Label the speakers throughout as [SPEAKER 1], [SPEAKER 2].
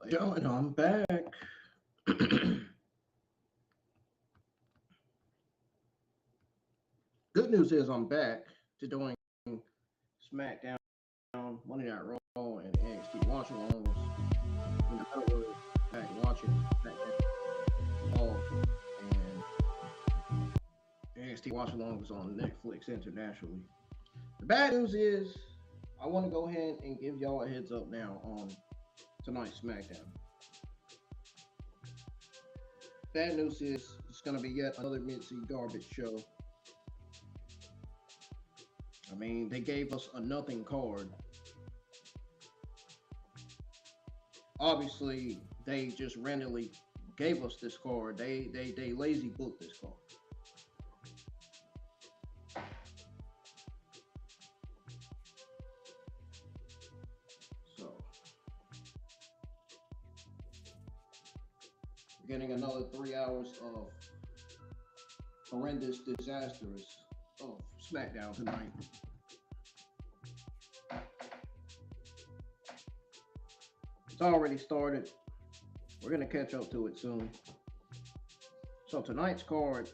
[SPEAKER 1] Yo, and I'm back. Good news is I'm back to doing SmackDown, Monday Night Raw, and NXT watch alongs. In the middle of back watching SmackDown Raw and NXT watch alongs on Netflix internationally. The bad news is I want to go ahead and give y'all a heads up now on tonight's SmackDown. Bad news is it's going to be yet another mid-season garbage show. I mean, they gave us a nothing card. Obviously, they just randomly gave us this card. They lazy booked this card. So, we're getting another 3 hours of horrendous, disastrous of SmackDown tonight. It's already started. We're going to catch up to it soon. So tonight's card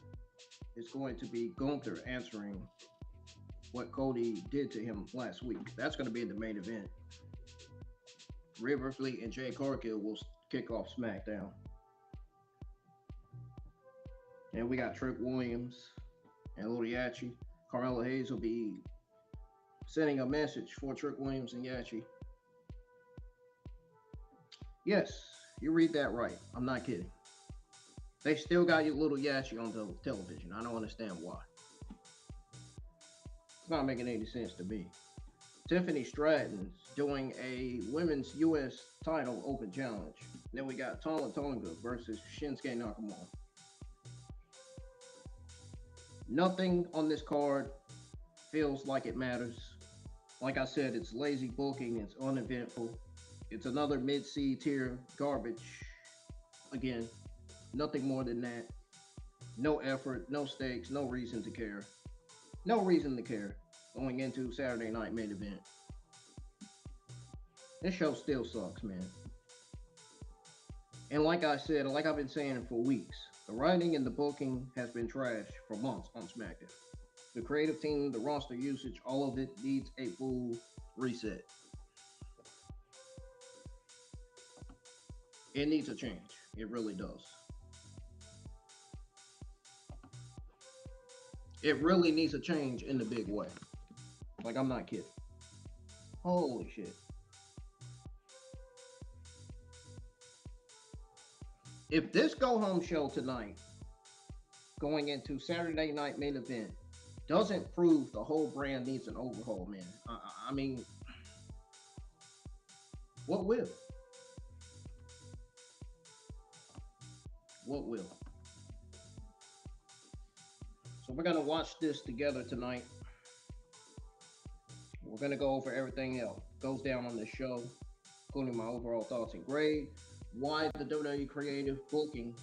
[SPEAKER 1] is going to be Gunther answering what Cody did to him last week. That's going to be the main event. Rhea Ripley and Jay Cargill will kick off SmackDown. And we got Trick Williams and Little Yachty. Carmelo Hayes will be sending a message for Trick Williams and Yachty. Yes, you read that right. I'm not kidding. They still got your Little Yachty on the television. I don't understand why. It's not making any sense to me. Tiffany Stratton's doing a women's U.S. title open challenge. Then we got Talla Tonga versus Shinsuke Nakamura. Nothing on this card feels like it matters. Like I said, it's lazy booking, it's uneventful. It's another mid-C tier garbage. Again, nothing more than that. No effort, no stakes, no reason to care. No reason to care going into Saturday night main event. This show still sucks, man. And like I said, like I've been saying for weeks, the writing and the booking has been trash for months on SmackDown. The creative team, the roster usage, all of it needs a full reset. It needs a change. It really does. It really needs a change in the big way. Like, I'm not kidding. Holy shit. If this go home show tonight, going into Saturday night main event, doesn't prove the whole brand needs an overhaul, man. I mean, what will? What will? So we're gonna watch this together tonight. We're gonna go over everything else goes down on this show, including my overall thoughts and grade, why the WWE creative booking,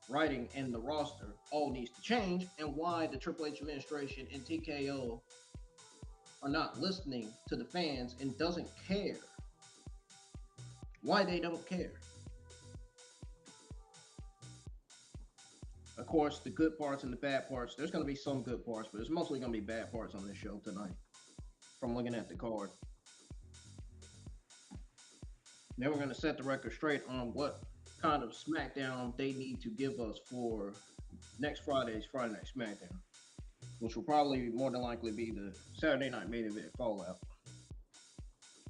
[SPEAKER 1] writing, and the roster all needs to change, and why the Triple H administration and TKO are not listening to the fans and doesn't care. Why they don't care. Of course, the good parts and the bad parts. There's going to be some good parts, but there's mostly going to be bad parts on this show tonight from looking at the card. Then we're going to set the record straight on what kind of SmackDown they need to give us for next Friday's Friday Night SmackDown, which will probably more than likely be the Saturday Night Main Event Fallout.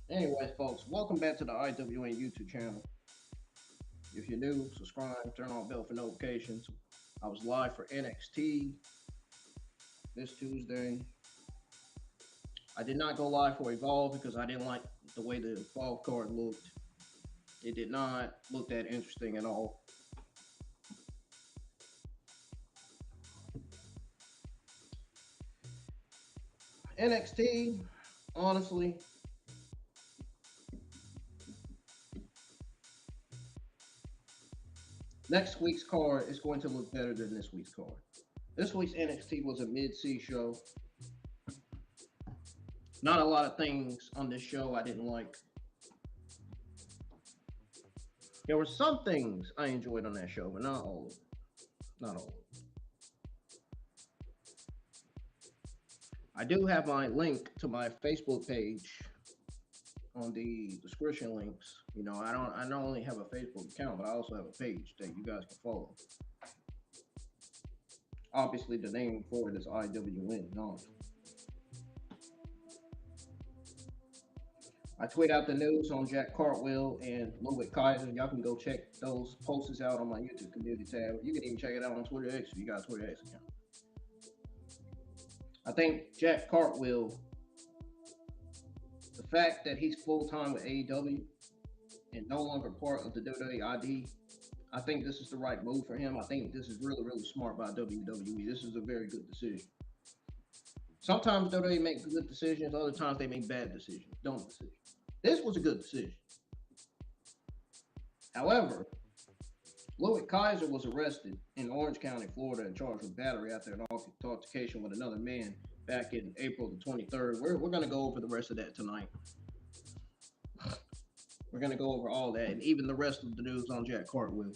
[SPEAKER 1] Anyways, folks, welcome back to the IWN YouTube channel. If you're new, subscribe, turn on bell for notifications. I was live for NXT this Tuesday. I did not go live for Evolve because I didn't like the way the Evolve card looked. It did not look that interesting at all. NXT, honestly, next week's card is going to look better than this week's card. This week's NXT was a mid-C show. Not a lot of things on this show I didn't like. There were some things I enjoyed on that show, but not all of it. Not all of it. I do have my link to my Facebook page on the description links. You know, I not only have a Facebook account, but I also have a page that you guys can follow. Obviously, the name for it is IWN, not. I tweet out the news on Jack Cartwheel and Ludwig Kaiser. Y'all can go check those posts out on my YouTube community tab. You can even check it out on Twitter X if you got a Twitter X account. I think Jack Cartwheel, the fact that he's full-time with AEW and no longer part of the WWE ID, I think this is the right move for him. I think this is really, really smart by WWE. This is a very good decision. Sometimes WWE make good decisions, other times they make bad decisions, dumb decisions. This was a good decision. However, Ludwig Kaiser was arrested in Orange County, Florida, and charged with battery after an altercation with another man back in April the 23rd. We're going to go over the rest of that tonight. We're going to go over all that and even the rest of the news on Jack Cartwheel.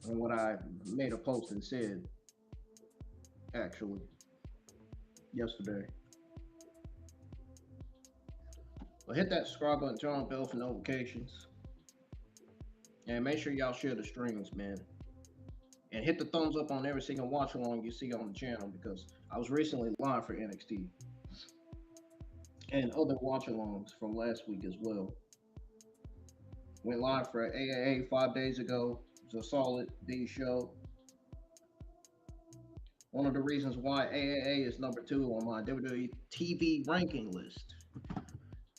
[SPEAKER 1] And what I made a post and said, actually, yesterday. But hit that subscribe button, turn on the bell for notifications. And make sure y'all share the streams, man. And hit the thumbs up on every single watch along you see on the channel, because I was recently live for NXT. And other watch alongs from last week as well. Went live for AAA 5 days ago. It was a solid D show. One of the reasons why AAA is number 2 on my WWE TV ranking list.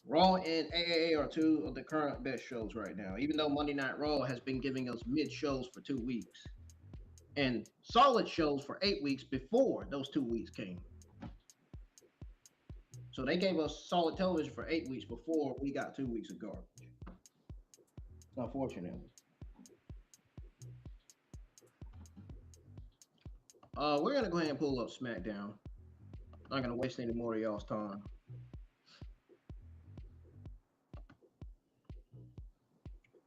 [SPEAKER 1] Raw and AAA are 2 of the current best shows right now, even though Monday Night Raw has been giving us mid shows for 2 weeks and solid shows for 8 weeks before those 2 weeks came. So they gave us solid television for 8 weeks before we got 2 weeks of garbage. Unfortunately. We're going to go ahead and pull up SmackDown. Not going to waste any more of y'all's time.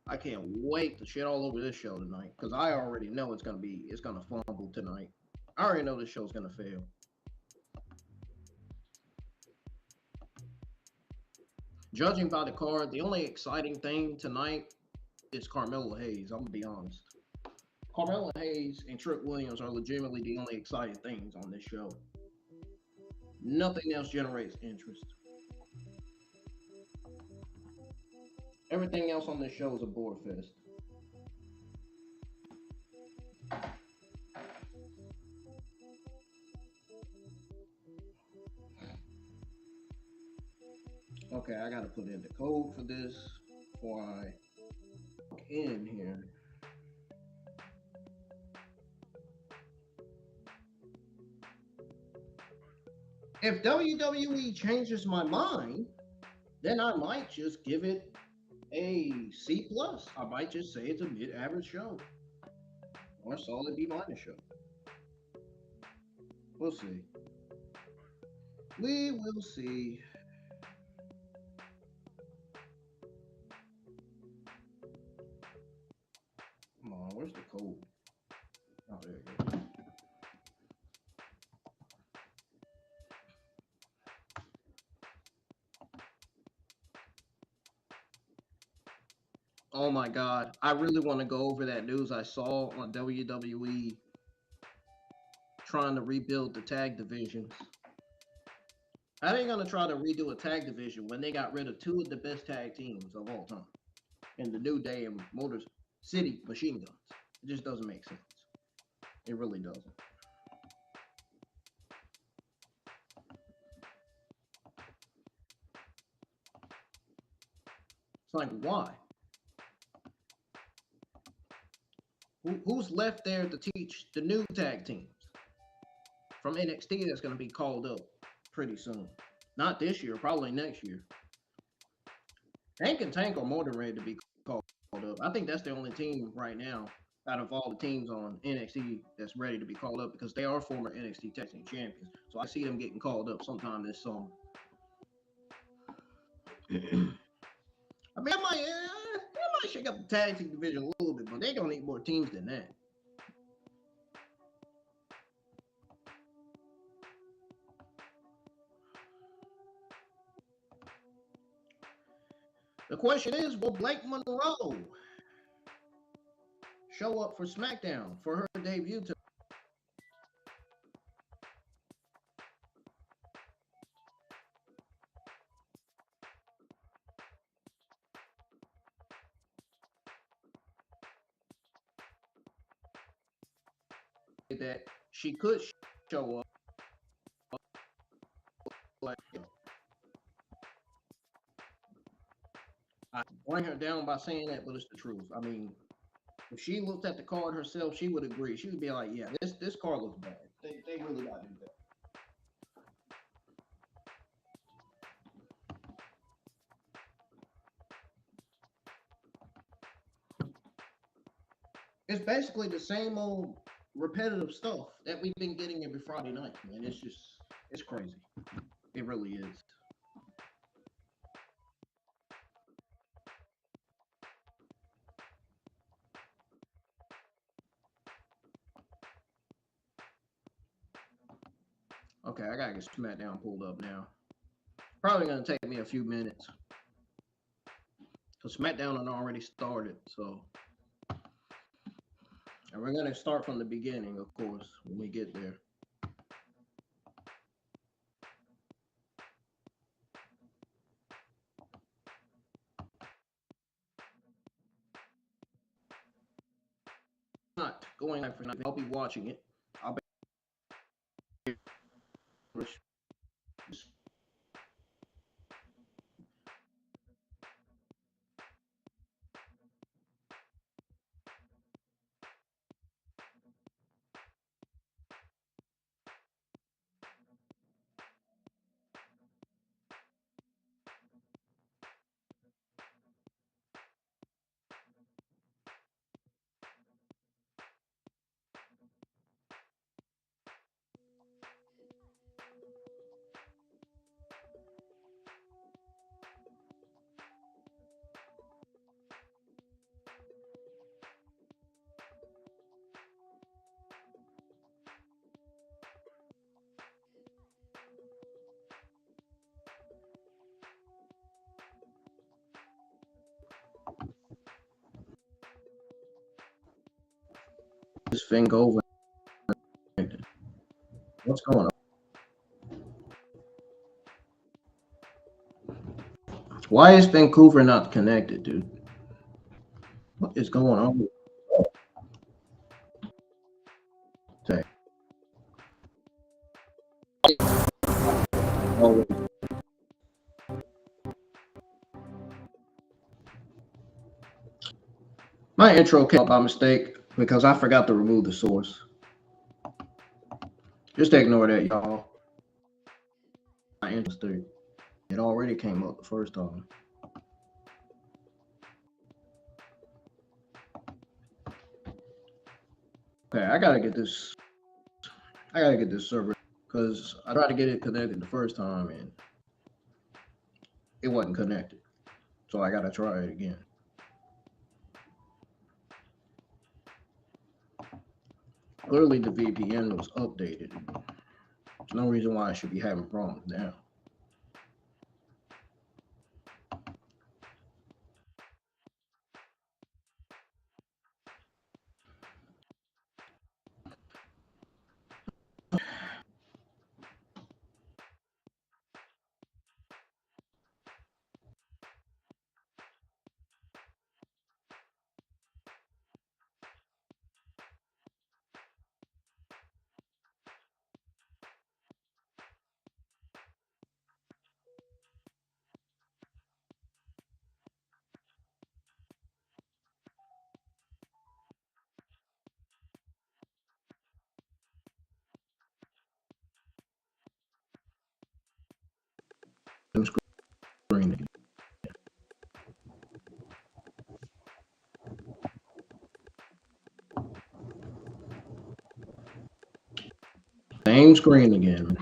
[SPEAKER 1] I can't wait to shit all over this show tonight, because I already know it's gonna fumble tonight. I already know this show's gonna fail. Judging by the card, the only exciting thing tonight is Carmelo Hayes. I'm gonna be honest. Carmelo Hayes and Trick Williams are legitimately the only exciting things on this show. Nothing else generates interest. Everything else on this show is a bore fest. Okay, I gotta put in the code for this before I log in here. If WWE changes my mind, then I might just give it a C plus. I might just say it's a mid-average show or a solid B minus show. We'll see. We will see. Come on, where's the code? Oh, there it goes. Oh my God. I really want to go over that news I saw on WWE trying to rebuild the tag divisions. How they gonna try to redo a tag division when they got rid of two of the best tag teams of all time in the New Day and Motor City Machine Guns? It just doesn't make sense. It really doesn't. It's like, why? Who's left there to teach the new tag teams from NXT that's going to be called up pretty soon? Not this year, probably next year. Hank and Tank are more than ready to be called up. I think that's the only team right now out of all the teams on NXT that's ready to be called up because they are former NXT Tag Team champions. So I see them getting called up sometime this summer. I mean, they might shake up the tag team division a little bit, but they're gonna need more teams than that. The question is, will Blake Monroe show up for SmackDown for her debut to that she could show up like I bring her down by saying that, but it's the truth. I mean, if she looked at the card herself, she would agree. She would be like, "Yeah, this card looks bad. They really got to do that." It's basically the same old repetitive stuff that we've been getting every Friday night, man. It's crazy. It really is. Okay, I gotta get SmackDown pulled up now. Probably gonna take me a few minutes. Because SmackDown had already started, so. And we're gonna start from the beginning, of course, when we get there. Not going live for I'll be watching it. I'll be this thing over. What's going on? Why is Vancouver not connected, dude? What is going on? Oh. My intro came up by mistake because I forgot to remove the source. Just ignore that, y'all. My intro, it already came up the first time. Okay, I gotta get this server because I tried to get it connected the first time and it wasn't connected. So I gotta try it again. Clearly the VPN was updated. There's no reason why I should be having problems now. Screen. Same screen again.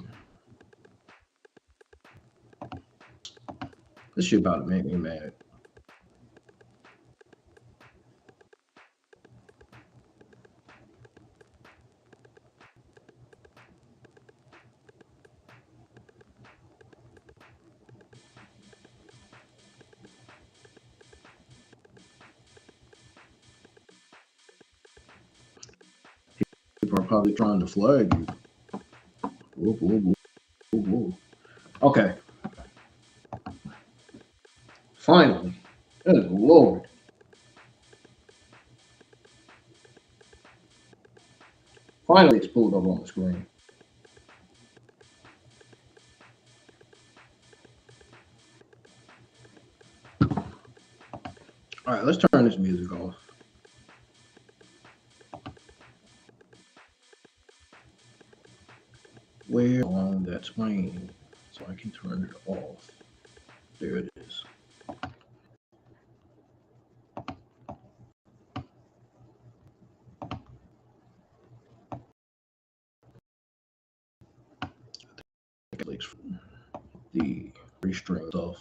[SPEAKER 1] This shit about to make me mad. People are probably trying to flag you. Whoop, whoop, whoop, whoop, whoop. Okay. Finally. Good Lord. Finally, it's pulled up on the screen. All right, let's turn this music off. Where on that screen so I can turn it off? There it is. The restraint stuff.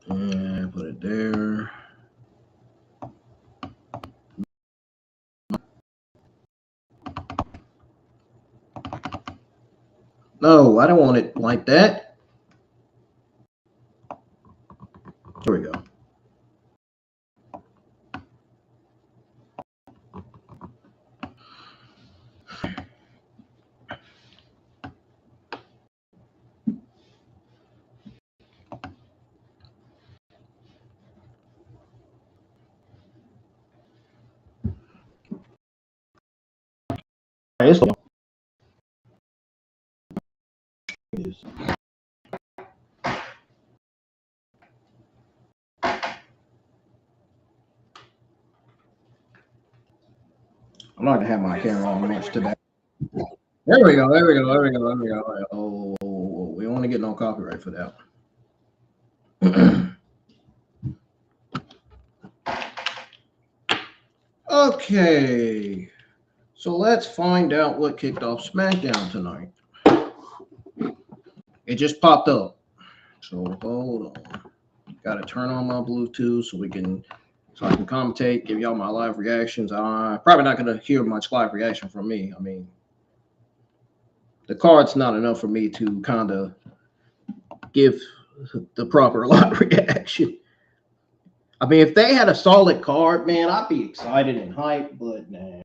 [SPEAKER 1] And put it there. No, I don't want it like that. Here we go. It's I'm not gonna have my camera on much today. There we go. There we go. There we go. There we go. Oh, we don't want to get no copyright for that. Okay, so let's find out what kicked off SmackDown tonight. It just popped up. So hold on. Got to turn on my Bluetooth so I can commentate, give y'all my live reactions. I'm probably not gonna hear much live reaction from me. I mean, the card's not enough for me to kind of give the proper live reaction. I mean, if they had a solid card, man, I'd be excited and hyped, but nah.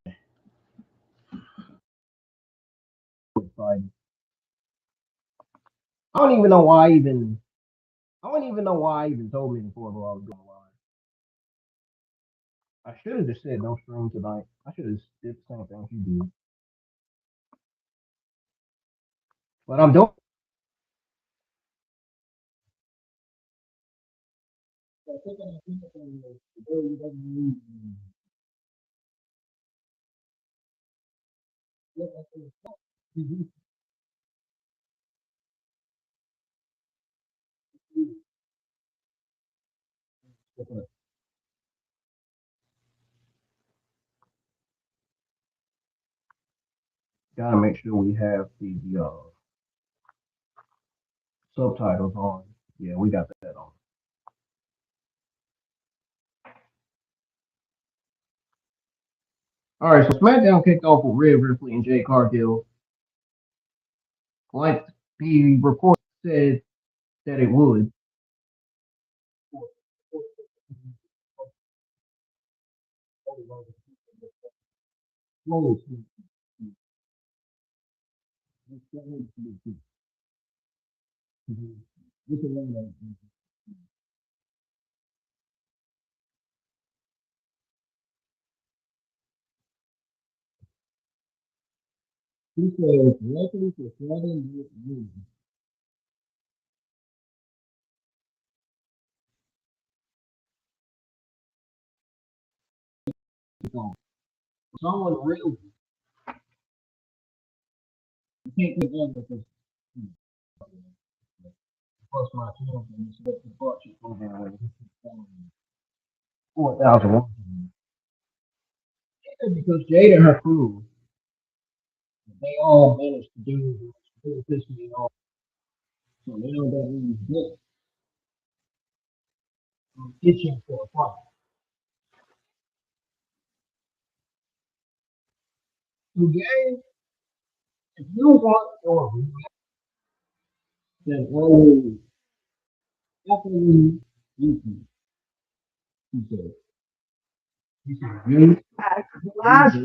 [SPEAKER 1] I don't even know why I don't even know why I even told me before I was going live. I should have just said no stream tonight. I should have did the same thing you did. But I'm doing. Gotta make sure we have the subtitles on. Yeah, we got that on. All right, so SmackDown kicked off with Rhea Ripley and Jade Cargill. Like the report said that it would. He says, "Luckily for Southern someone real can't get on with this. Plus my channel and it's the budget over 4,000. Because Jade and her crew, they all managed to do this me off. So they don't got any book itching for a fight. So Jade, if you want your then always definitely you can. He said. He said, you. Last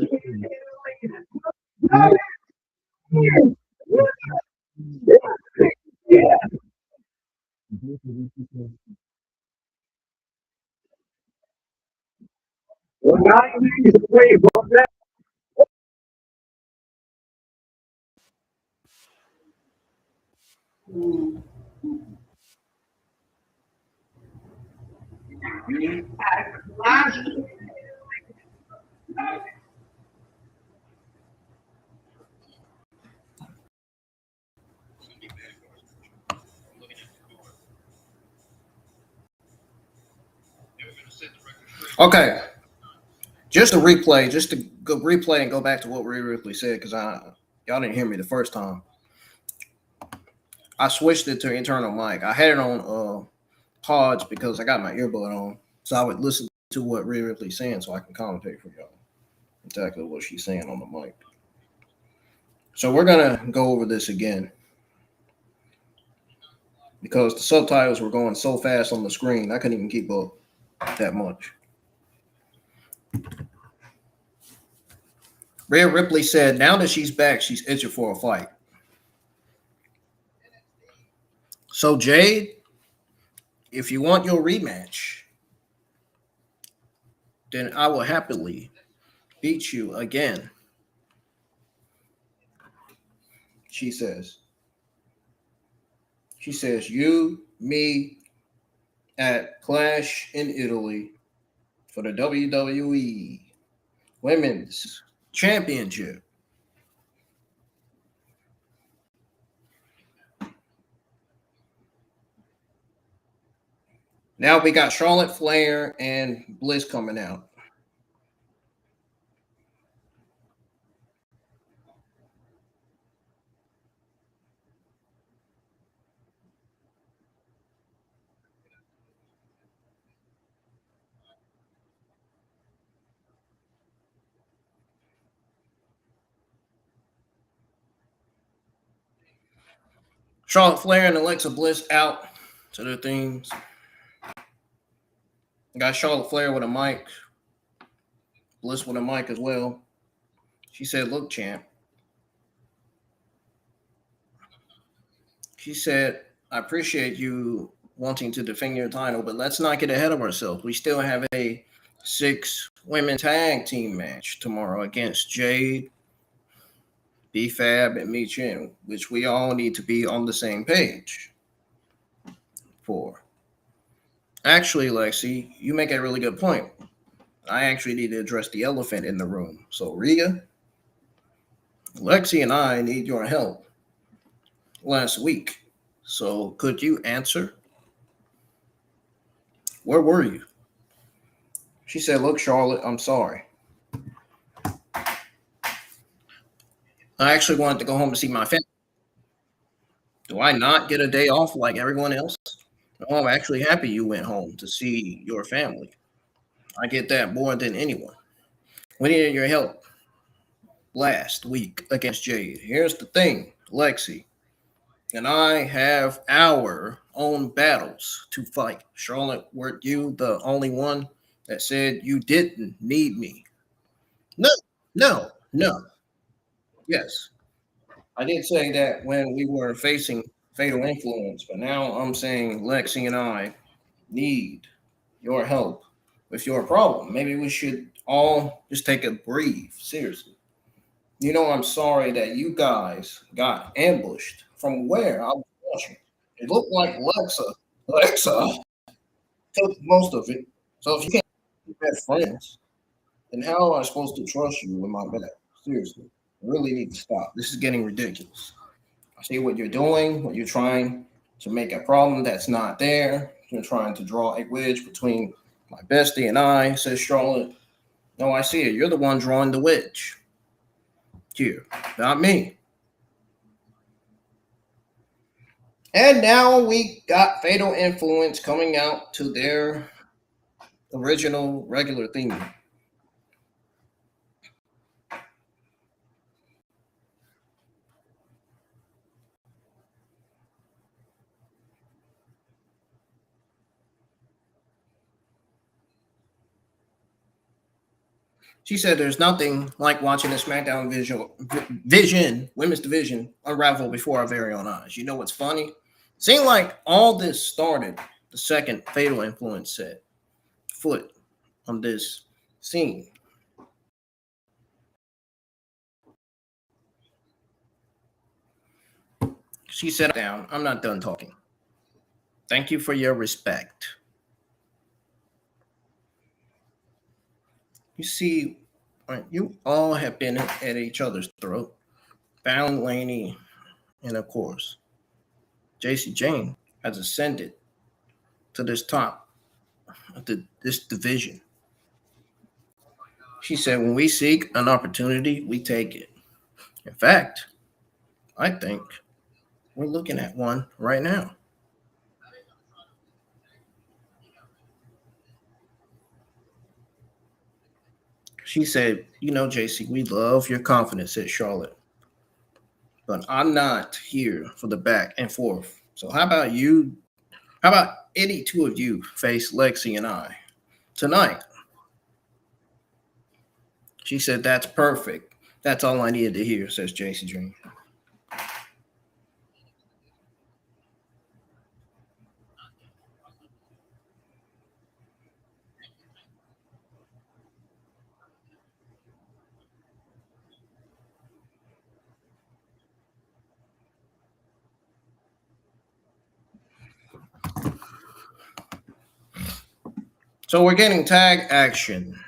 [SPEAKER 1] Okay, just a replay, just to go replay and go back to what Rhea Ripley said because y'all didn't hear me the first time. I switched it to internal mic. I had it on pods because I got my earbud on, so I would listen to what Rhea Ripley's saying so I can commentate for y'all exactly what she's saying on the mic. So we're gonna go over this again because the subtitles were going so fast on the screen I couldn't even keep up that much. Rhea Ripley said, now that she's back, she's itching for a fight. So, Jade, if you want your rematch, then I will happily beat you again. She says, you, me, at Clash in Italy for the WWE Women's Championship. Now we got Charlotte Flair and Bliss coming out. Charlotte Flair and Alexa Bliss out to their things. Got Charlotte Flair with a mic. Bliss with a mic as well. She said, look, champ. She said, I appreciate you wanting to defend your title, but let's not get ahead of ourselves. We still have a 6 women tag team match tomorrow against Jade, B-Fab, and Mi Chin, which we all need to be on the same page for. Actually, Lexi, you make a really good point. I actually need to address the elephant in the room. So, Rhea, Lexi, and I need your help last week. So, could you answer? Where were you? She said, "Look, Charlotte, I'm sorry. I actually wanted to go home to see my family. Do I not get a day off like everyone else? No, I'm actually happy you went home to see your family. I get that more than anyone. We needed your help last week against Jade. Here's the thing, Lexi and I have our own battles to fight. Charlotte, weren't you the only one that said you didn't need me? No, no, no. Yes, I did say that when we were facing fatal influence, but now I'm saying Lexi and I need your help with your problem. Maybe we should all just take a breathe. Seriously. I'm sorry that you guys got ambushed from where I was watching. It looked like Alexa took most of it. So if you can't be best friends, then how am I supposed to trust you with my back? Seriously. I really need to stop. This is getting ridiculous. I see what you're doing, what you're trying to make a problem that's not there. You're trying to draw a wedge between my bestie and I, says Charlotte. No, I see it. You're the one drawing the wedge. Here, not me. And now we got Fatal Influence coming out to their original regular theme. She said there's nothing like watching the SmackDown women's division unravel before our very own eyes. You know what's funny? Seemed like all this started the second Fatal Influence set foot on this scene. She sat down. I'm not done talking. Thank you for your respect. You see, you all have been at each other's throat. Bound Laney, and of course, JC Jane has ascended to this top of this division. She said, when we seek an opportunity, we take it. In fact, I think we're looking at one right now. She said, JC, we love your confidence, said Charlotte. But I'm not here for the back and forth. So how about any two of you face Lexi and I tonight? She said, that's perfect. That's all I needed to hear, says JC Dream. So we're getting tag action.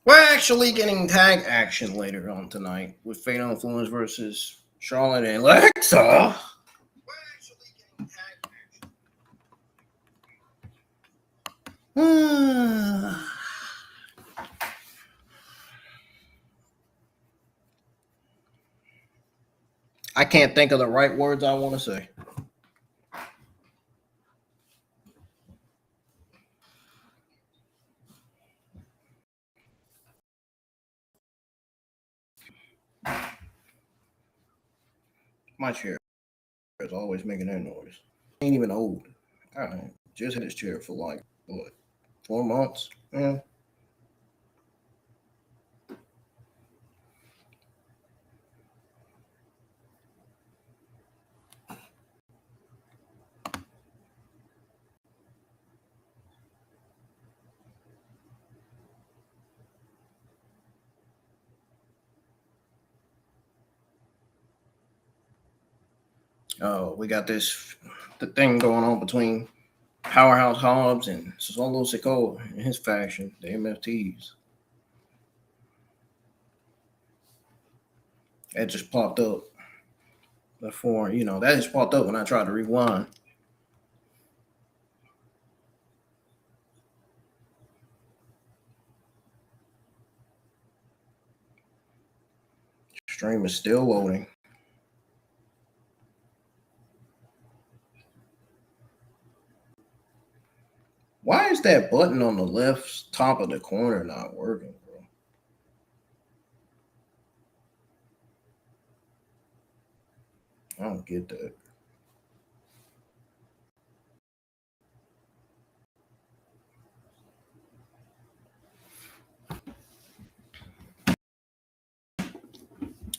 [SPEAKER 1] We're actually getting tag action later on tonight with Fatal Influence versus Charlotte and Alexa. I can't think of the right words I want to say. My chair is always making that noise. Ain't even old. All right, just had this chair for like what, 4 months? Yeah. We got the thing going on between Powerhouse Hobbs and Solo Sikoa in his faction, the MFTs. That just popped up before, that just popped up when I tried to rewind. Stream is still loading. Why is that button on the left top of the corner not working, bro? I don't get that.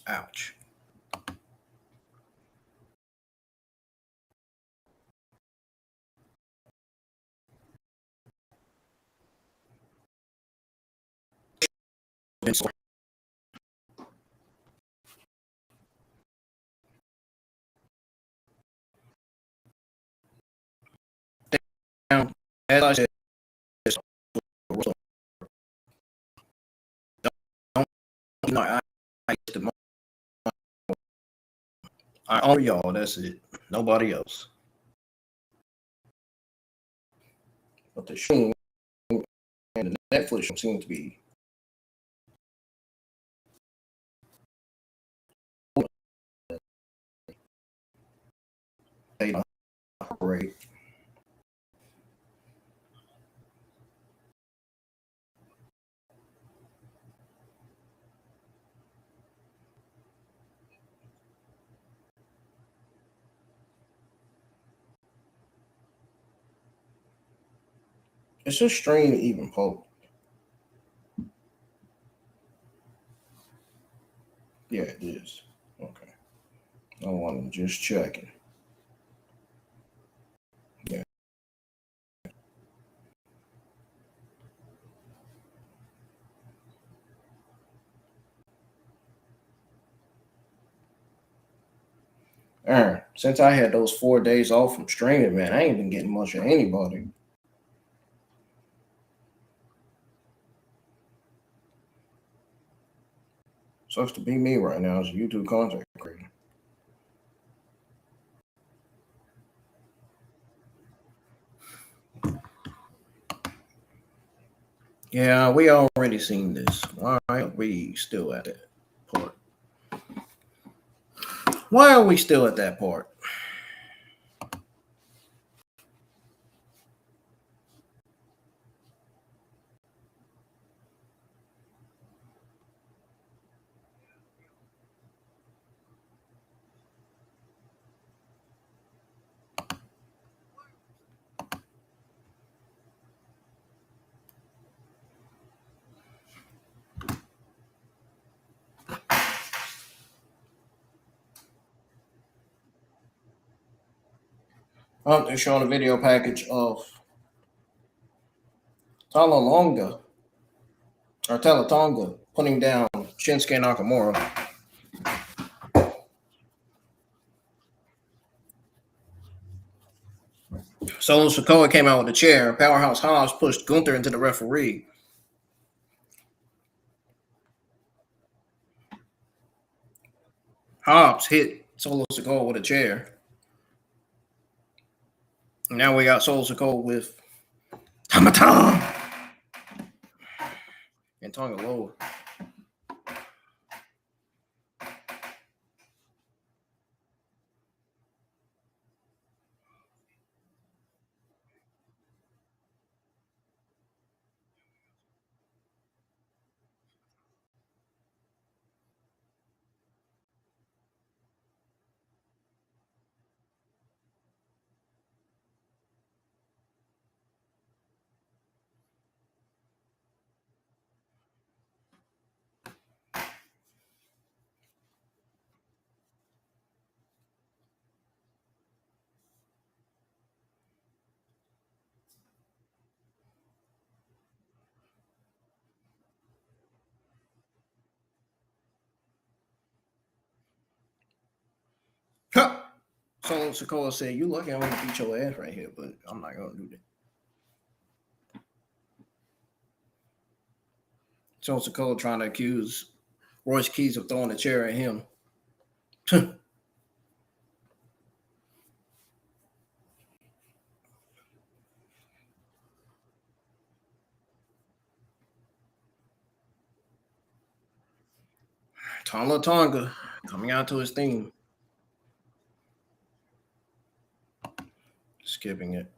[SPEAKER 1] Ouch. As I said, I honor y'all. That's it. Nobody else. But the show and the Netflix seem to be they operate. It's just stream even post. Yeah, it is. Okay. I want to just checking. Yeah. Aaron, since I had those 4 days off from streaming, man, I ain't been getting much of anybody. Sucks to be me right now as a YouTube content creator. Yeah, we already seen this. Why are we still at that part? Why are we still at that part? They're showing a video package of Talla Tonga or Talla Tonga putting down Shinsuke Nakamura. Solo Sikoa came out with a chair. Powerhouse Hobbs pushed GUNTHER into the referee. Hobbs hit Solo Sikoa with a chair. And now we got Solo Sikoa with Tamata and Tonga low. Solo Sikoa said, "You lucky I want to beat your ass right here, but I'm not gonna do that." Solo Sikoa trying to accuse Royce Keys of throwing a chair at him. Talla Tonga coming out to his theme. Skipping it.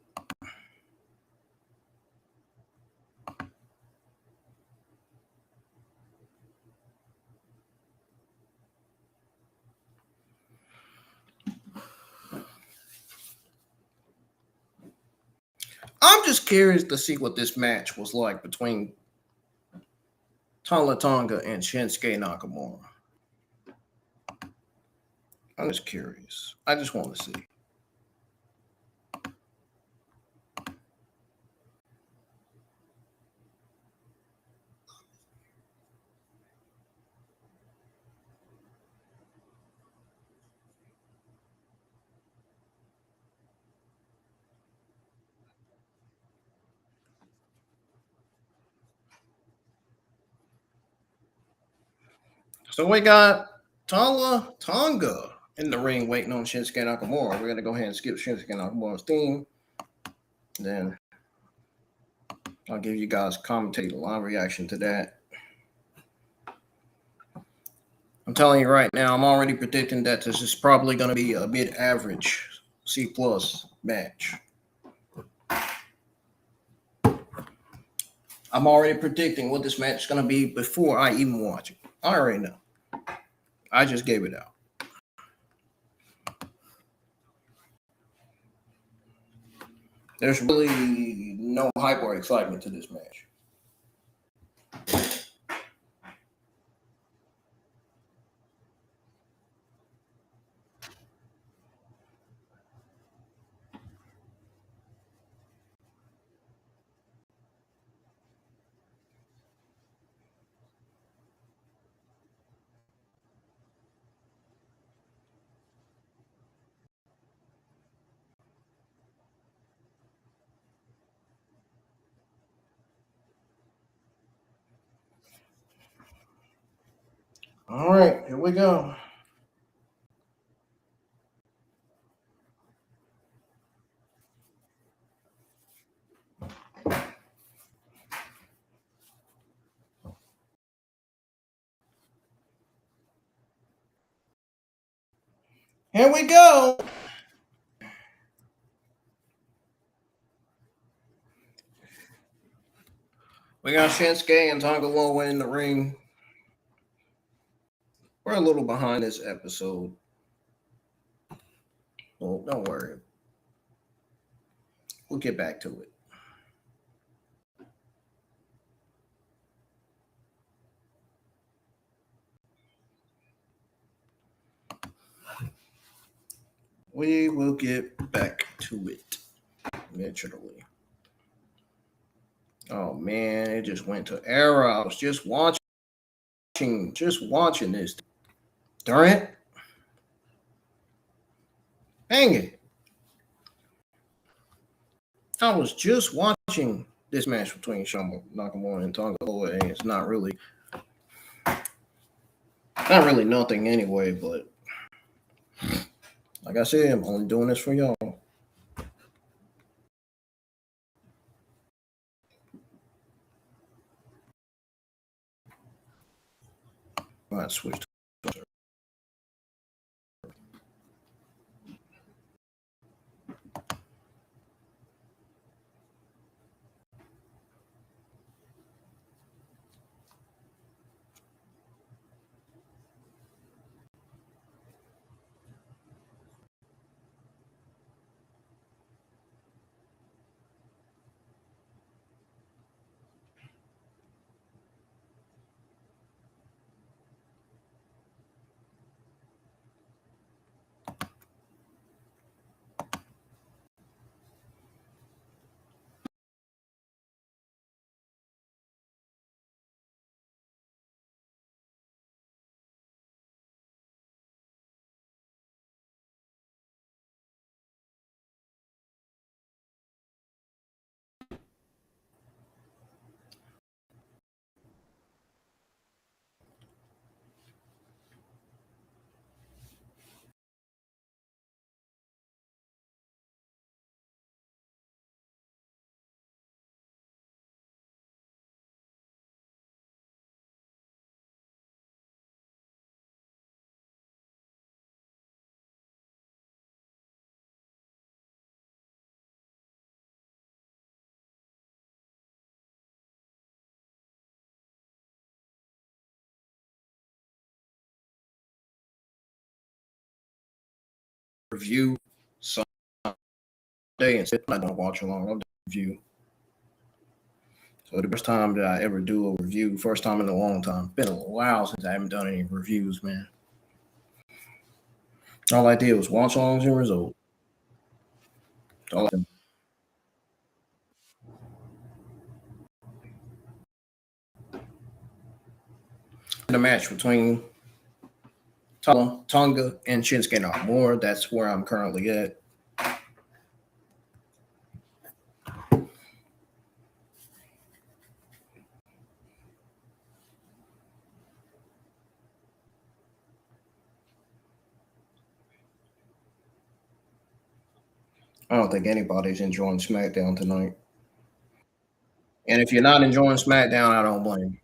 [SPEAKER 1] I'm just curious to see what this match was like between Talla Tonga and Shinsuke Nakamura. I'm just curious. I just want to see. So we got Talla Tonga in the ring waiting on Shinsuke Nakamura. We're going to go ahead and skip Shinsuke Nakamura's theme. Then I'll give you guys commentate a live reaction to that. I'm telling you right now, I'm already predicting that this is probably going to be a mid-average C+ match. I'm already predicting what this match is going to be before I even watch it. I already know. I just gave it out. There's really no hype or excitement to this match. All right, here we go. Here we go. We got Shinsuke and Tonga Loa in the ring. We're a little behind this episode. Well, don't worry. We'll get back to it. We will get back to it eventually. Oh man, it just went to error. I was just watching this. Darn it. Dang it. I was just watching this match between Nakamura and Tonga Loa, and it's not really nothing anyway, but like I said, I'm only doing this for y'all. I might switch to review Sunday and I don't watch along. I'll do a review. So the first time that I ever do a review, first time in a long time. Been a while since I haven't done any reviews, man. All I did was watch alongs and results. All I did. The match between Talla Tonga and Shinsuke Nakamura. That's where I'm currently at. I don't think anybody's enjoying SmackDown tonight. And if you're not enjoying SmackDown, I don't blame you.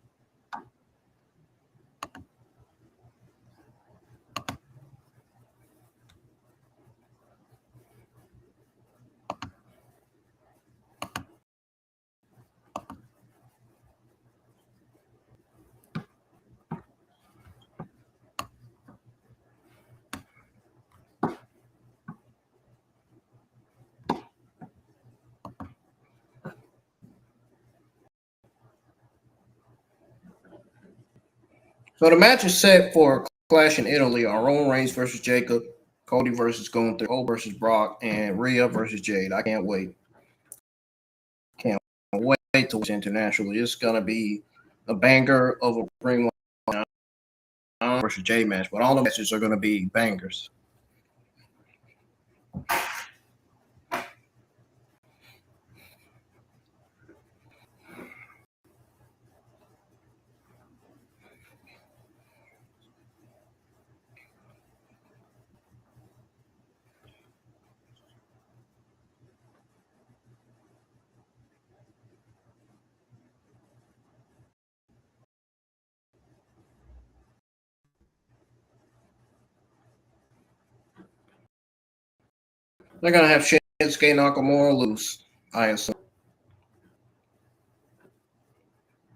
[SPEAKER 1] So the match is set for Clash in Italy. Our own Reigns versus Jacob, Cody versus Gunther, Cole versus Brock, and Rhea versus Jade. I can't wait. Can't wait to watch internationally. It's gonna be a banger of a ring versus Jade match, but all the matches are gonna be bangers. They're gonna have Shinsuke Nakamura lose, I assume.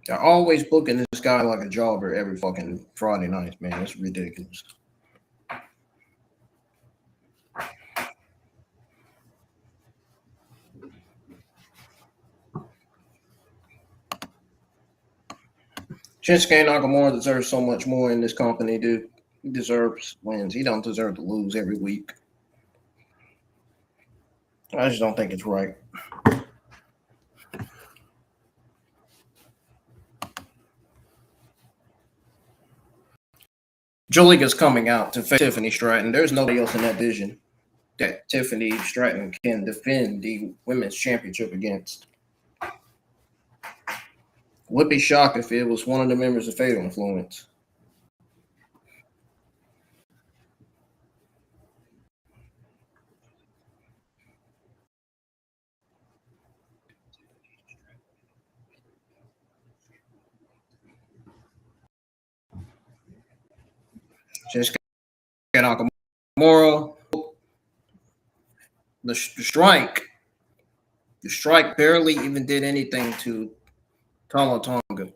[SPEAKER 1] They're always booking this guy like a jobber every fucking Friday night, man. It's ridiculous. Shinsuke Nakamura deserves so much more in this company, dude. He deserves wins. He don't deserve to lose every week. I just don't think it's right. Julika's coming out to face Tiffany Stratton. There's nobody else in that division that Tiffany Stratton can defend the women's championship against. Would be shocked if it was one of the members of Fatal Influence. Shinsuke Nakamura, the strike, barely even did anything to Talla Tonga.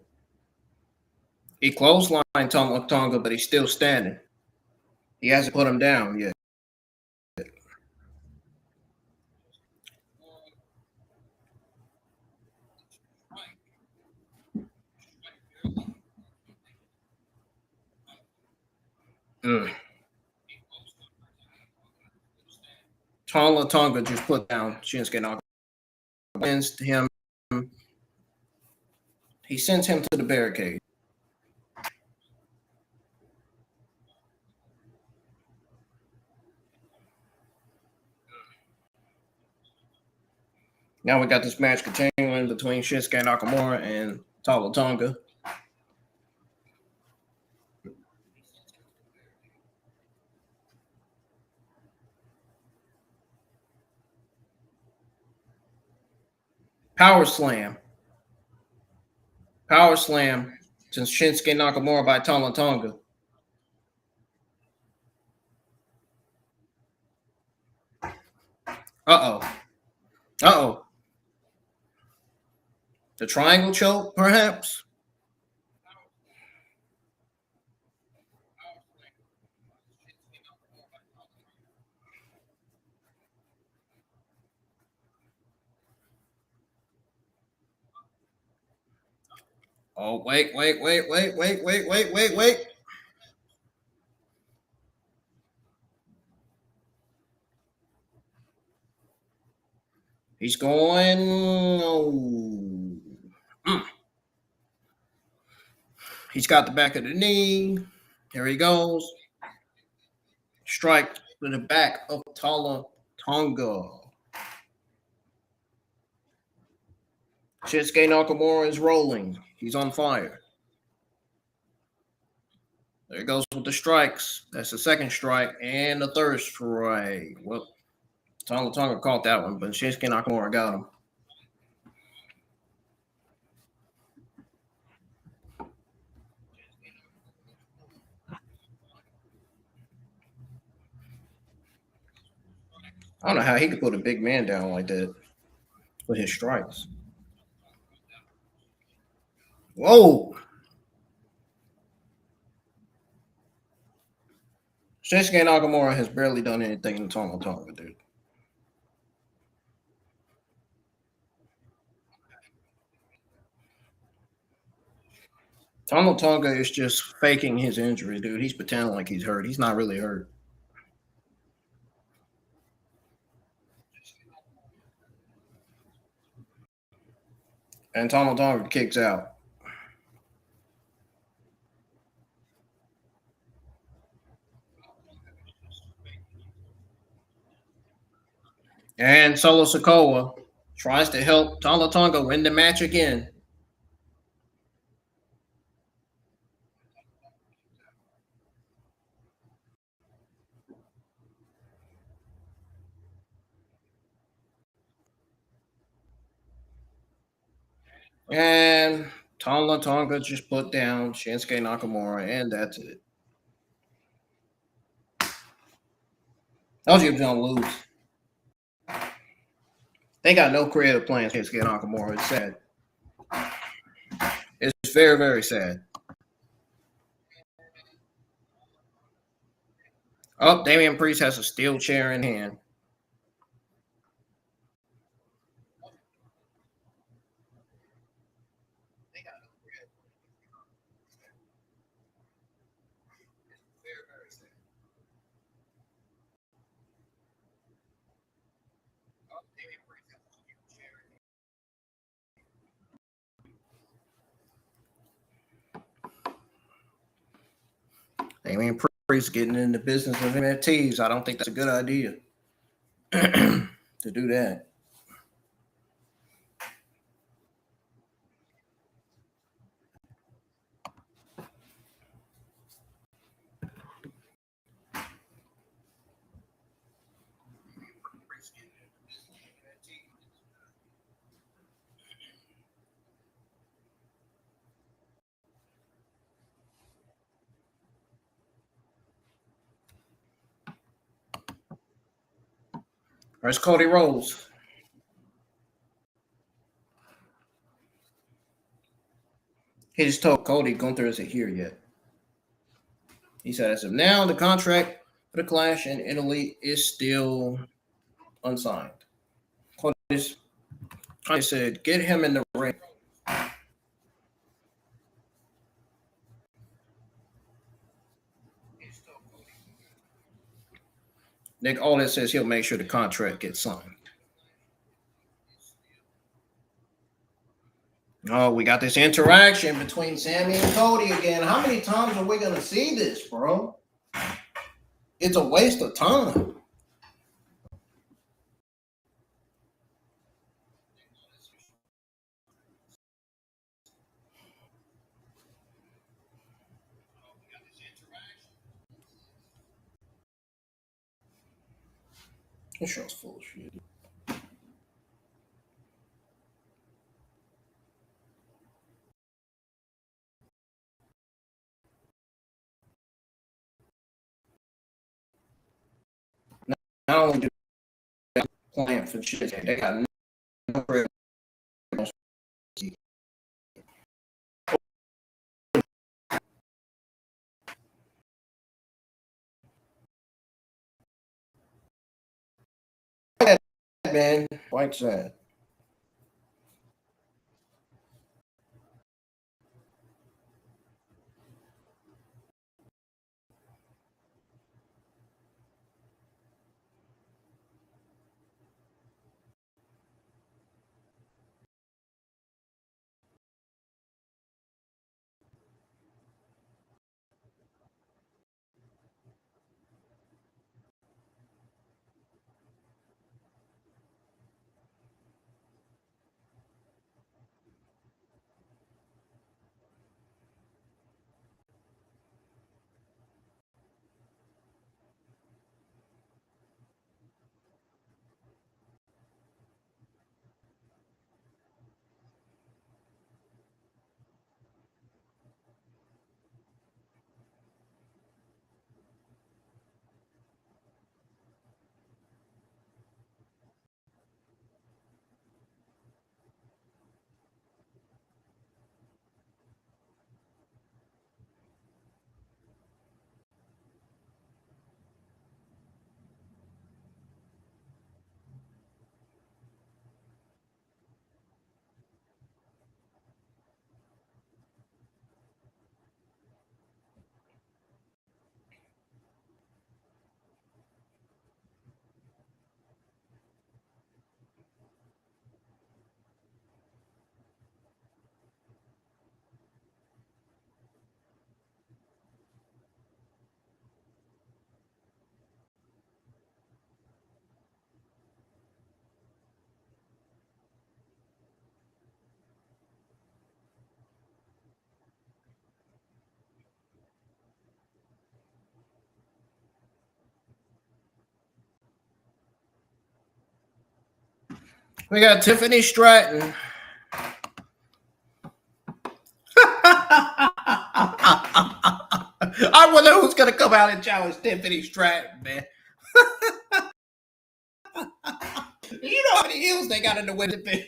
[SPEAKER 1] He clotheslined Talla Tonga, but he's still standing. He hasn't put him down yet. Mm. Talla Tonga just put down Shinsuke Nakamura. Wins him. He sends him to the barricade. Now we got this match continuing between Shinsuke Nakamura and Talla Tonga. Power slam. Power slam to Shinsuke Nakamura by Talla Tonga. Uh-oh. Uh-oh. The triangle choke, perhaps? Oh, wait. He's going. Oh. He's got the back of the knee. Here he goes. Strike to the back of Talla Tonga. Shinsuke Nakamura is rolling. He's on fire. There he goes with the strikes. That's the second strike and the third strike. Well, Talla Tonga caught that one, but Shinsuke Nakamura got him. I don't know how he could put a big man down like that with his strikes. Whoa! Shinsuke Nakamura has barely done anything in Talla Tonga, dude. Talla Tonga is just faking his injury, dude. He's pretending like he's hurt. He's not really hurt. And Talla Tonga kicks out. And Solo Sikoa tries to help Talla Tonga win the match again. And Talla Tonga just put down Shinsuke Nakamura, and that's it. Those you gonna lose. They got no creative plans. Shinsuke Nakamura. It's sad. It's very, very sad. Oh, Damian Priest has a steel chair in hand. Damian Priest getting in the business of NFTs. I don't think that's a good idea to do that. There's Cody Rhodes. He just told Cody Gunther isn't here yet. He said, as of now, the contract for the Clash in Italy is still unsigned. Cody said, get him in the ring. Nick Aldis says he'll make sure the contract gets signed. Oh, we got this interaction between Sammy and Cody again. How many times are we going to see this, bro? It's a waste of time. This show's full of shit. Not only do they plan for shit, they got no credit. Man, quite sad. We got Tiffany Stratton. I wonder who's going to come out and challenge Tiffany Stratton, man. You know how many heels they got in the women's division?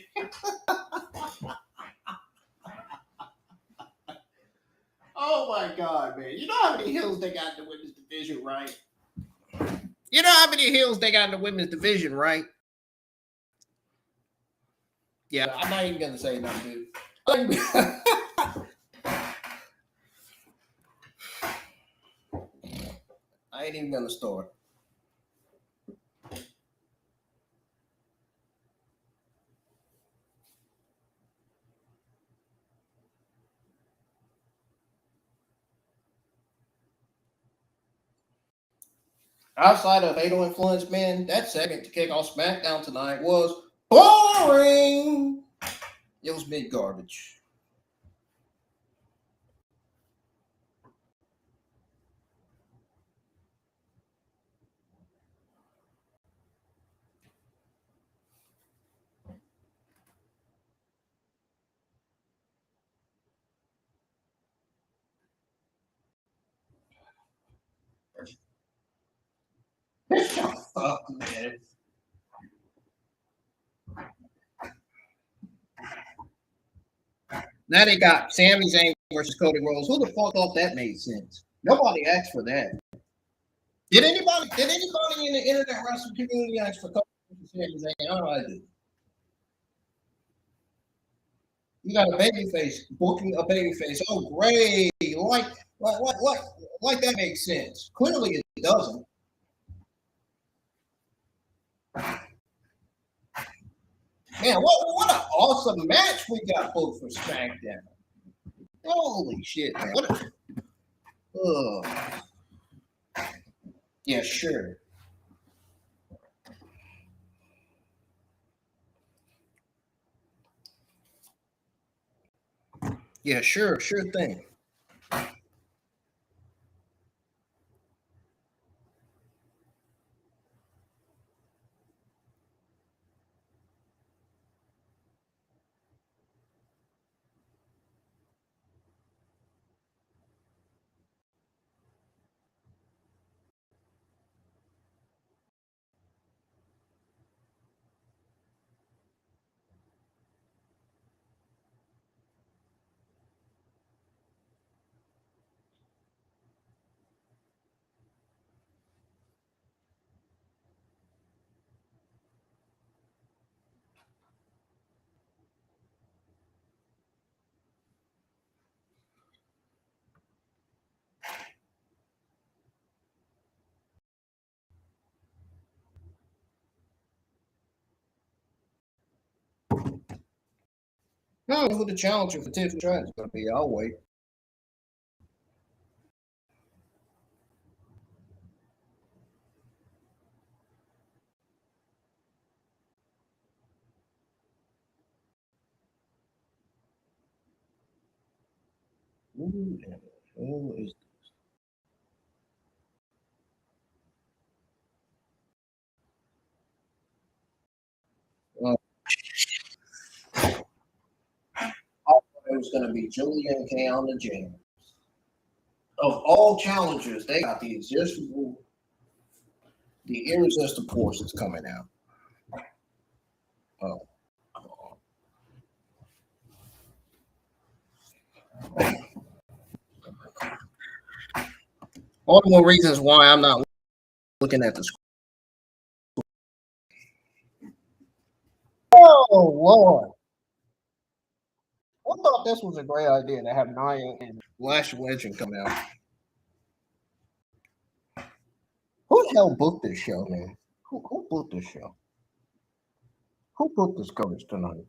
[SPEAKER 1] Oh my God, man. You know how many heels they got in the women's division, right? You know how many heels they got in the women's division, right? Yeah, I'm not even going to say nothing, dude. I ain't even going to start. Outside of Fatal Influence, man, that segment to kick off SmackDown tonight was boring. It was mid garbage. Fuck, man. Now they got Sami Zayn versus Cody Rhodes. Who the fuck thought that made sense? Nobody asked for that. Did anybody in the internet wrestling community ask for Cody versus Sami Zayn? I don't know. I did. You got a babyface booking a babyface. Oh, great! Like that makes sense. Clearly, it doesn't. Man, what an awesome match we got booked for SmackDown. Holy shit, man. Yeah, sure. Yeah, sure thing. I don't know who the challenger for Tiffany Stratton is going to be. I'll wait. Who is I thought it was going to be Julian Keanu James. Of all challengers, they got the irresistible forces coming out. Oh. All the more reasons why I'm not looking at the screen. Oh, Lord. I thought this was a great idea to have Nia and Lash Legend come out. Who the hell booked this show, man? Who booked this show? Who booked this coverage tonight?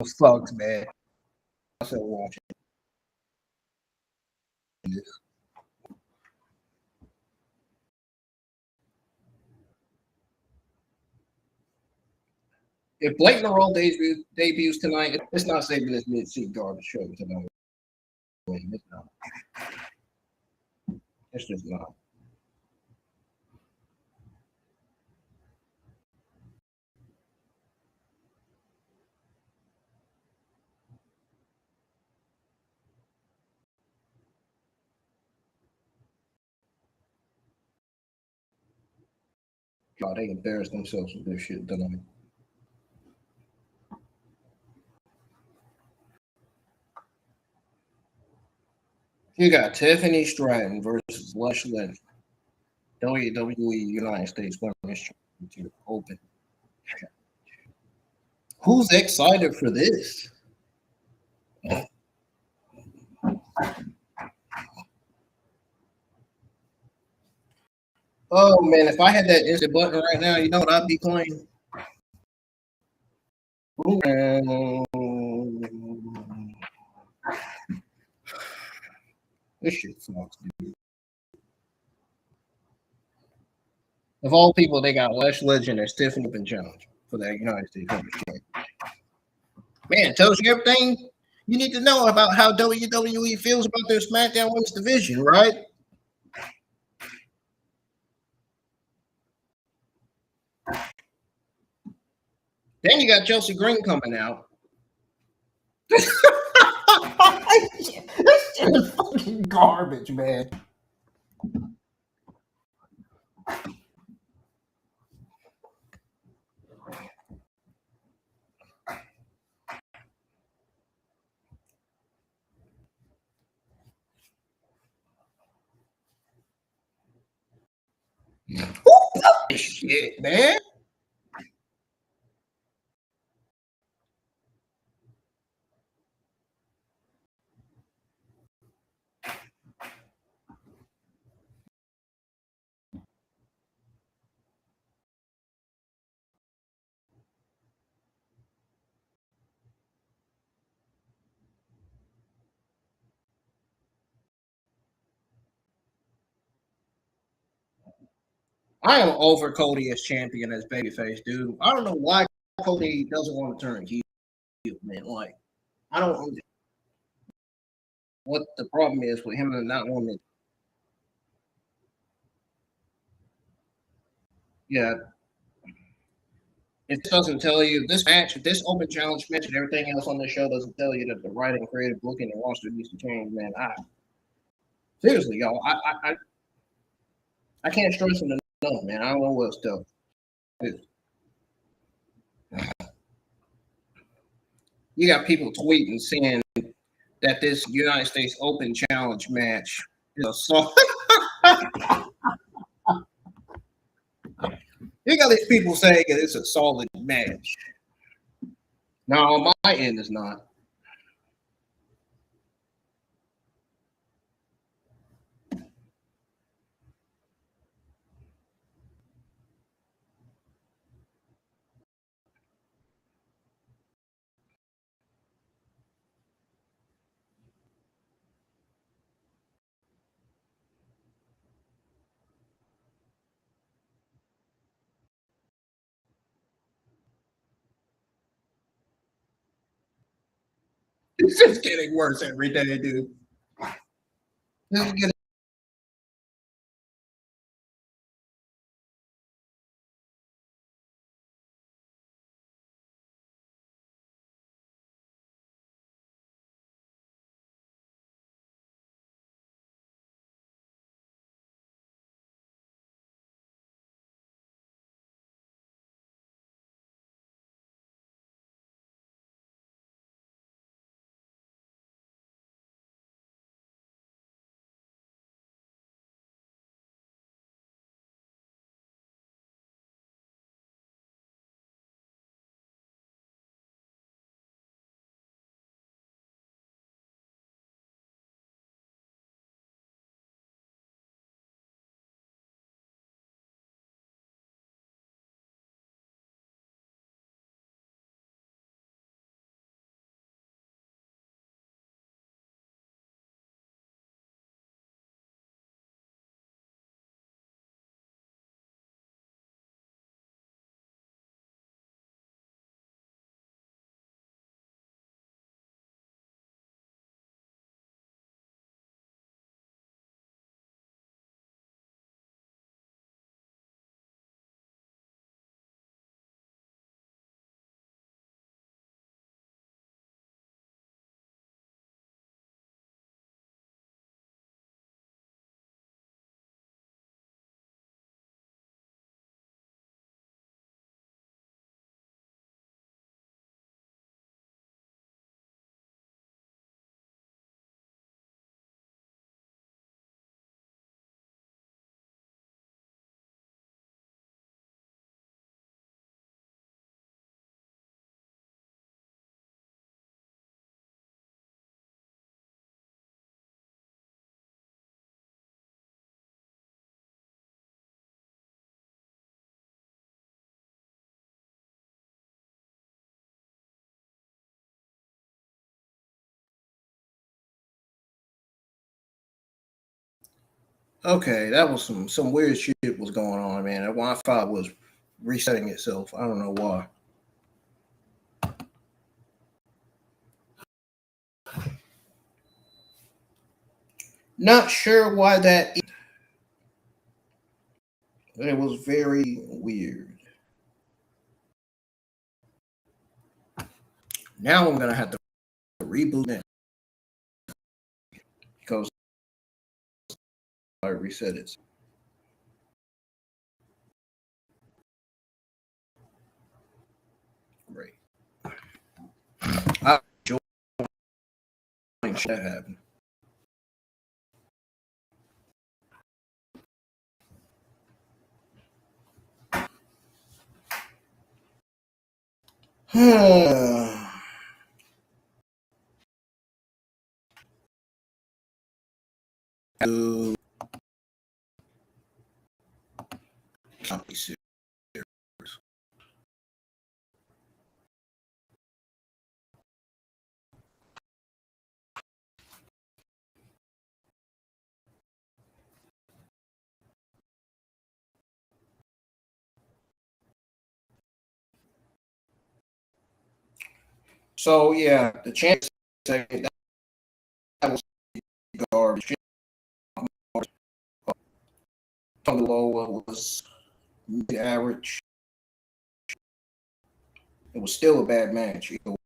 [SPEAKER 2] sucks, man. I'm still watching this. If Blake Roll debuts tonight, it's not saving this mid-seat garbage show tonight. It's not. It's just not. God, they embarrassed themselves with this shit tonight. You got Tiffany Stratton versus Lush Legend. WWE United States Women's Championship Open. Who's excited for this? Oh man, if I had that instant button right now, you know what I'd be playing? This shit sucks, dude. Of all people, they got Lash Legend and Tiffany Open Challenge for that United States Championship. Man, it tells you everything you need to know about how WWE feels about their SmackDown Women's division, right? Then you got Chelsea Green coming out. This shit is fucking garbage, man. Shit, man. I am over Cody as champion as babyface, dude. I don't know why Cody doesn't want to turn heel, man. Like, I don't know what the problem is with him and not wanting to. Yeah, it doesn't tell you this match, this open challenge match, and everything else on the show doesn't tell you that the writing, creative, booking, and roster needs to change, man. Seriously, y'all, I can't stress it enough, man. I don't know what stuff is. You got people tweeting saying that this United States Open Challenge match is a song. You got these people saying that it's a solid match. Now, on my end, it's not. It's just getting worse every day, dude. This is getting Okay, that was some weird shit was going on, man. That Wi-Fi was resetting itself. I don't know why. Not sure why that is. It was very weird. Now I'm gonna have to reboot it because I reset it. Great. I enjoy that happen. So yeah, the chance that was garbage. Low was average. It was still a bad match. You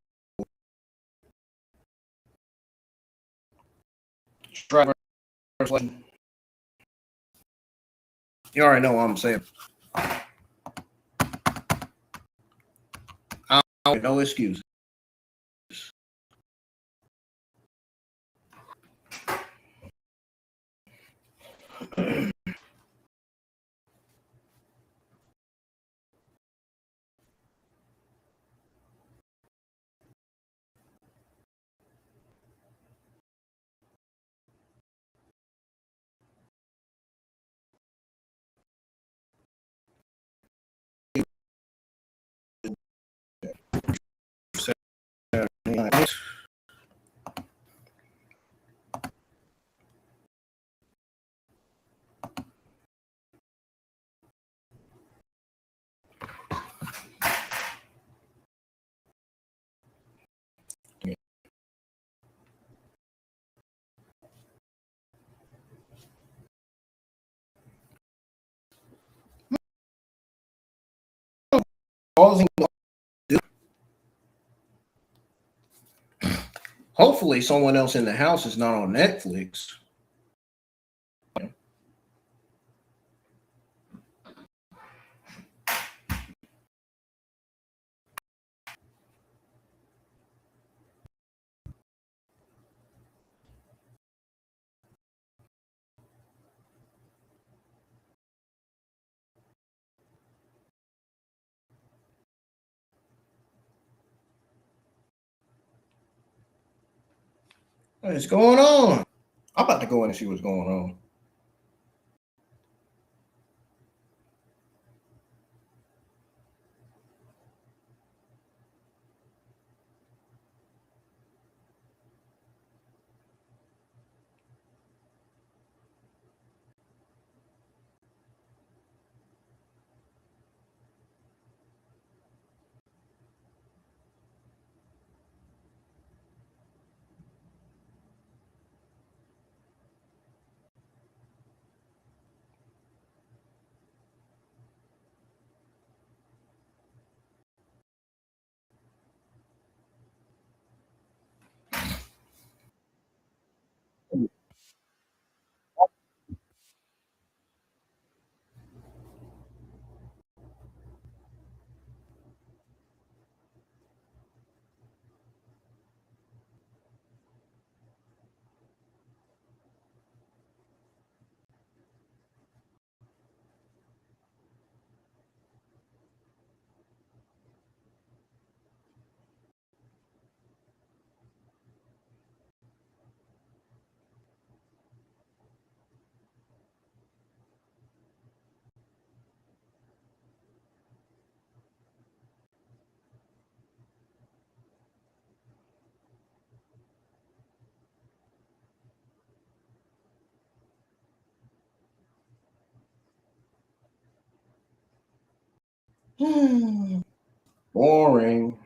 [SPEAKER 2] already know what I'm saying. No excuses. Hopefully, someone else in the house is not on Netflix. What is going on? I'm about to go in and see what's going on. Boring.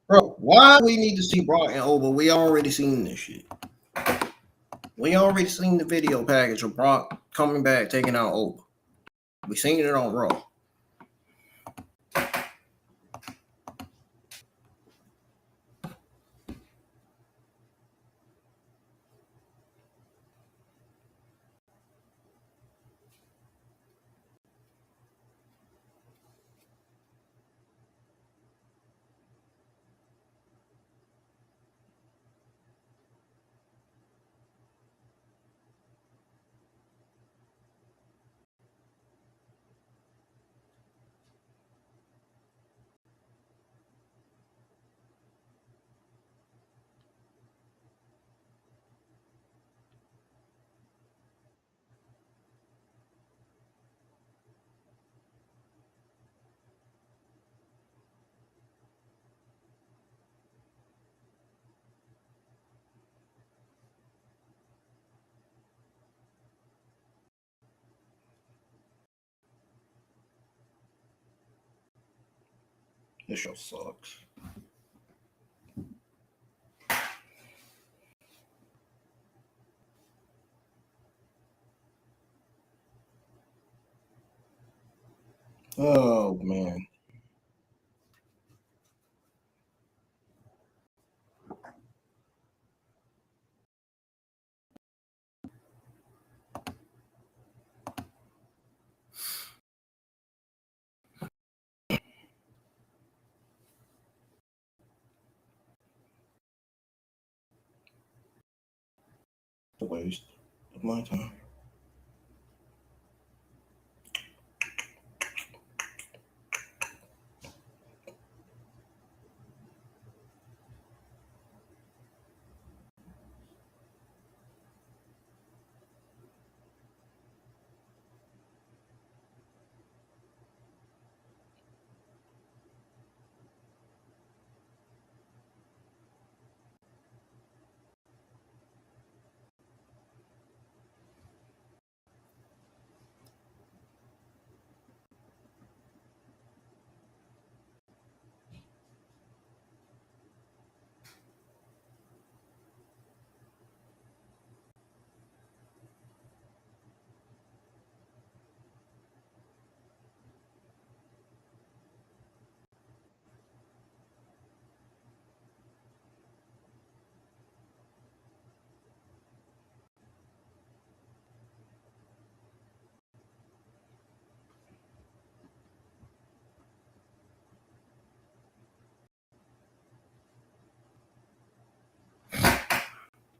[SPEAKER 2] Bro, why do we need to see Brock and Oba? We already seen this shit. We already seen the video package of Brock coming back, taking out Oba. We seen it on Raw. This show sucks. Oh man. A waste of my time.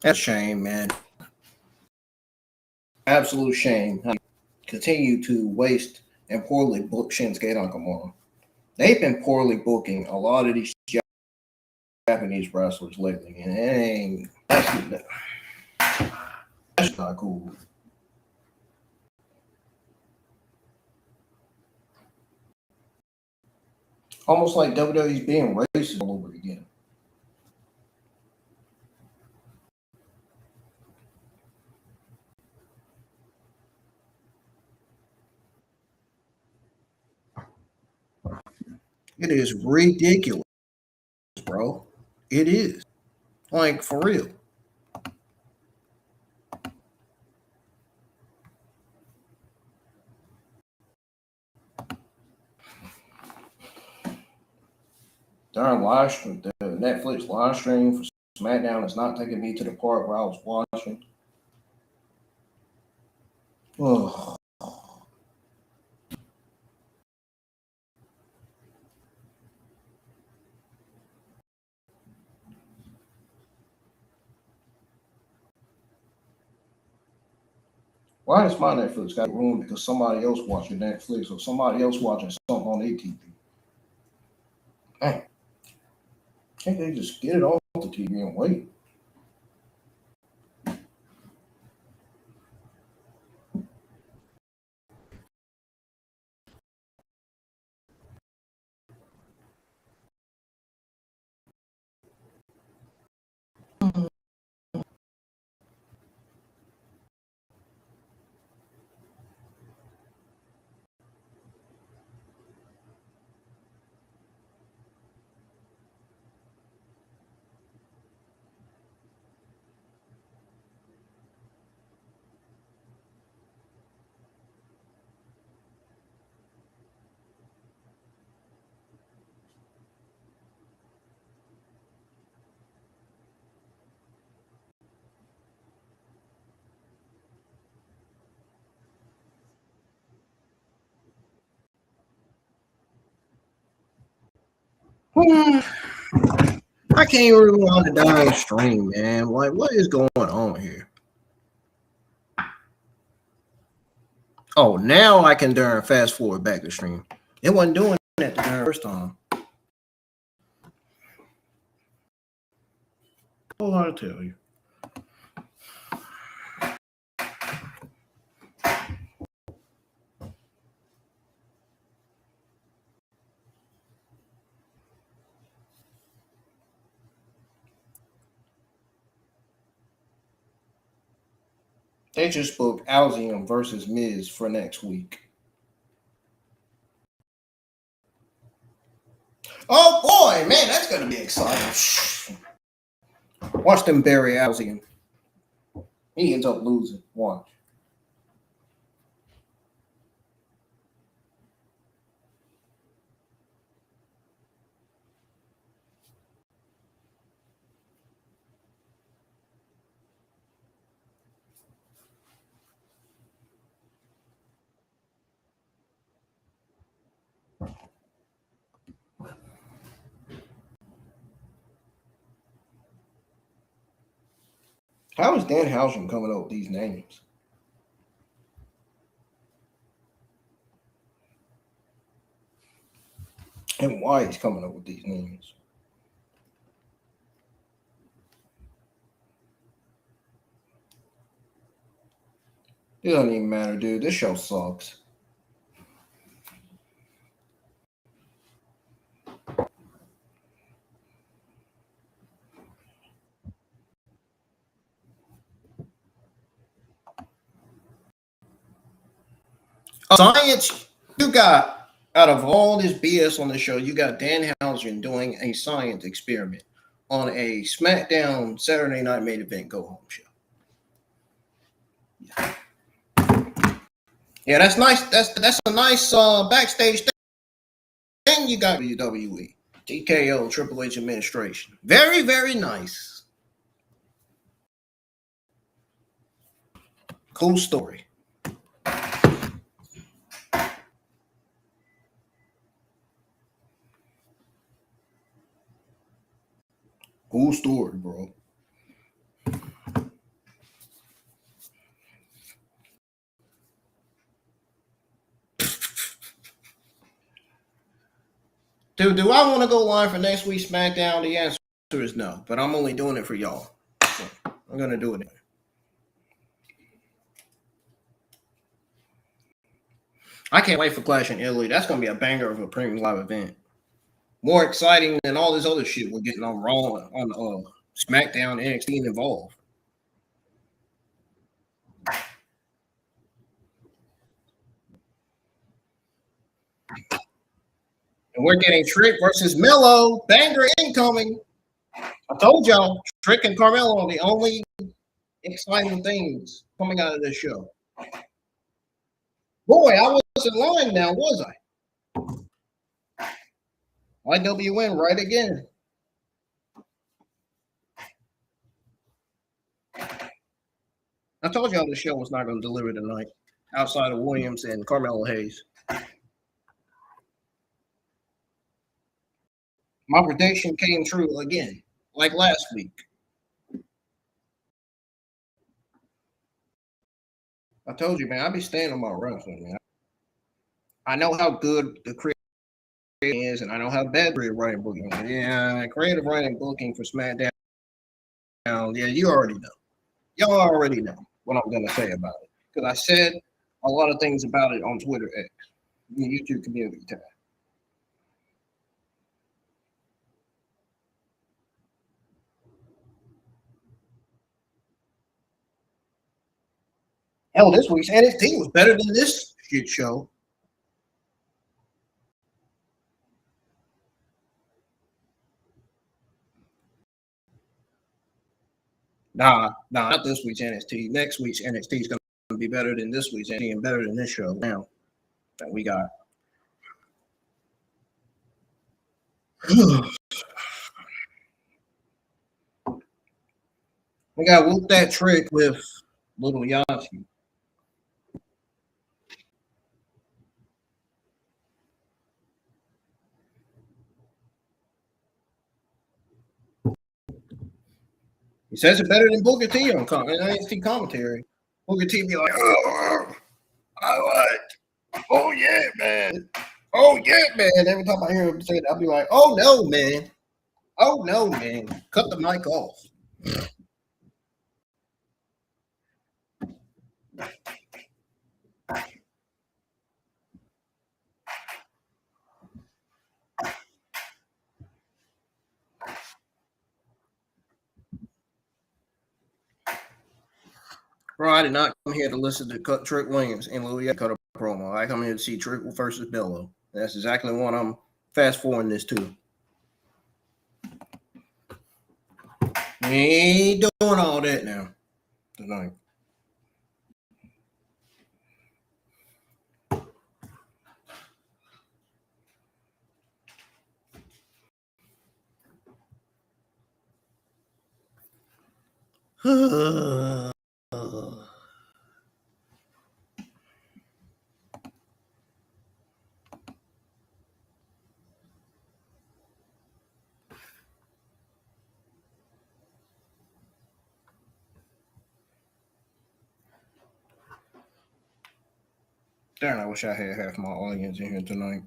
[SPEAKER 2] That's a shame, man. Absolute shame. How you continue to waste and poorly book Shinsuke Nakamura. They've been poorly booking a lot of these Japanese wrestlers lately, and it ain't that's not cool. Almost like WWE's being racist all over again. It is ridiculous, bro. It is. Like, for real. Darn live stream, the Netflix live stream for SmackDown is not taking me to the part where I was watching. Oh. Why is my Netflix got room because somebody else watching Netflix or somebody else watching something on their TV? Dang. Can't they just get it off the TV and wait? I can't even rewind the dying stream, man. Like, what is going on here? Oh, now I can darn fast forward back the stream. It wasn't doing that the first time. Hold on, to tell you. They just booked Alzium versus Miz for next week. Oh boy, man, that's gonna be exciting. Watch them bury Alzium. He ends up losing. Watch. How is Dan Housen coming up with these names? And why he's coming up with these names? It doesn't even matter, dude. This show sucks. Science, you got, out of all this BS on the show, you got Dan Housen doing a science experiment on a SmackDown Saturday Night Main Event Go Home show. Yeah, that's nice. That's a nice backstage thing you got WWE. TKO, Triple H administration. Very, very nice. Cool story. Cool story, bro. Dude, do I want to go live for next week's SmackDown? The answer is no, but I'm only doing it for y'all. So I'm going to do it anyway. I can't wait for Clash in Italy. That's going to be a banger of a premium live event. More exciting than all this other shit we're getting on Raw, on SmackDown, NXT, and Evolve. And we're getting Trick versus Melo. Banger incoming. I told y'all, Trick and Carmelo are the only exciting things coming out of this show. Boy, I wasn't lying now, was I? IWN right again. I told y'all the show was not going to deliver tonight, outside of Williams and Carmelo Hayes. My prediction came true again, like last week. I told you, man, I be standing on my wrestling, man. I know how good the creative is, and I know how bad creative writing booking is. Yeah, creative writing booking for SmackDown. Yeah, you already know. Y'all already know what I'm going to say about it. Because I said a lot of things about it on Twitter X, the YouTube community tab. Hell, this week's NXT was better than this shit show. Nah, not this week's NXT. Next week's NXT is going to be better than this week's NXT and better than this show now that we got. We got Whoop That Trick with Little Yachty. He says it better than Booker T on NXT commentary. Booker T be like, oh, I like, oh yeah, man. Oh yeah, man. Every time I hear him say that, I'll be like, oh no, man. Oh no, man. Cut the mic off. Bro, I did not come here to listen to Trick Williams and Louis cut a promo. I come here to see Trick versus Bello. That's exactly what I'm fast forwarding this to. We ain't doing all that now tonight. Darn, I wish I had half my audience in here tonight.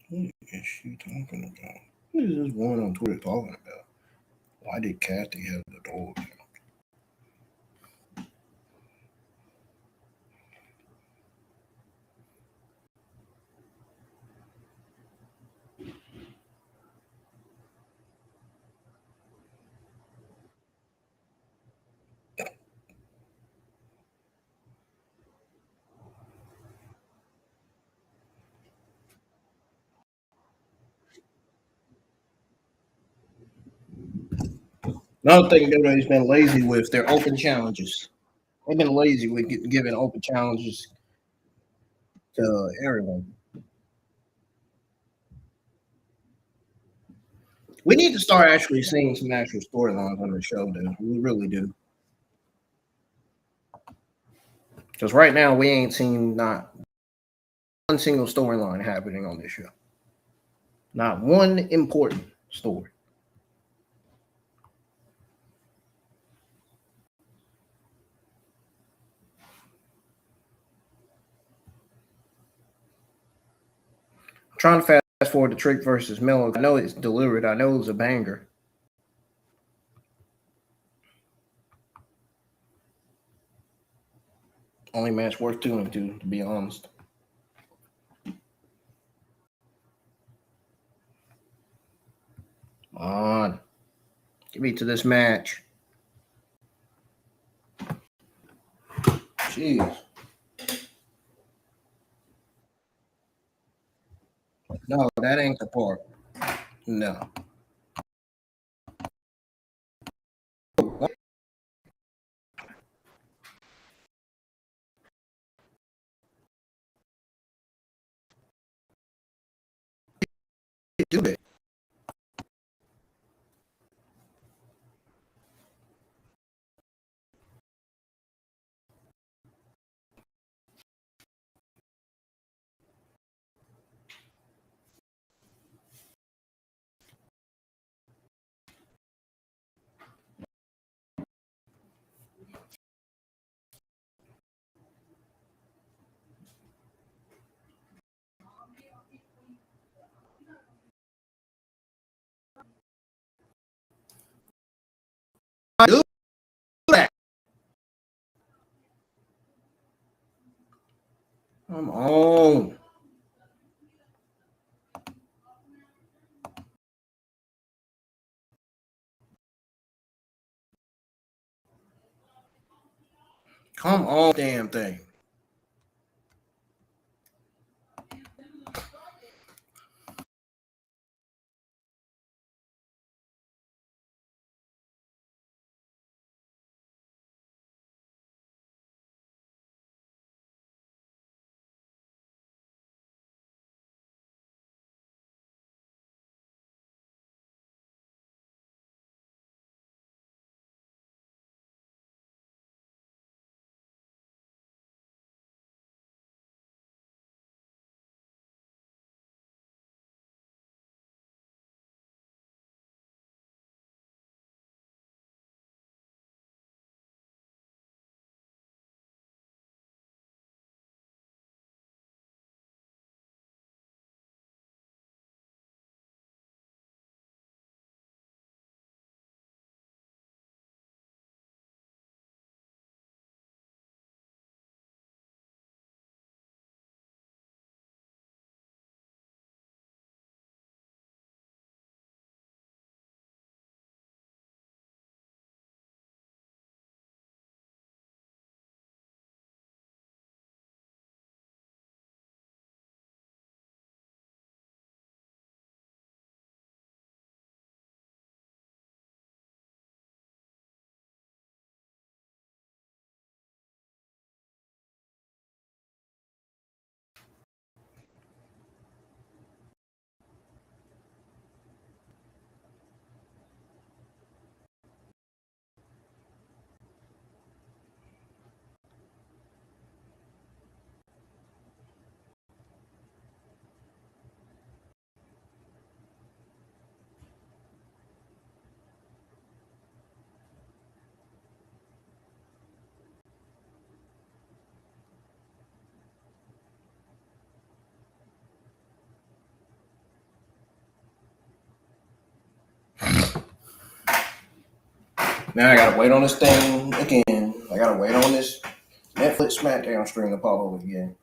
[SPEAKER 2] What is she talking about? What is this woman on Twitter talking about? Why did Kathy have the door down? Another thing WWE's been lazy with their open challenges. They've been lazy with giving open challenges to everyone. We need to start actually seeing some actual storylines on the show, dude. We really do. Because right now we ain't seen not one single storyline happening on this show. Not one important story. I'm trying to fast forward to Trick versus Melo. I know it's delivered. I know it was a banger. Only match worth tuning to be honest. Come on. Get me to this match. Jeez. No, that ain't the part. No. do that. Do that. Come on. Come on, damn thing. Now I gotta wait on this thing again. I gotta wait on this Netflix SmackDown stream to pop up again.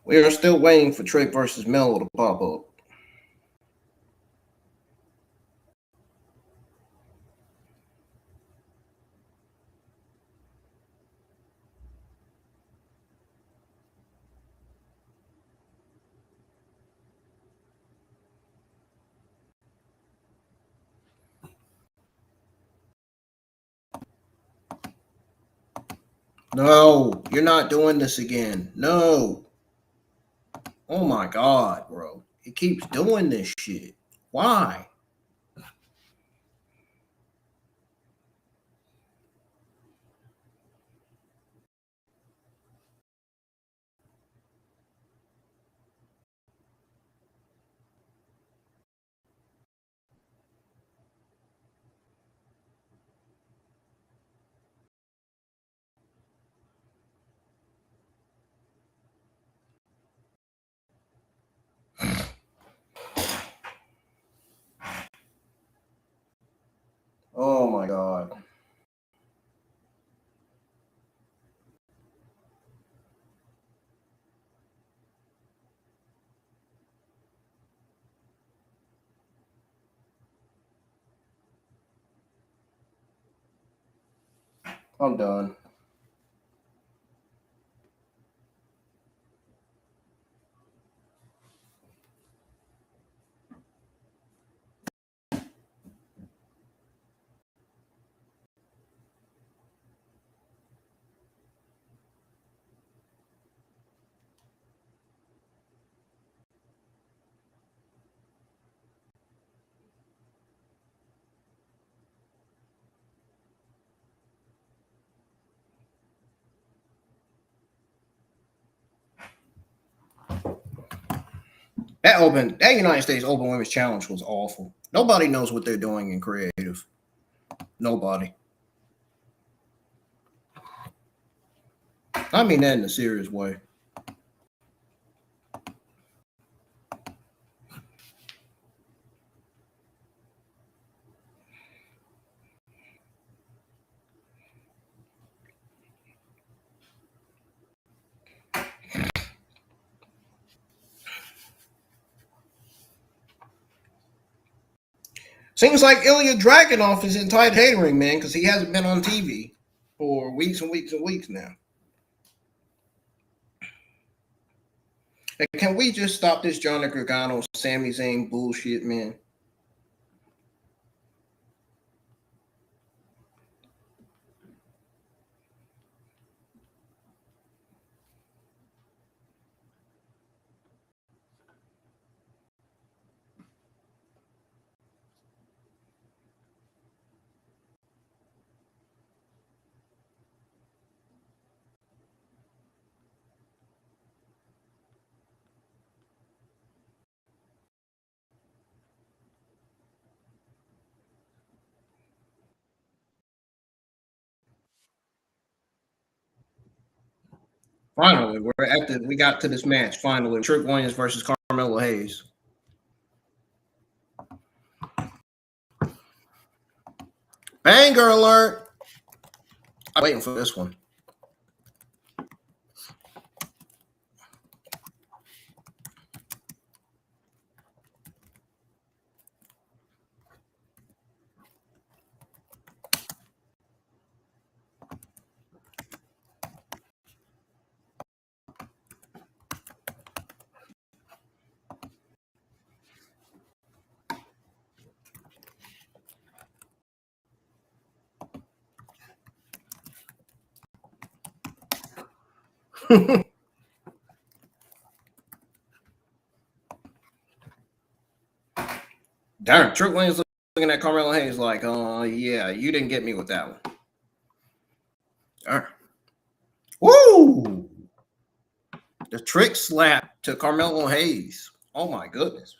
[SPEAKER 2] We are still waiting for Trick versus Melo to pop up. No, you're not doing this again. No. Oh my God, bro. It keeps doing this shit. Why? Oh my God. I'm done. That United States Open Women's Challenge was awful. Nobody knows what they're doing in creative. Nobody. I mean that in a serious way. Seems like Ilya Dragunov is in tight catering, man, because he hasn't been on TV for weeks and weeks and weeks now. And can we just stop this Johnny Gargano, Sami Zayn bullshit, man? Finally, we got to this match. Finally, Trick Williams versus Carmelo Hayes. Banger alert! I'm waiting for this one. Darn, Trick Williams looking at Carmelo Hayes like, yeah, you didn't get me with that one. Darn. Woo! The trick slap to Carmelo Hayes. Oh my goodness.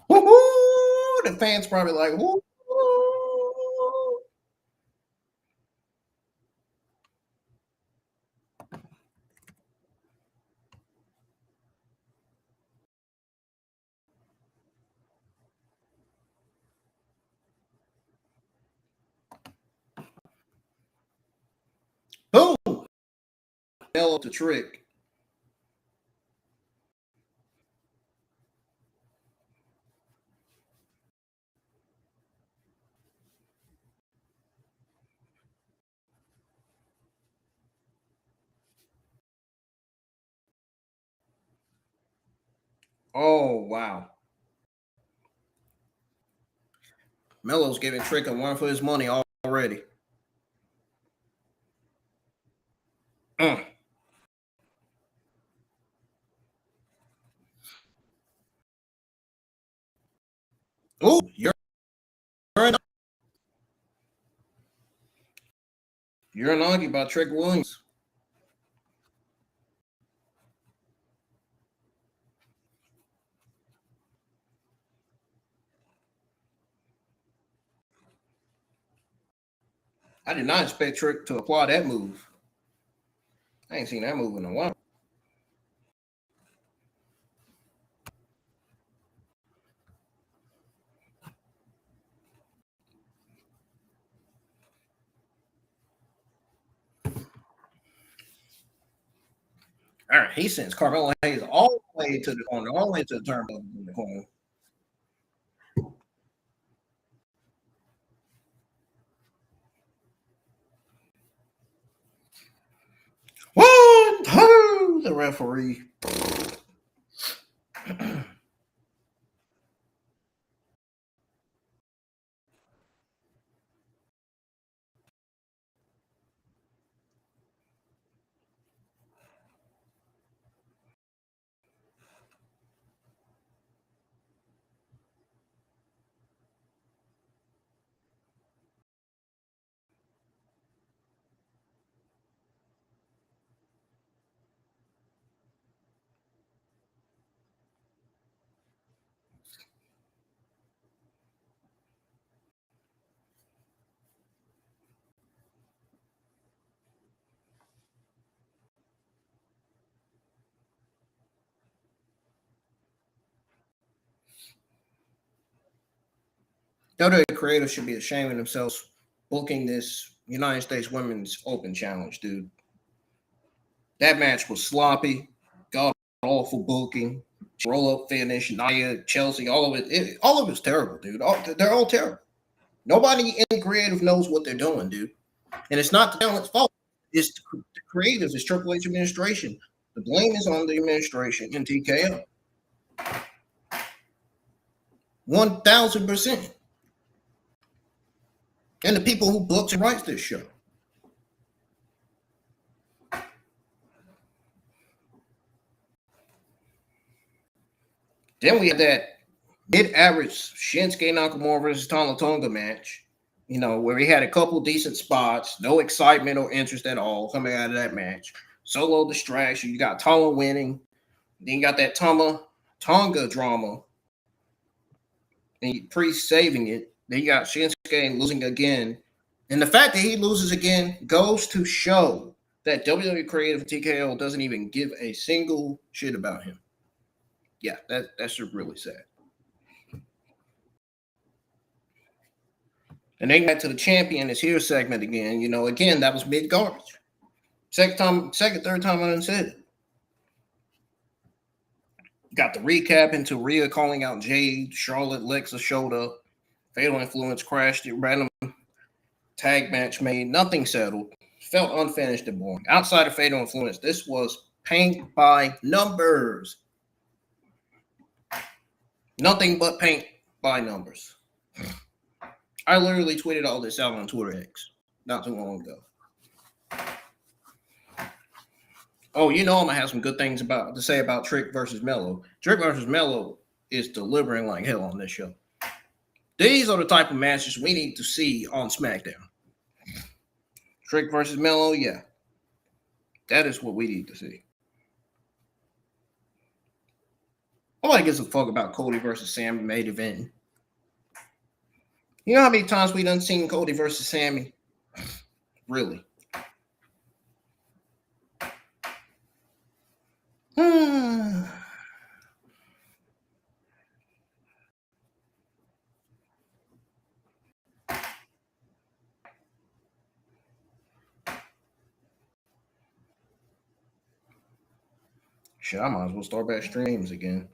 [SPEAKER 2] Woo-hoo! The fans probably like, woo! Boom! Mellow to Trick. Oh wow. Melo's giving Trick a run for his money already. Mm. Ooh, you're an argument about Trick Williams. I did not expect Trick to apply that move. I ain't seen that move in a while. All right, he sends Carmelo Hayes all the way to the corner, all the way to the turnbuckle in the corner. One, two, the referee. WWE creators should be ashamed of themselves booking this United States Women's Open Challenge, dude. That match was sloppy, god awful booking, roll up finish, Nia, Chelsea, all of it. All of it's terrible, dude. They're all terrible. Nobody in creative knows what they're doing, dude. And it's not the talent's fault. It's the creatives, it's Triple H administration. The blame is on the administration and TKO. 1000%. And the people who books and writes this show. Then we had that mid-average Shinsuke Nakamura versus Talla Tonga match, where he had a couple decent spots, no excitement or interest at all coming out of that match. Solo distraction. You got Talla winning. Then you got that Tonga drama. And Priest saving it. Then you got Shinsuke losing again. And the fact that he loses again goes to show that WWE Creative TKO doesn't even give a single shit about him. Yeah, that's really sad. And then back to the champion is here segment again. Again, that was mid garbage. Third time I done said it. Got the recap into Rhea calling out Jade. Charlotte, Lexa showed up. Fatal Influence crashed it. Random tag match made. Nothing settled. Felt unfinished and boring. Outside of Fatal Influence, this was paint by numbers. Nothing but paint by numbers. I literally tweeted all this out on Twitter X not too long ago. Oh, I'm gonna have some good things to say about Trick versus Melo. Trick versus Melo is delivering like hell on this show. These are the type of matches we need to see on SmackDown. Trick versus Melo, yeah. That is what we need to see. Nobody gives a fuck about Cody versus Sammy main event. You know how many times we done seen Cody versus Sammy? Really? Shit, I might as well start back streams again.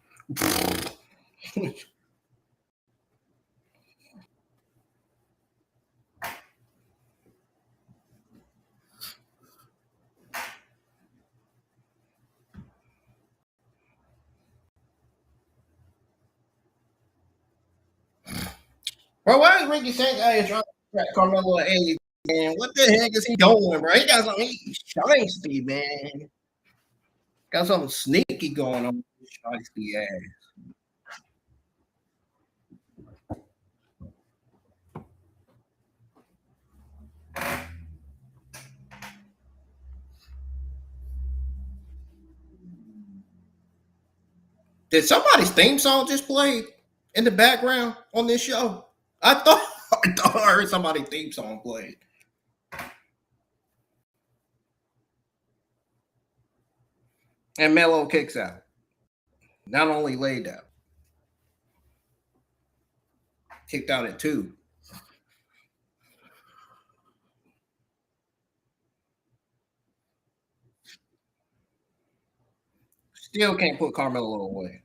[SPEAKER 2] Bro, why is Ricky Sanchez trying to track Carmelo Hayes, man? What the heck is he doing, bro? He got something shiesty, man. Got something sneaky going on with shiesty ass. Did somebody's theme song just play in the background on this show? I thought I heard somebody's theme song played. And Melo kicks out. Not only laid out, kicked out at 2. Still can't put Carmelo away.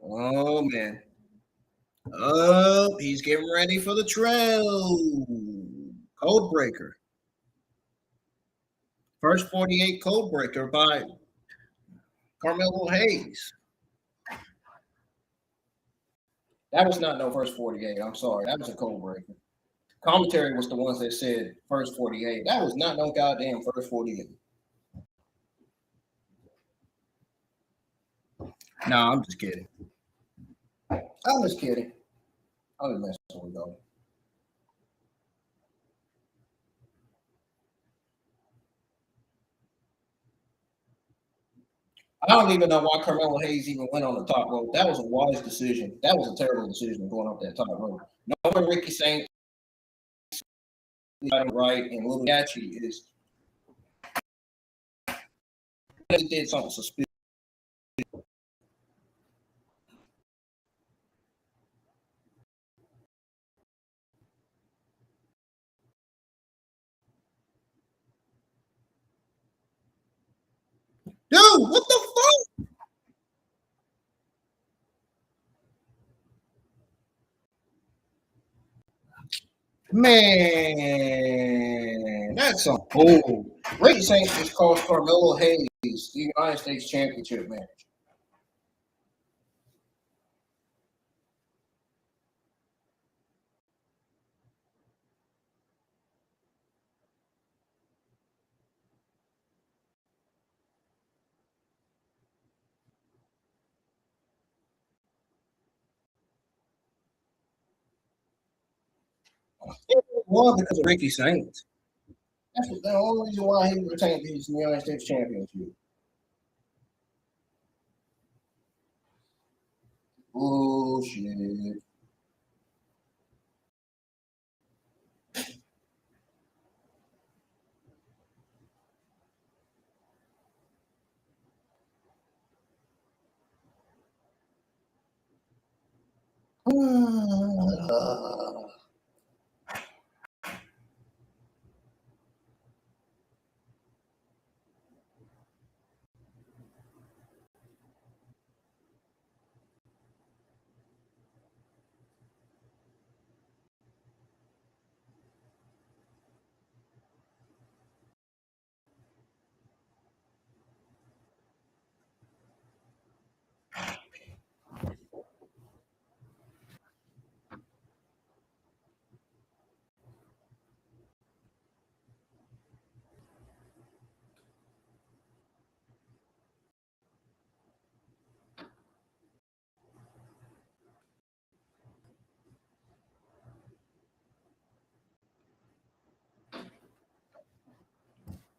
[SPEAKER 2] Oh man. Oh, he's getting ready for the trail. Code breaker. First 48 code breaker by Carmelo Hayes. That was not no first 48. I'm sorry. That was a code breaker. Commentary was the ones that said first 48. That was not no goddamn first 48. No, I'm just kidding. I'm just kidding. I'm just messing with y'all. I don't even know why Carmelo Hayes even went on the top rope. That was a wise decision. That was a terrible decision going up that top rope. Knowing Ricky Saint right and little Yachty is he did something suspicious. Dude, what the fuck? Man, that's some bull. Ricky Saint just cost Carmelo Hayes the United States Championship match. It was because of Ricky Saint. That's the only reason why he retained his United States Championship. Bullshit.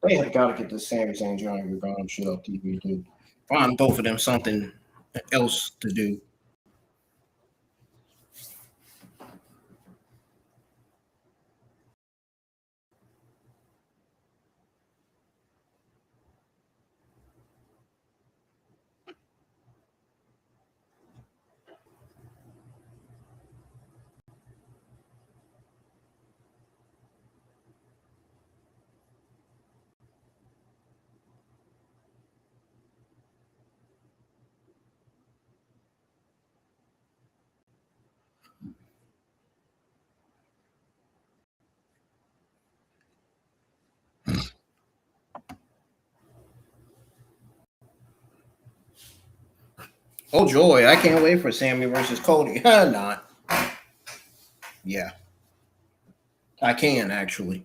[SPEAKER 2] They have got to get this Sami Zayn Johnny Gargano shit up TV, dude. Find both of them something else to do. Oh joy, I can't wait for Sammy versus Cody. Not. Yeah. I can actually.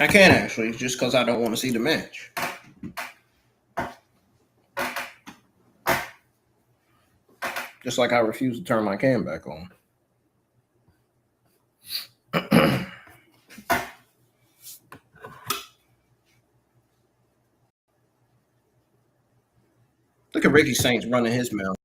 [SPEAKER 2] I can actually, just because I don't want to see the match. Just like I refuse to turn my cam back on. Look at Ricky Saints running his mouth.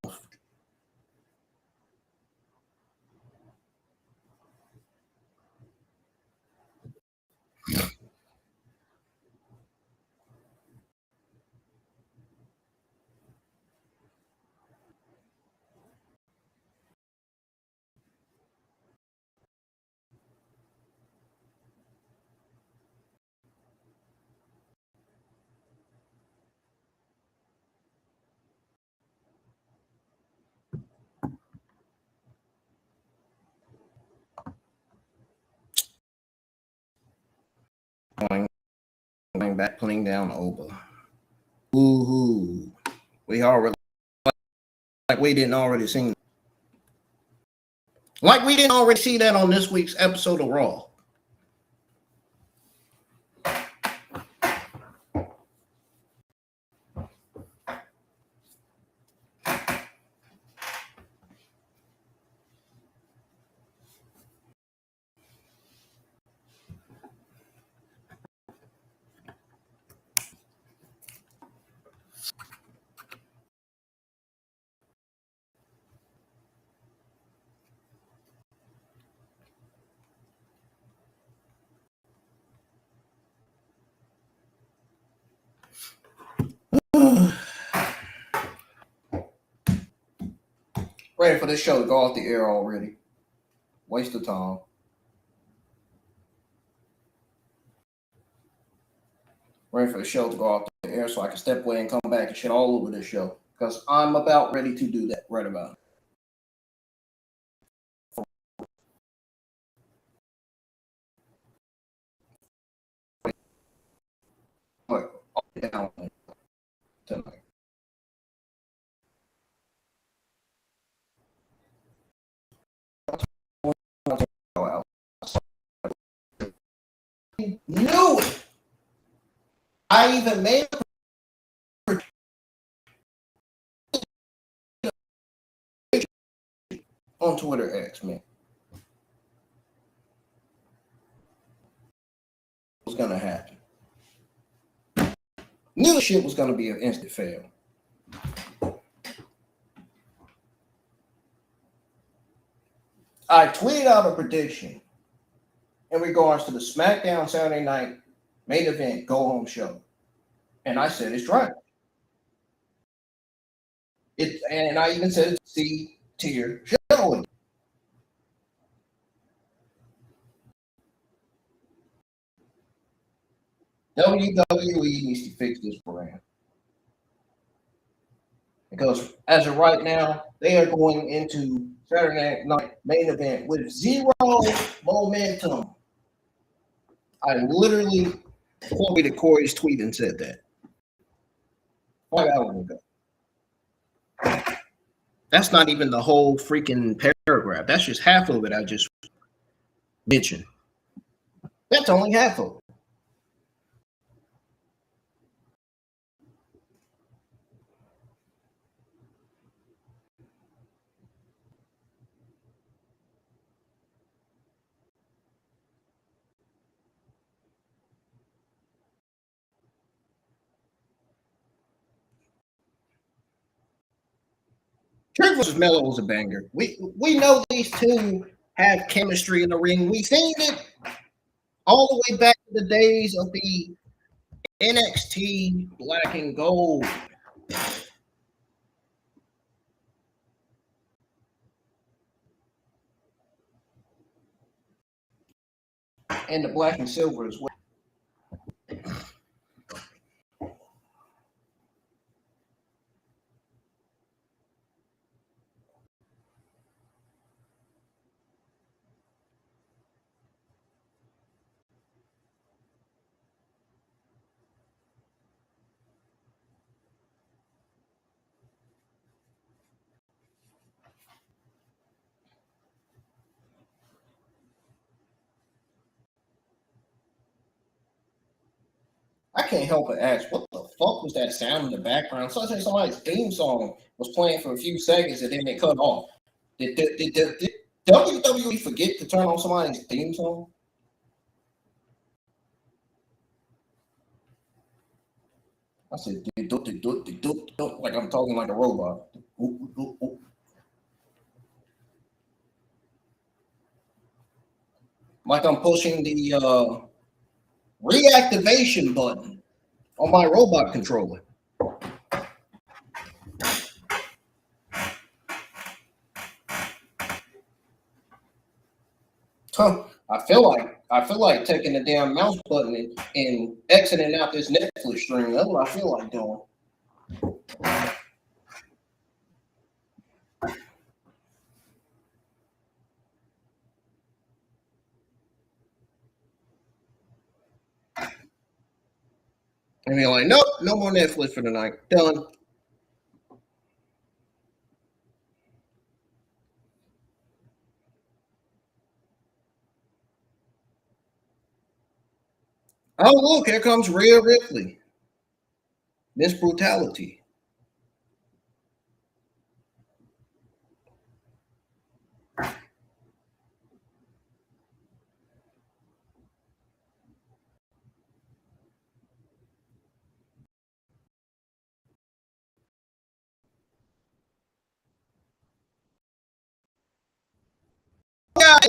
[SPEAKER 2] back playing down Oba. Ooh, we already like we didn't already see. Like we didn't already see that on this week's episode of Raw. Ready for this show to go off the air already. Waste of time. Ready for the show to go off the air so I can step away and come back and shit all over this show. Because I'm about ready to do that right about. Down tonight. Knew it. I even made on Twitter X, man. Was gonna happen. Knew the shit was gonna be an instant fail. I tweeted out a prediction in regards to the SmackDown Saturday night main event go home show. And I said it's trash. And I even said it's C tier show. WWE needs to fix this brand. Because as of right now, they are going into Saturday night main event with zero momentum. I literally quoted Corey's tweet and said that 5 hours ago. That's not even the whole freaking paragraph. That's just half of it I just mentioned. That's only half of it. Trick versus Melo was a banger. We know these two have chemistry in the ring. We've seen it all the way back to the days of the NXT Black and Gold. And the Black and Silver as well. I can't help but ask, what the fuck was that sound in the background? Such as somebody's theme song was playing for a few seconds and then it cut off. Did WWE forget to turn on somebody's theme song? I said, like I'm talking like a robot. Like I'm pushing the reactivation button on my robot controller. Huh. I feel like taking the damn mouse button and exiting out this Netflix stream. That's what I feel like doing. And you're like, nope, no more Netflix for the night. Done. Oh, look, here comes Rhea Ripley. Miss Brutality. Yeah,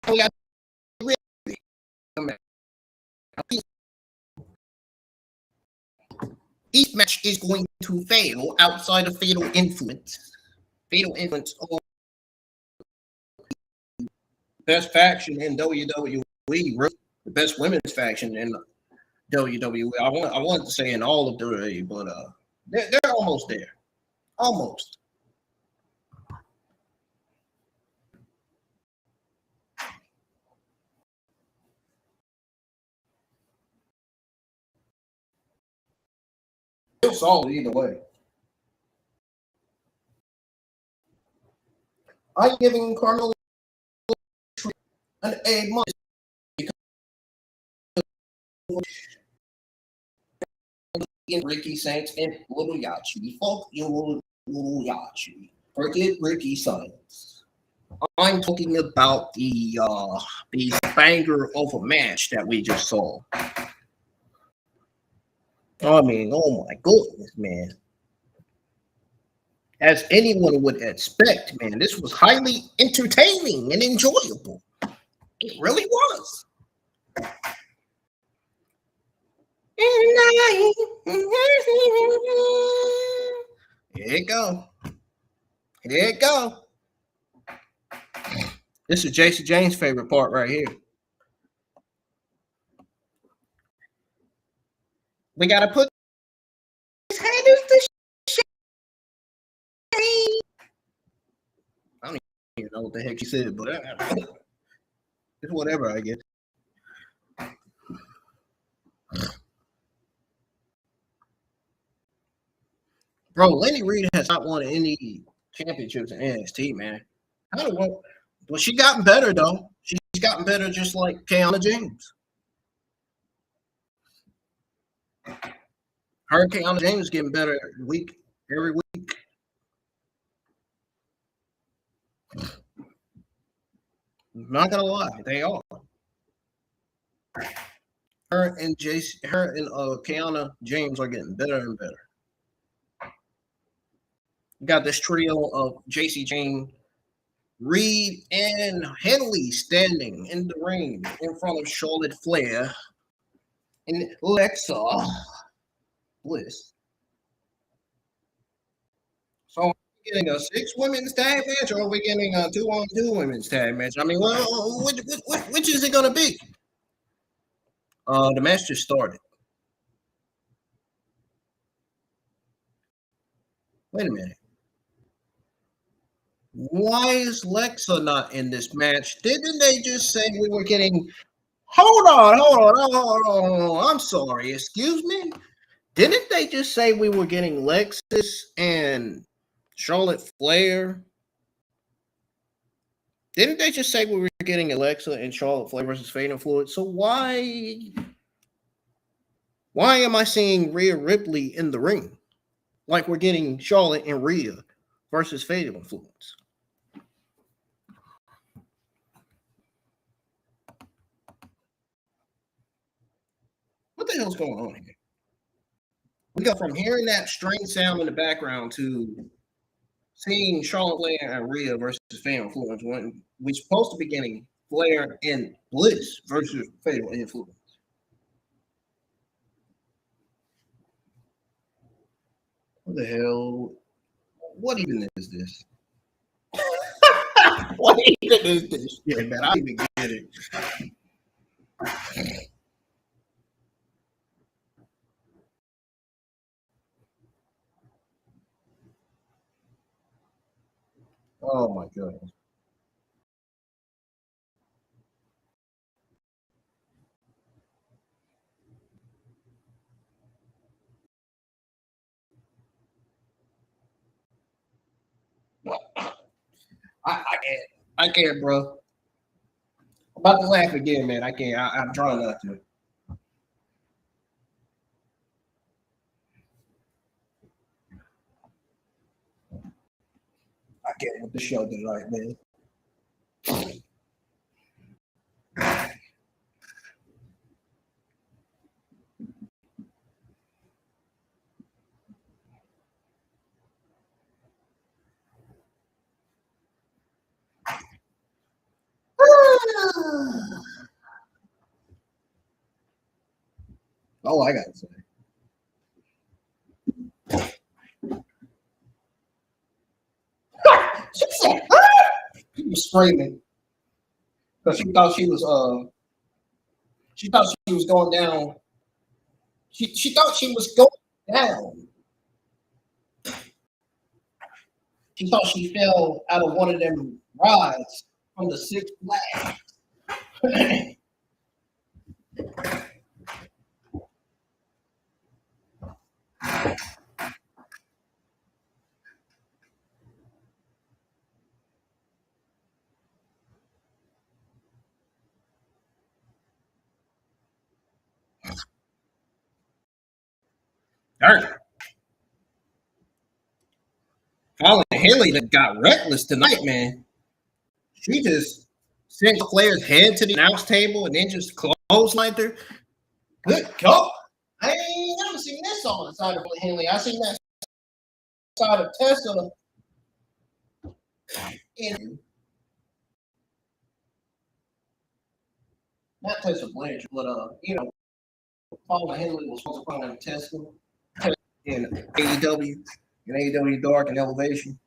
[SPEAKER 2] we got each match is going to fail outside of Fatal Influence. Fatal Influence, oh, best faction in WWE, the best women's faction in WWE. I wanted to say in all of WWE, but they're almost there. Almost. Still solid either way. I'm giving Carmelo an A minus in Ricky Saints and Little Yachty. Fuck you, Little Yachty. Forget Ricky Saints. I'm talking about the banger of a match that we just saw. I mean, oh my goodness, man. As anyone would expect, man, this was highly entertaining and enjoyable. It really was. Here it go. Here it go. This is Jason James' favorite part right here. We gotta put his head is the shade. I don't even know what the heck he said, but it's whatever, I guess. Bro, Lenny Reed has not won any championships in NXT, man. I don't know. Well, she's gotten better though. She's gotten better, just like Kiana James. Her and Kiana James getting better every week. Not gonna lie, they are. Her and Kiana James are getting better and better. You got this trio of JC Jane, Reed, and Henley standing in the ring in front of Charlotte Flair and Alexa Bliss. So are we getting a 6 women's tag match, or are we getting a 2-on-2 women's tag match? I mean, well, which is it going to be? The match just started. Wait a minute. Why is Lexa not in this match? Didn't they just say we were getting? Hold on. I'm sorry. Excuse me. Didn't they just say we were getting Lexus and Charlotte Flair? Didn't they just say we were getting Alexa and Charlotte Flair versus Fate and Fluid? So why am I seeing Rhea Ripley in the ring? Like we're getting Charlotte and Rhea versus Fate and Influence. What the hell's going on here? We go from hearing that strange sound in the background to seeing Charlotte Flair and Rhea versus Fatal Influence when we're supposed to be getting Flair and Bliss versus Fatal Influence. What the hell? What even is this? What even is this? Yeah, man, I didn't even get it. Oh my goodness. I can't, bro. I'm about to laugh again, man. I can't. I'm trying not to. I can't with the show tonight, man. All I gotta say. She said, she was screaming because she thought she was going down. She thought she was going down. She thought she fell out of one of them rides from the Six Flags. Darn. Fallon Henley that got reckless tonight, man. She just sent Flair's head to the announce table and then just clotheslined her. Good God. I ain't never seen this on the side of Henley. I seen that side of Tessa. And not Tessa Blanchard, but Fallon Henley was supposed to come on Tessa in AEW Dark and Elevation.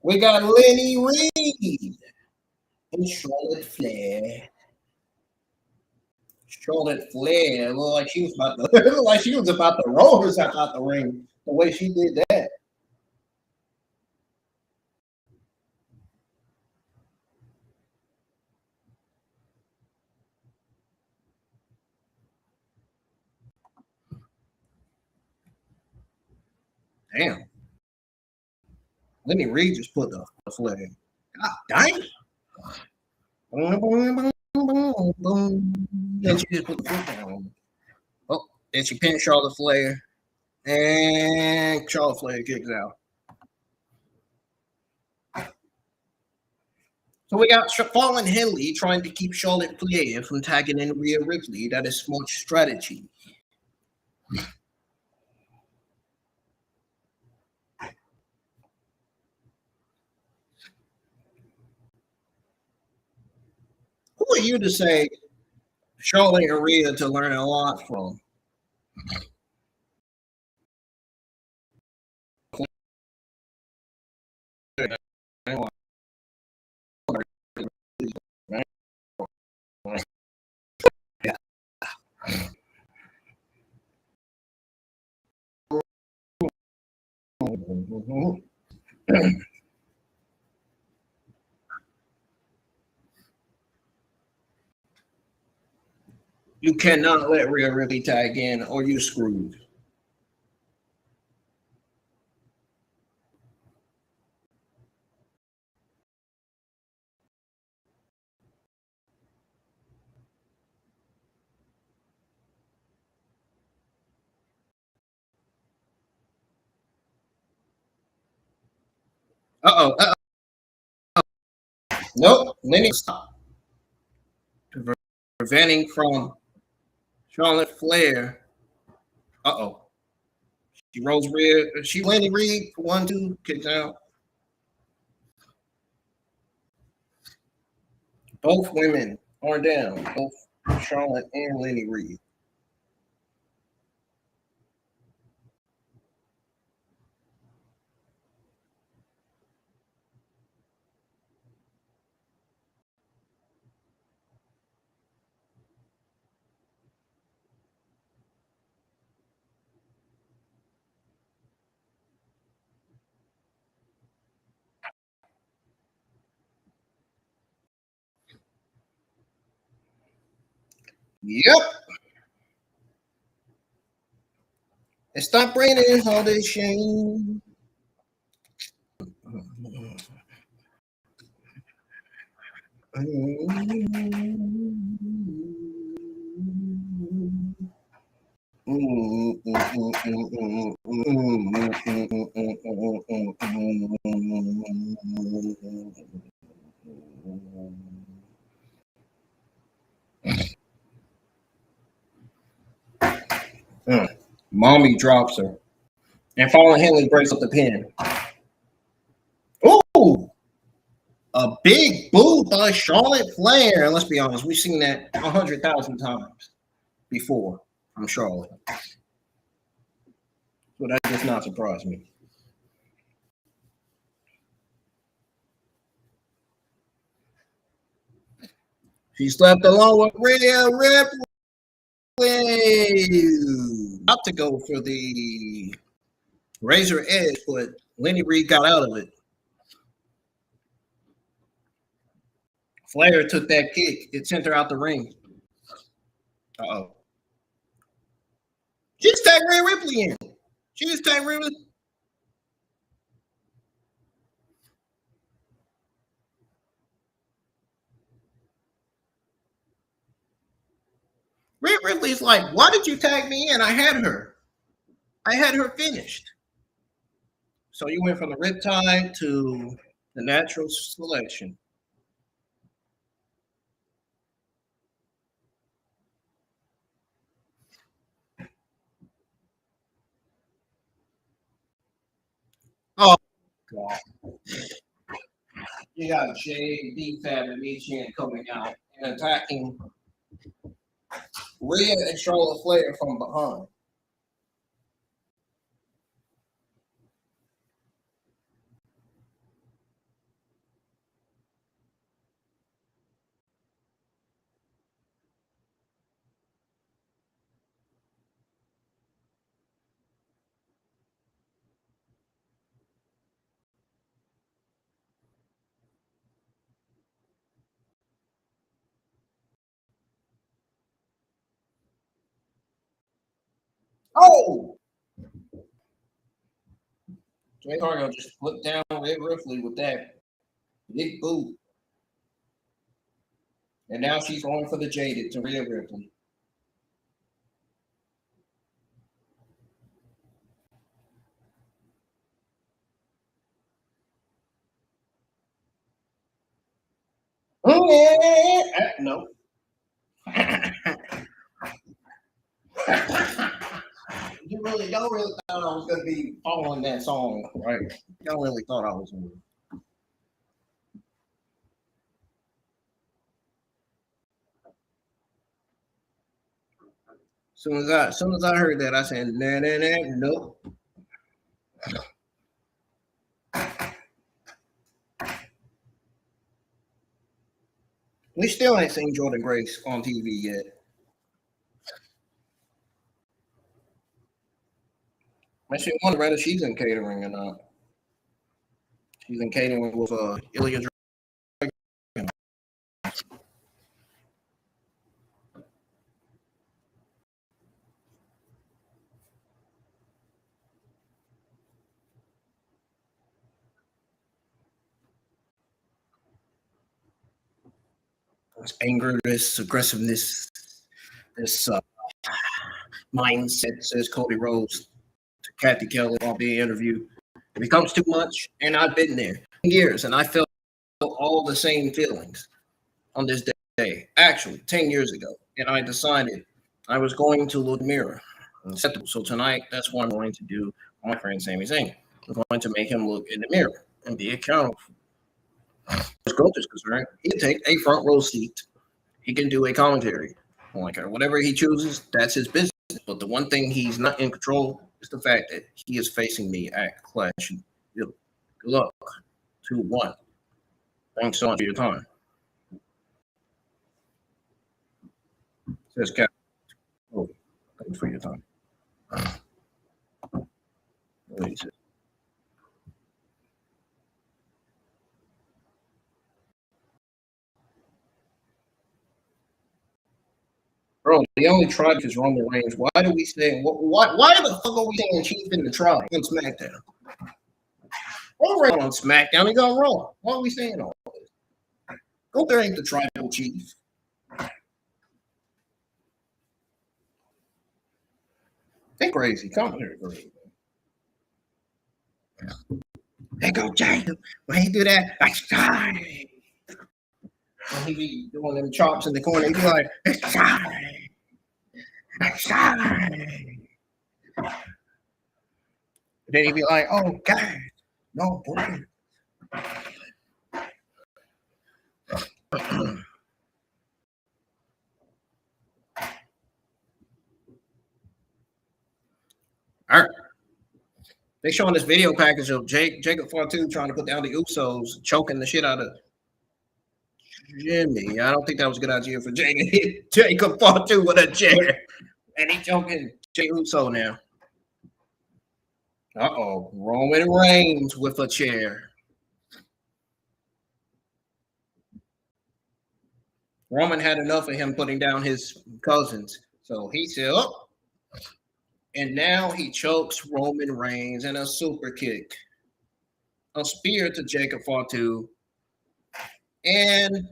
[SPEAKER 2] We got Lenny Reed and Charlotte Flair. Charlotte Flair looked like she was about to roll herself out the ring the way she did that. Damn. Lenny Reed just put the flag. God damn. Then she just put the foot down. Oh, then she pinned Charlotte Flair. And Charlotte Flair kicks out. So we got Fallon Henley trying to keep Charlotte Flair from tagging in Rhea Ripley. That is smart strategy. Who are you to say Charlotte and Rhea to learn a lot from? You cannot let Rhea Ripley tag in or you screwed. Uh-oh. Nope. Lenny stop. Preventing from Charlotte Flair. Uh-oh. She rolls Rhea. She Lenny Reed for 1-2. Kicks out. Both women are down. Both Charlotte and Lenny Reed. Yep. And stop bringing all this shame. Mami drops her. And Fallon Henley breaks up the pin. Ooh! A big boot by Charlotte Flair. And let's be honest, we've seen that 100,000 times before from Charlotte. So that does not surprise me. She slept along with Rhea Ripley. About to go for the Razor Edge, but Lenny Reed got out of it. Flair took that kick. It sent her out the ring. Uh-oh. She just tagged Rhea Ripley in. She just tagged Rhea Ripley. Rhea Ripley's like, why did you tag me in? I had her. I had her finished. So you went from the Riptide to the natural selection. Oh, God. You got JD Fab and Michin coming out and attacking Rhea and Charlotte Flair from behind. Oh! Jay Cargill just put down Rhea Ripley with that big boot. And now she's going for the jaded to Rhea Ripley. No. Y'all really thought I was gonna be following that song, right? Y'all really thought I was gonna. Soon as I heard that, I said, nah, nah, nah, nope. We still ain't seen Jordan Grace on TV yet. I should wonder whether she's in catering or not. She's in catering with Ilya Dragunov. This anger, this aggressiveness, this mindset, says Cody Rhodes to Kathy Kelly while being interviewed. It becomes too much, and I've been there years, and I felt all the same feelings on this day, actually 10 years ago, and I decided I was going to look in the mirror. So tonight, that's what I'm going to do on my friend Sami Zayn. I'm going to make him look in the mirror and be accountable. As Gunther's concerned, he can take a front row seat. He can do a commentary. Like whatever he chooses, that's his business. But the one thing he's not in control is the fact that he is facing me at Clash. Good luck. 2-1. Thanks so much for your time. Says Cap. Oh, thanks for your time. Bro, the only tribe is Roman Reigns. Why do we say why the fuck are we saying Chief in the tribe on SmackDown? Roman Reigns on SmackDown, he got Raw. Why are we saying all this? Gunther ain't the tribal chief. They crazy. Come here, crazy. They go Jacob. When he do that, that's time. When he be doing them chops in the corner, he be like, it's time. It's time. Then he be like, oh God, no boy. All right. They showing this video package of Jacob Fatu trying to put down the Usos, choking the shit out of Jimmy. I don't think that was a good idea for Jacob Fatu with a chair. And he choking Jey Uso now. Uh-oh. Roman Reigns with a chair. Roman had enough of him putting down his cousins. So he said, oh. And now he chokes Roman Reigns in a super kick. A spear to Jacob Fatu. And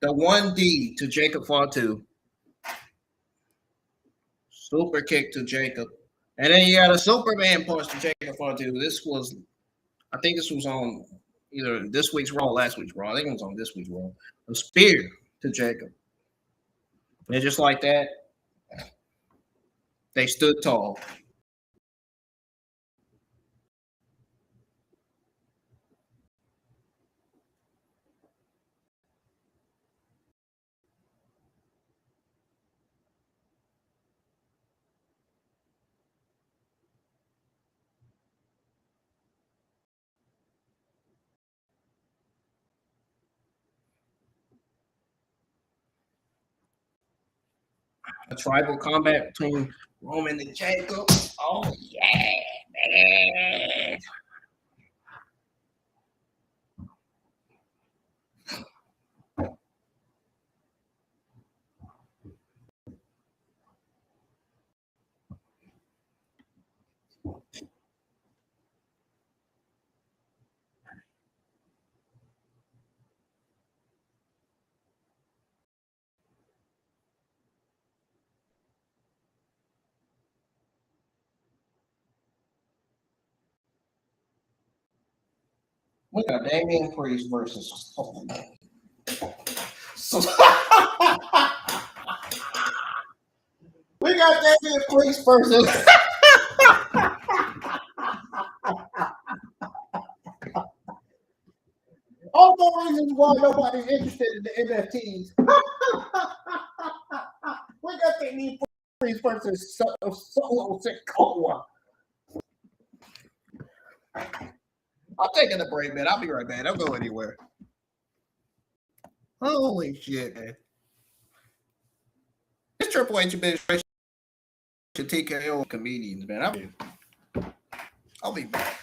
[SPEAKER 2] the 1D to Jacob Fatu. Super kick to Jacob. And then you got a Superman punch to Jacob Fatu. I think this was on either this week's Raw or last week's Raw. I think it was on this week's Raw. A spear to Jacob. And just like that, they stood tall. A tribal combat between Roman and Jacob. Oh, yeah, man. We got Damian Priest versus. We got Damian Priest versus. All the reasons why nobody's interested in the NFTs. We got Damian Priest versus Solo Sikoa. I'm taking a break, man. I'll be right back. Don't go anywhere. Holy shit, man. This Triple H administration should take care of comedians, man. I'll be back.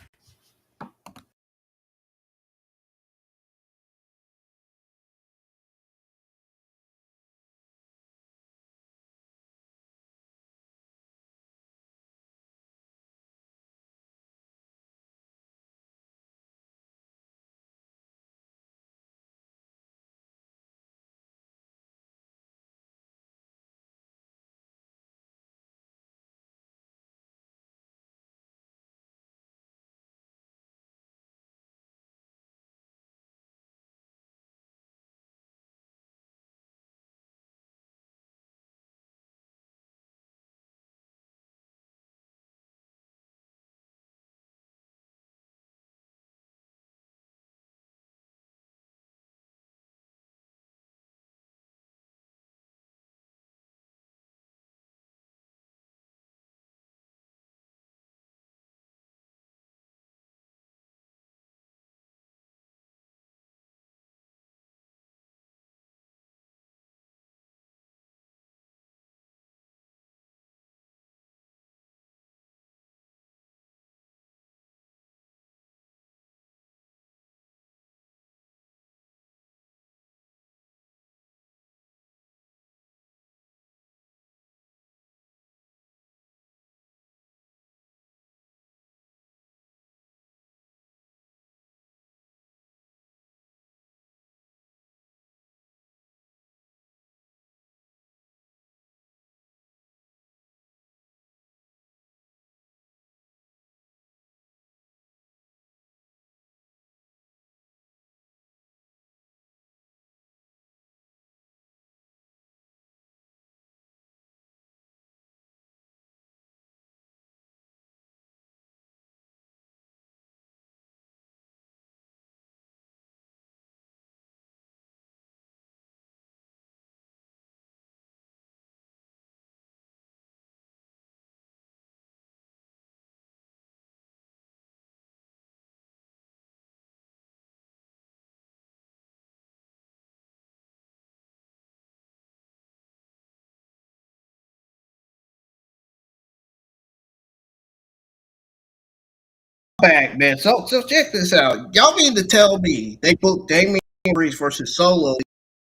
[SPEAKER 2] back, man. So check this out. Y'all mean to tell me they booked Damian Priest versus Solo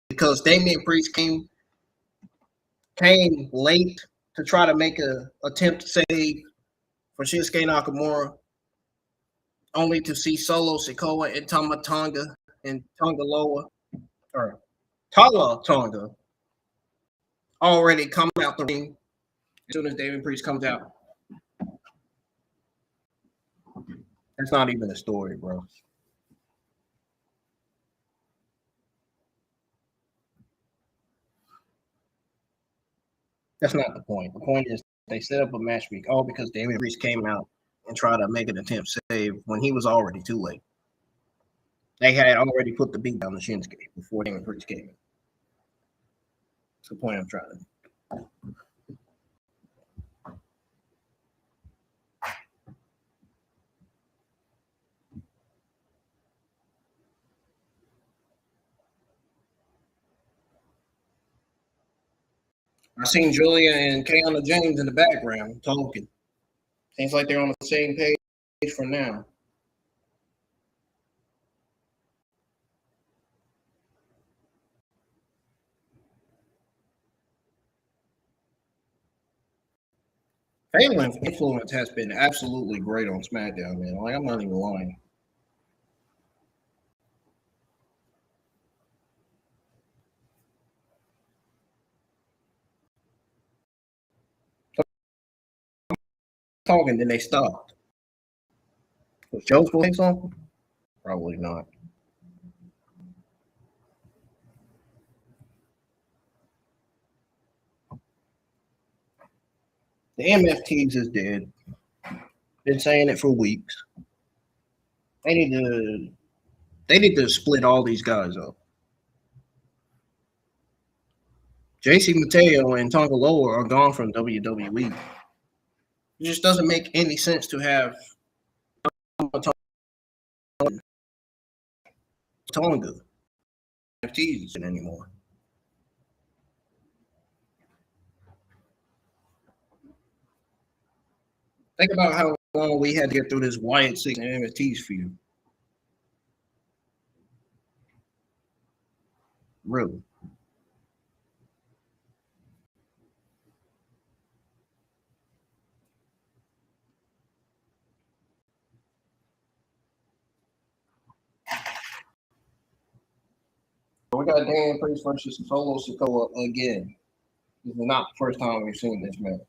[SPEAKER 2] because Damian Priest came late to try to make a attempt to save for Shinsuke Nakamura, only to see Solo Sikoa and Talla Tonga and Talla Tonga already come out the ring as soon as Damian Priest comes out. That's not even a story, bro. That's not the point. The point is they set up a match week all because Damian Priest came out and tried to make an attempt to save when he was already too late. They had already put the beat down to Shinsuke before Damian Priest came in. That's the point I'm trying to make. I seen Julia and Kiana James in the background talking. Seems like they're on the same page for now. Phelan's influence has been absolutely great on SmackDown, man. Like, I'm not even lying. Talking, then they stopped. Was Joe supposed to say something? Probably not. The MFTs is dead. Been saying it for weeks. They need to split all these guys up. JC Mateo and Tonga Loa are gone from WWE. It just doesn't make any sense to have Tonga MFTs anymore. Think about how long we had to get through this Wyatt 6 and MFTs feud. Really. We got Damian Priest versus Solo Sikoa again. This is not the first time we've seen this match.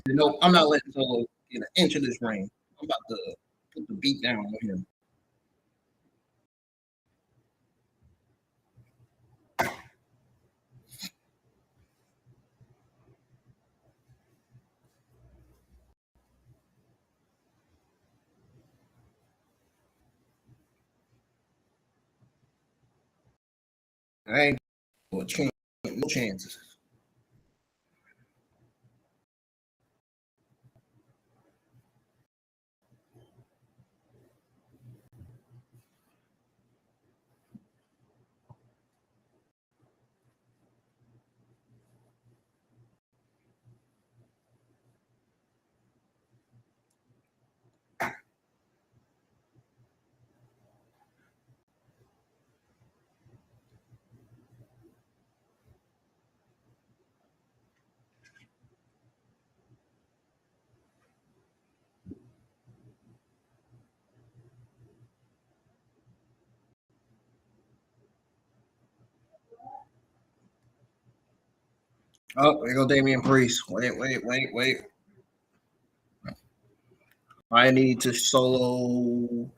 [SPEAKER 2] Nope, I'm not letting Solo get an inch of this ring. I'm about to put the beat down on him. I ain't no chances. Oh, there go Damian Priest. Wait. I need to Solo,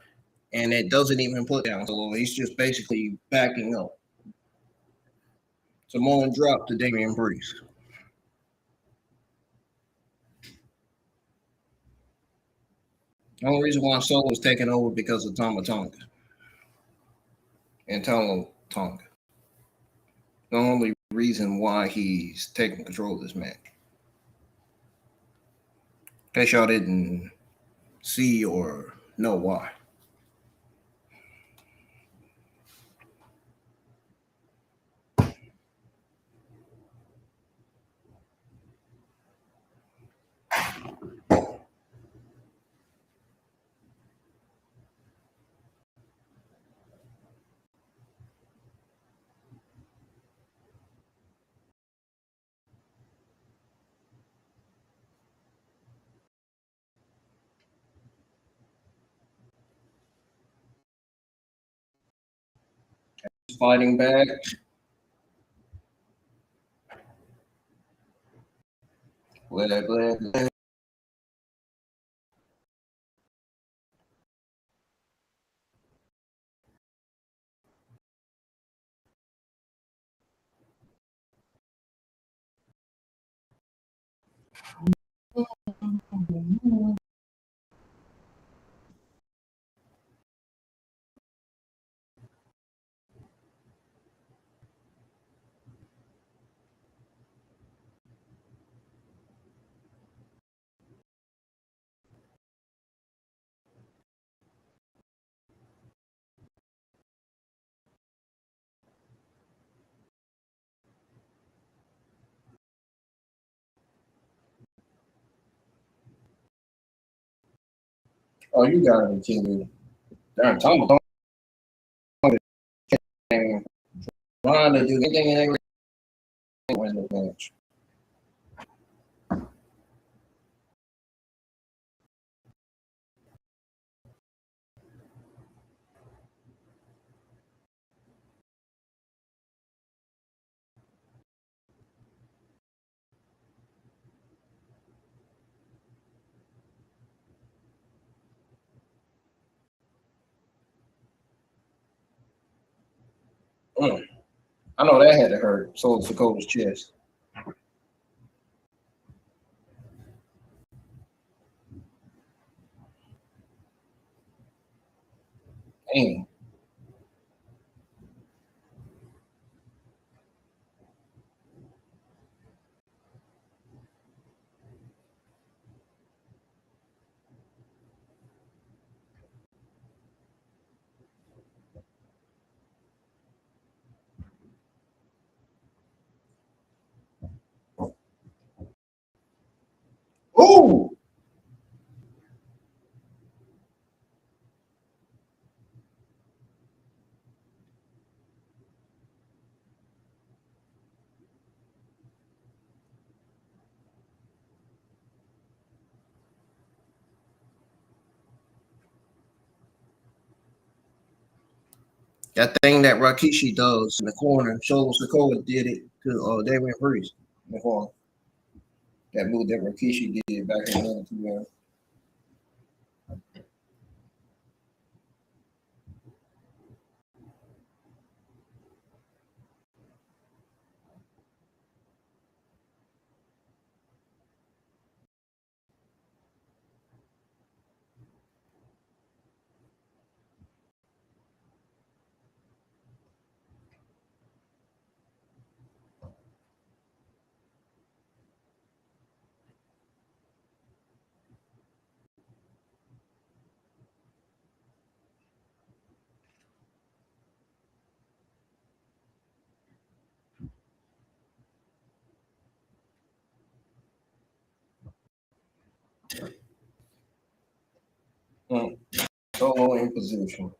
[SPEAKER 2] and it doesn't even put down Solo. He's just basically backing up. Samoan drop to Damian Priest. The only reason why Solo was taking over because of Talla Tonga and Talla Tonga. The only reason why he's taking control of this match. In case y'all didn't see or know why. Fighting back. Blah, blah, blah. Oh, you gotta be kidding me. Darn, Talla Tonga trying to do anything and everything to win the match. I know that had to hurt Solo Sikoa's chest. Damn. Ooh! That thing that Rikishi does in the corner, Solo Sikoa did it to Damian Priest in the corner. That move that Rikishi did back in the 2 Solo in position.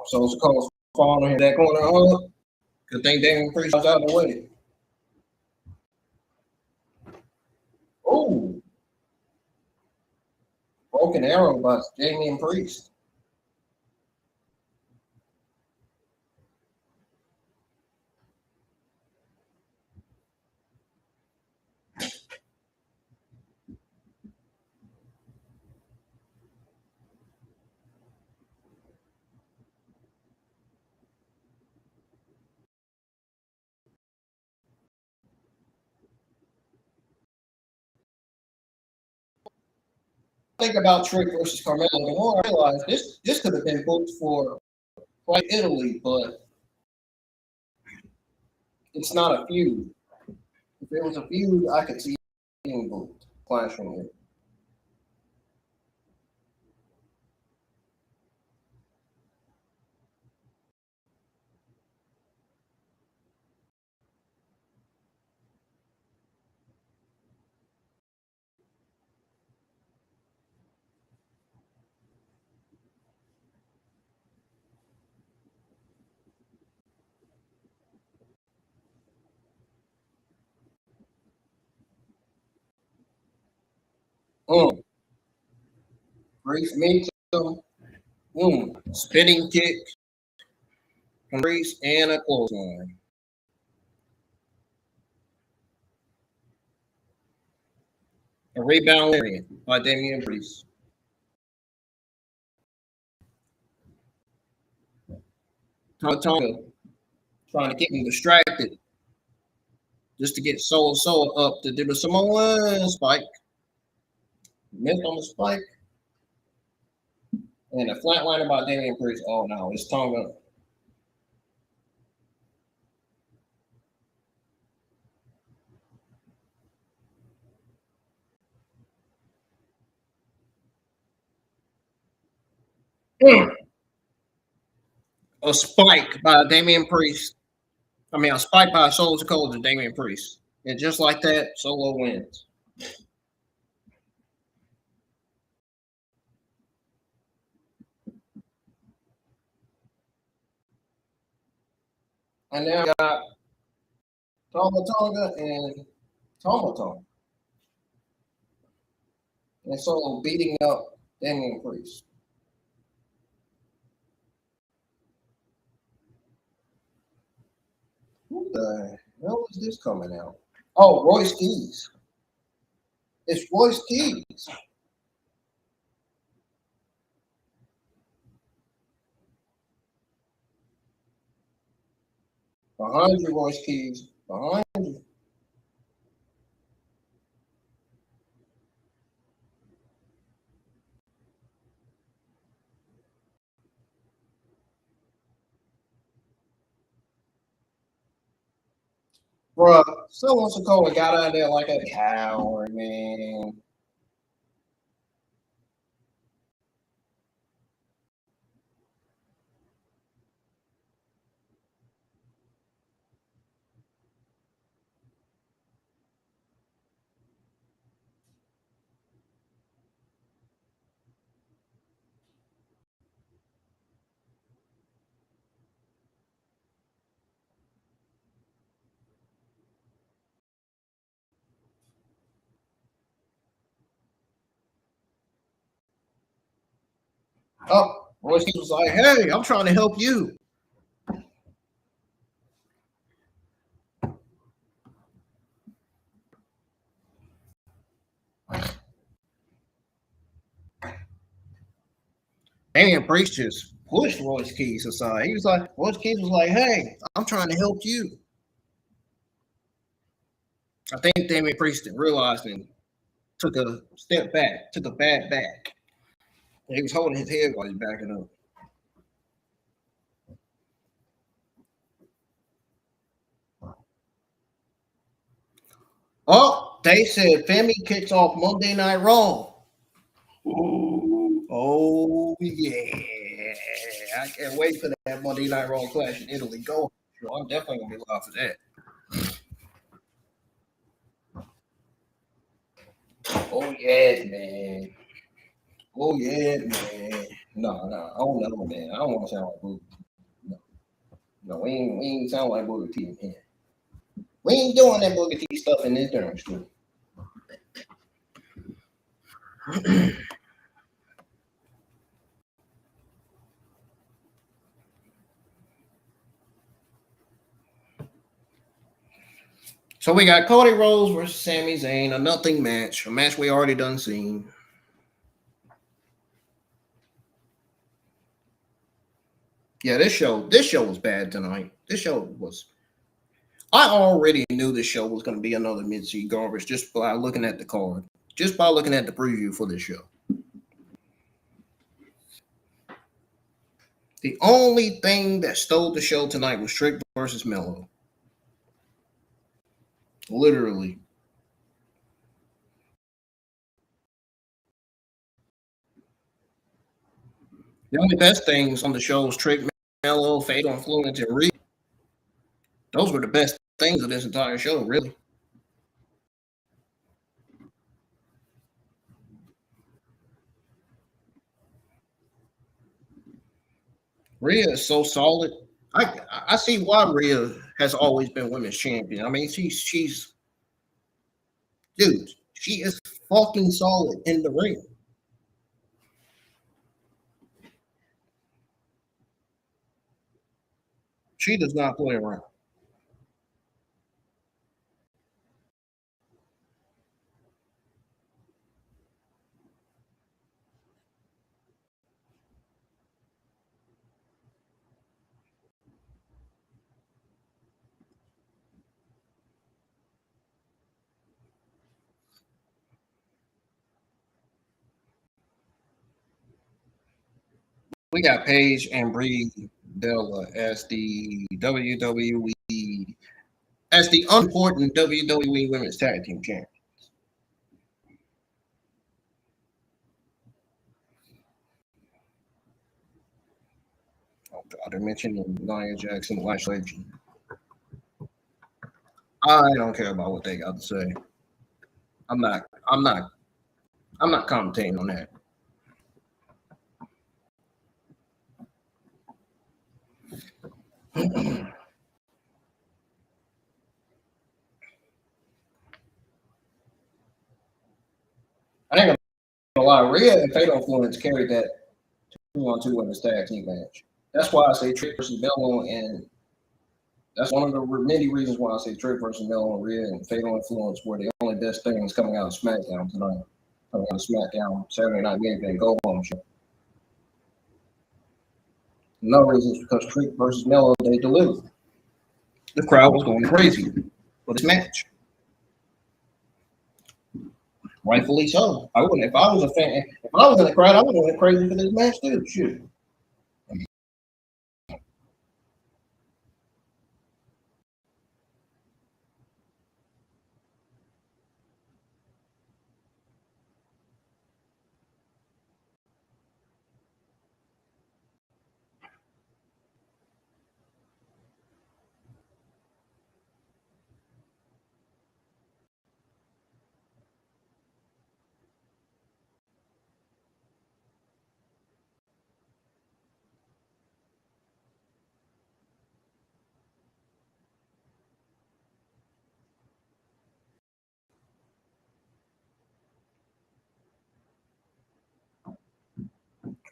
[SPEAKER 2] So it's called falling in that corner. Good thing Damian Priest was out of the way. Oh, broken arrow by Damian Priest. Think about Trick versus Carmelo. The more I realize this could have been booked for like Italy, but it's not a feud. If it was a feud, I could see it being booked. Clashing it. Priest meets him. Spinning kick from Priest and a clothesline. A rebound variant by Damian Priest. Talla Tonga trying to keep him distracted just to get Solo up to do the Samoan spike. Missed on the spike. And a flatliner by Damian Priest. Oh no, it's Tonga. A spike by Damian Priest. A spike by Solo Sikoa to Damian Priest. And just like that, Solo wins. And now we got Talla Tonga and Talla Tonga. And Solo beating up Damian Priest. Who the hell is this coming out? Oh, Royce Keys. It's Royce Keys. Behind you, Royce Keys. Behind you. Bruh, Solo Sikoa got out there like a coward, man. Oh, Royce Keys was like, hey, I'm trying to help you. Damian Priest just pushed Royce Keys aside. He was like, Royce Keys was like, hey, I'm trying to help you. I think Damian Priest realized and took a step back, took a bad back. He was holding his head while he's backing up. Oh, they said Femi kicks off Monday Night Raw. Ooh, oh, yeah. I can't wait for that Monday Night Raw clash in Italy. Go. I'm definitely going to be live for that. Oh, yeah, man. Oh, yeah, man. No, oh no, man. I don't want to sound like Boogie. No, no, we ain't sound like Boogie T in here. We ain't doing that Boogie T stuff in this damn school. So we got Cody Rhodes versus Sami Zayn, a nothing match, a match we already done seen. Yeah, this show was bad tonight. This show was. I already knew this show was going to be another mid-season garbage just by looking at the card, just by looking at the preview for this show. The only thing that stole the show tonight was Trick versus Melo. Literally. The only best things on the show was Trick, Melo, Fatal Influence, and Rhea. Those were the best things of this entire show, really. Rhea is so solid. I see why Rhea has always been women's champion. I mean, she's dude, she is fucking solid in the ring. She does not play around. We got Paige and Brie Bella as the WWE as the unimportant WWE Women's Tag Team Champion. Oh God, I mentioned Nia Jackson, Lash Legend. I don't care about what they got to say. I'm not. I'm not. I'm not commentating on that. I ain't gonna lie. Rhea and Fatal Influence carried that 2-on-2 women's tag team match. That's why I say Trick versus Bello, and that's one of the many reasons why I say Trick versus Bello and Rhea and Fatal Influence were the only best things coming out of SmackDown tonight. Coming out of SmackDown Saturday Night Main Event Go Home show. No reason is because Trick versus Mello they delivered. The crowd was going crazy for this match. Rightfully so. I wouldn't if I was a fan. If I was in the crowd, I would have went crazy for this match too. Shoot.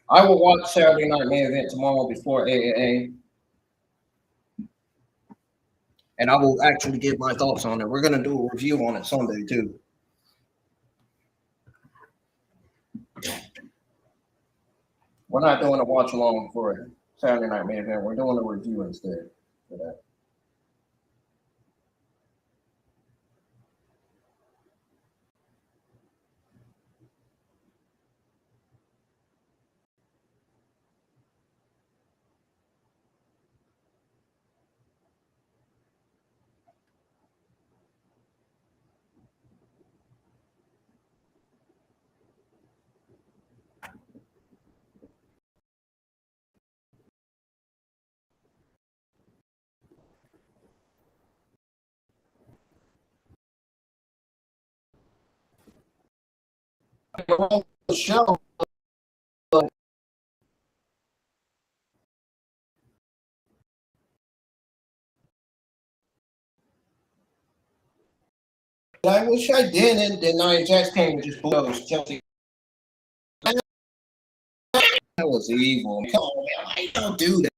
[SPEAKER 2] I will watch Saturday Night Main Event tomorrow before AAA, and I will actually give my thoughts on it. We're gonna do a review on it Sunday too. We're not doing a watch along for Saturday Night Main Event. We're doing a review instead for that. The show I wish I didn't. Then Nia Jax came and just blows Chelsea. That was evil. Come on, man. Why you don't do that?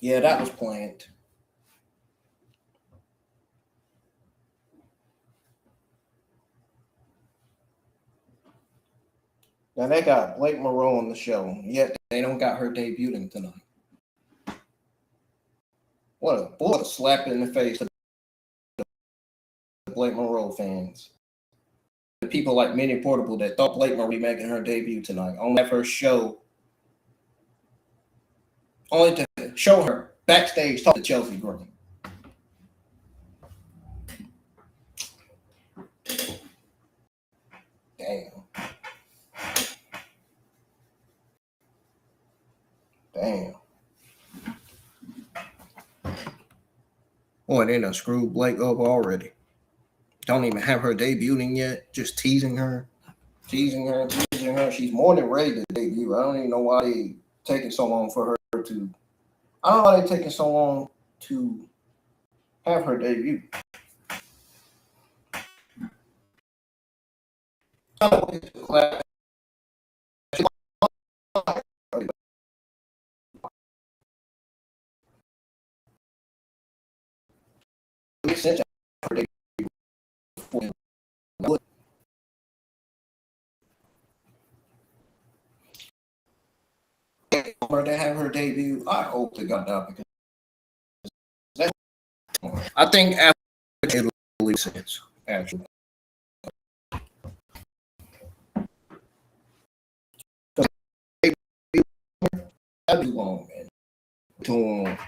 [SPEAKER 2] Yeah, that was planned. Now they got Blake Moreau on the show, yet they don't got her debuting tonight. What a slap in the face to the Blake Moreau fans. The people like Minnie Portable that thought Blake Moreau would be making her debut tonight on that first show, only to show her backstage talking to Chelsea Green. Damn. Boy, they done screwed Blake up already. Don't even have her debuting yet. Just teasing her. She's more than ready to debut. I don't even know why they taking so long for her to. I don't know why they taking so long to have her debut. For to have her debut, I hope they got that because I think after it'll make sense. Actually, that'd be long, man. Too long.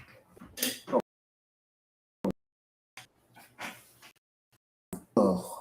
[SPEAKER 2] Oh.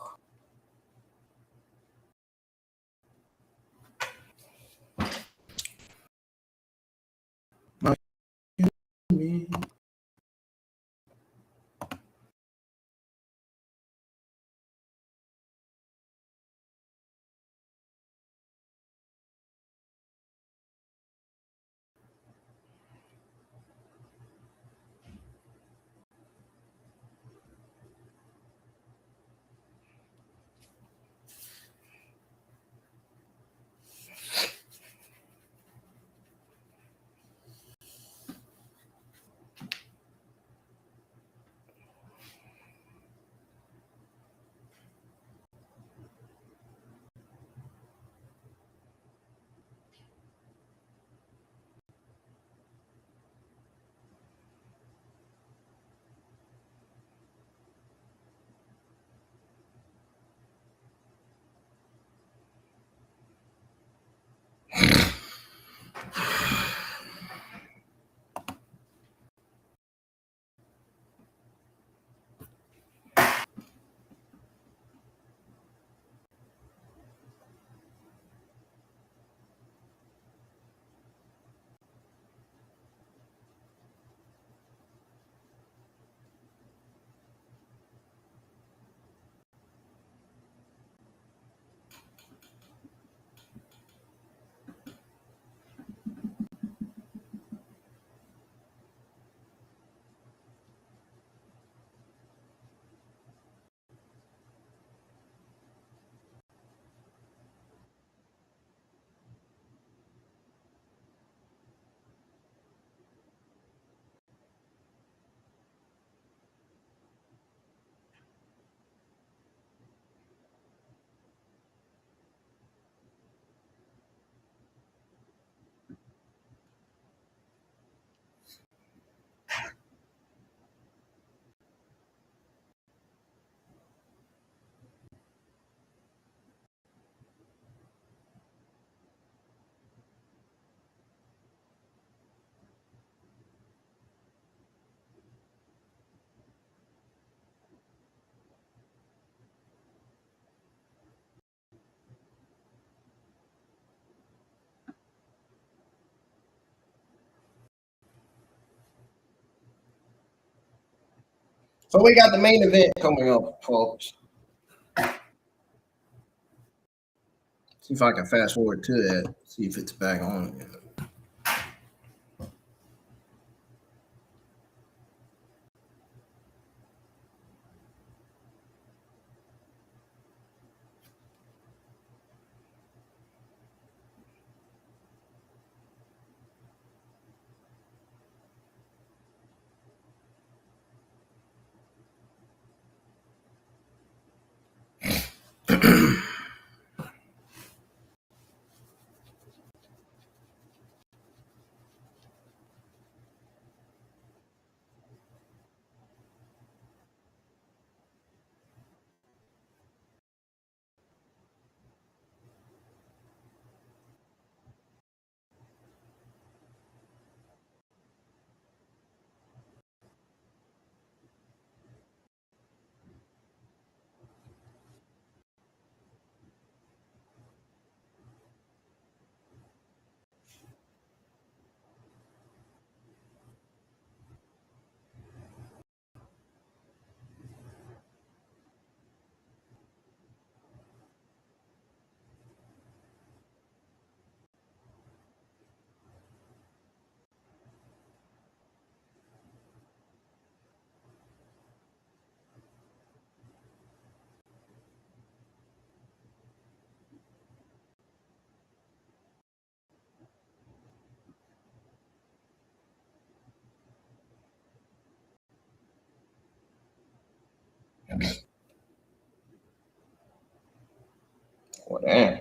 [SPEAKER 2] So we got the main event coming up, folks. See if I can fast forward to that. See if it's back on. Well, damn.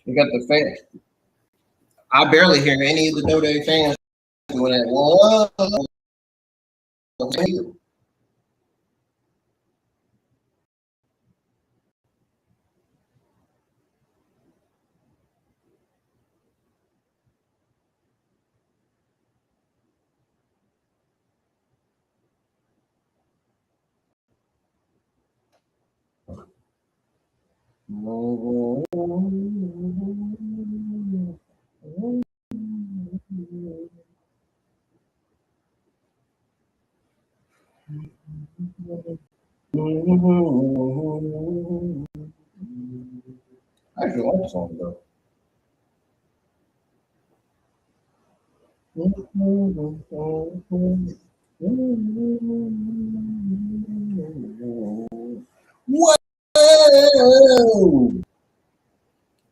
[SPEAKER 2] You got the fans. I barely hear any of the No Day fans doing that. Whoa. I actually like the song though.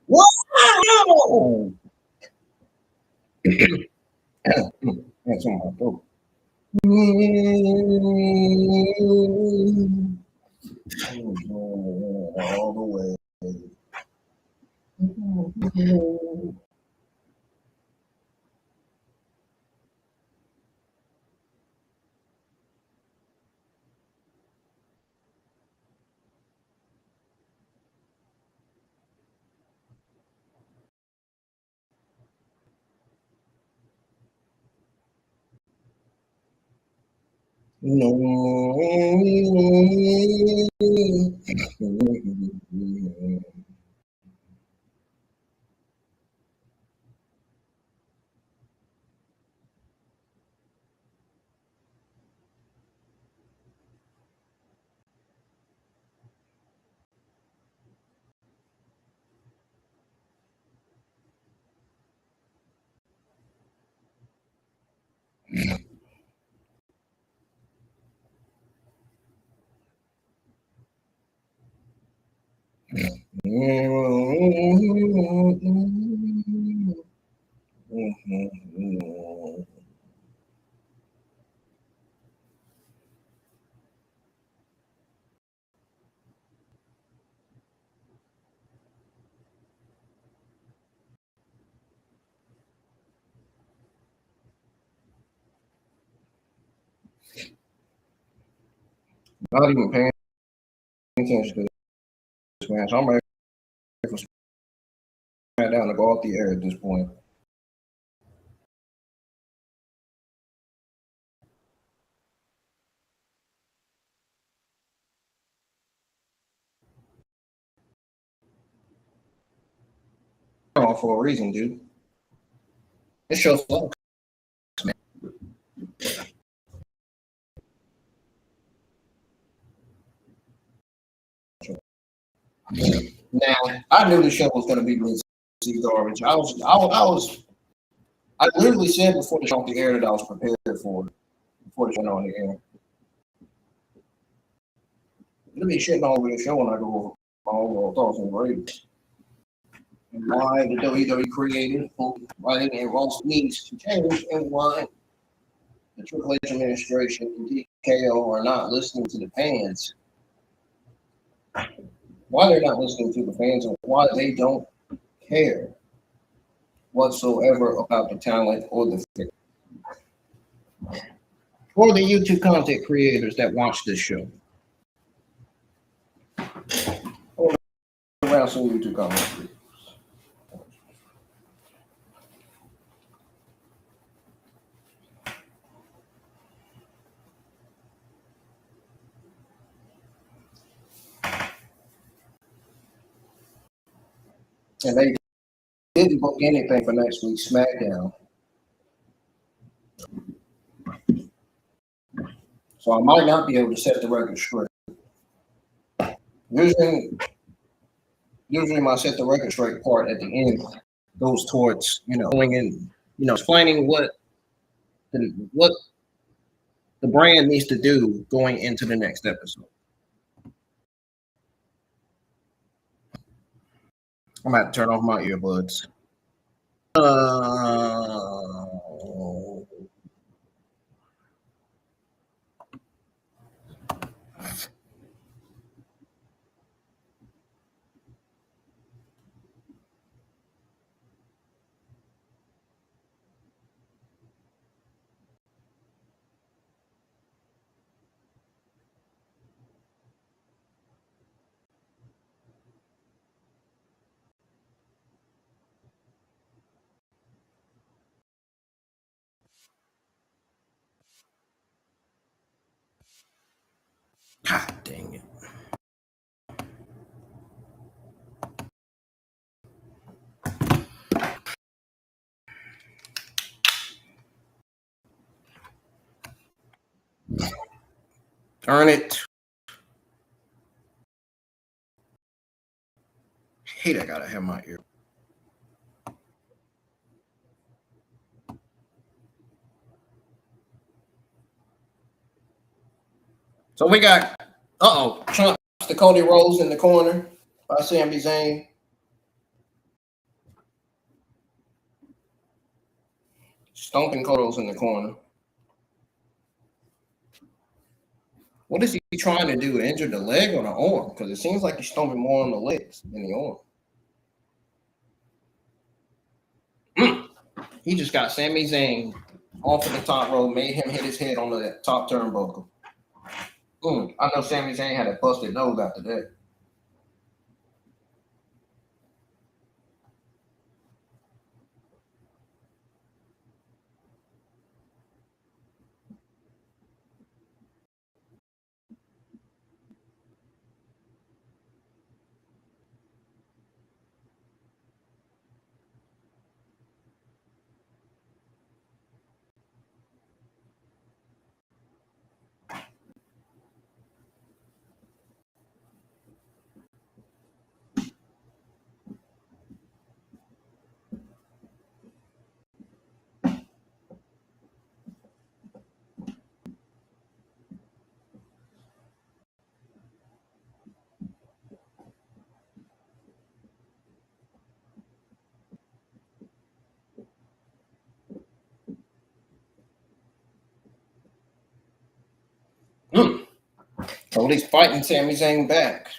[SPEAKER 2] Whoa! Whoa! That's on my throat. All the way. Not even paying attention to this match. I'm ready for SmackDown to go off the air at this point. For a reason, dude. This show sucks, man. Now, I knew the show was going to be garbage. I literally said before the show on the air that I was prepared for it, before the show on the air. It'll be shitting all over the show when I go over my overall thoughts and ratings. And why the WWE created, why they and Ross needs to change, and why the Triple H administration and TKO are not listening to the fans. Why they're not listening to the fans, and why they don't care whatsoever about the talent or the fit. Or the YouTube content creators that watch this show. Or around some YouTube content creators. And they didn't book anything for next week's SmackDown. So I might not be able to set the record straight. Usually my set the record straight part at the end goes towards, going in, explaining what the brand needs to do going into the next episode. I'm going to turn off my earbuds. God dang it. Darn it. I hate I gotta have my ear. So we got Trump the Cody Rhodes in the corner by Sami Zayn. Stomping Cody Rhodes in the corner. What is he trying to do? Injure the leg or the arm? Because it seems like he's stomping more on the legs than the arm. He just got Sami Zayn off of the top rope, made him hit his head on the top turnbuckle. I know Sami Zayn had a busted nose after that. Cody's fighting Sami Zayn back.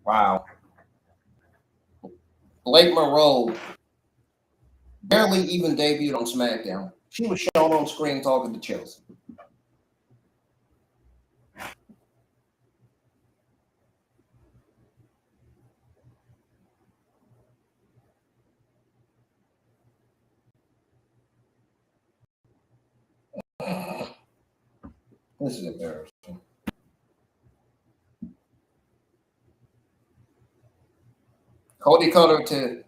[SPEAKER 2] Wow. Blake Monroe barely even debuted on SmackDown. She was shown on screen talking to Chelsea. This is embarrassing. Cody Cutter to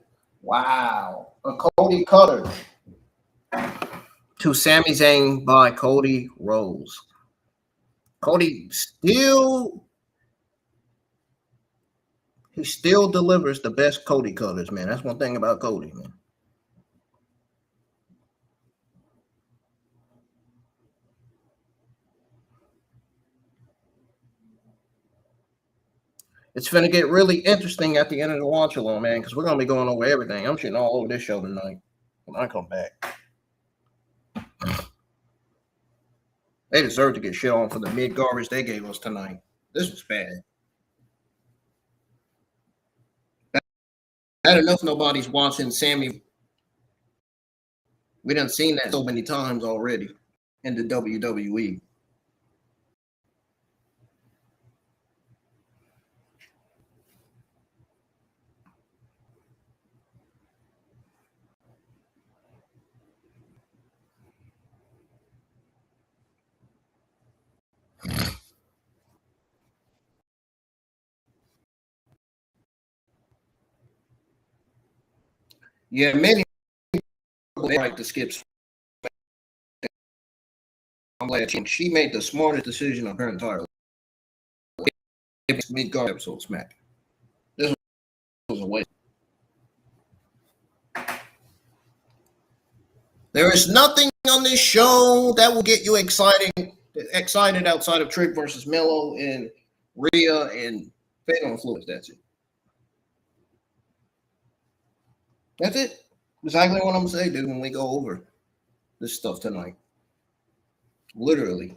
[SPEAKER 2] a Cody Cutter to Sami Zayn by Cody Rhodes. Cody still delivers the best Cody Cutters, man. That's one thing about Cody, man. It's going to get really interesting at the end of the watch along, man, because we're going to be going over everything. I'm shitting all over this show tonight when I come back. They deserve to get shit on for the mid garbage they gave us tonight. This was bad. Bad enough nobody's watching Sammy. We done seen that so many times already in the WWE. Yeah, many people like to skip. I'm glad she made the smartest decision of her entire life. Mid-card episode smack. This was a waste. There is nothing on this show that will get you excited outside of Trick versus Melo and Rhea and Fatal Influence. That's it. That's it. Exactly what I'm gonna say, dude, when we go over this stuff tonight. Literally.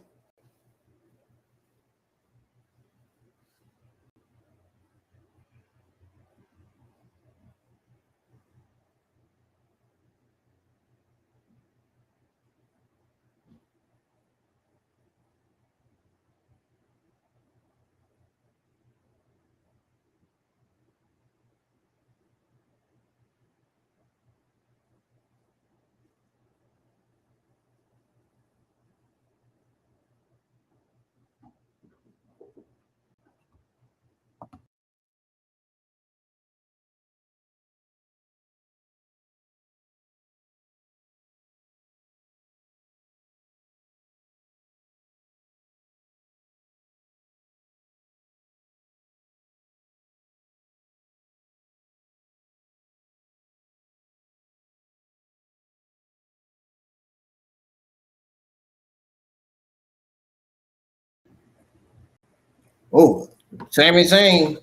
[SPEAKER 2] Oh, Sami Zayn,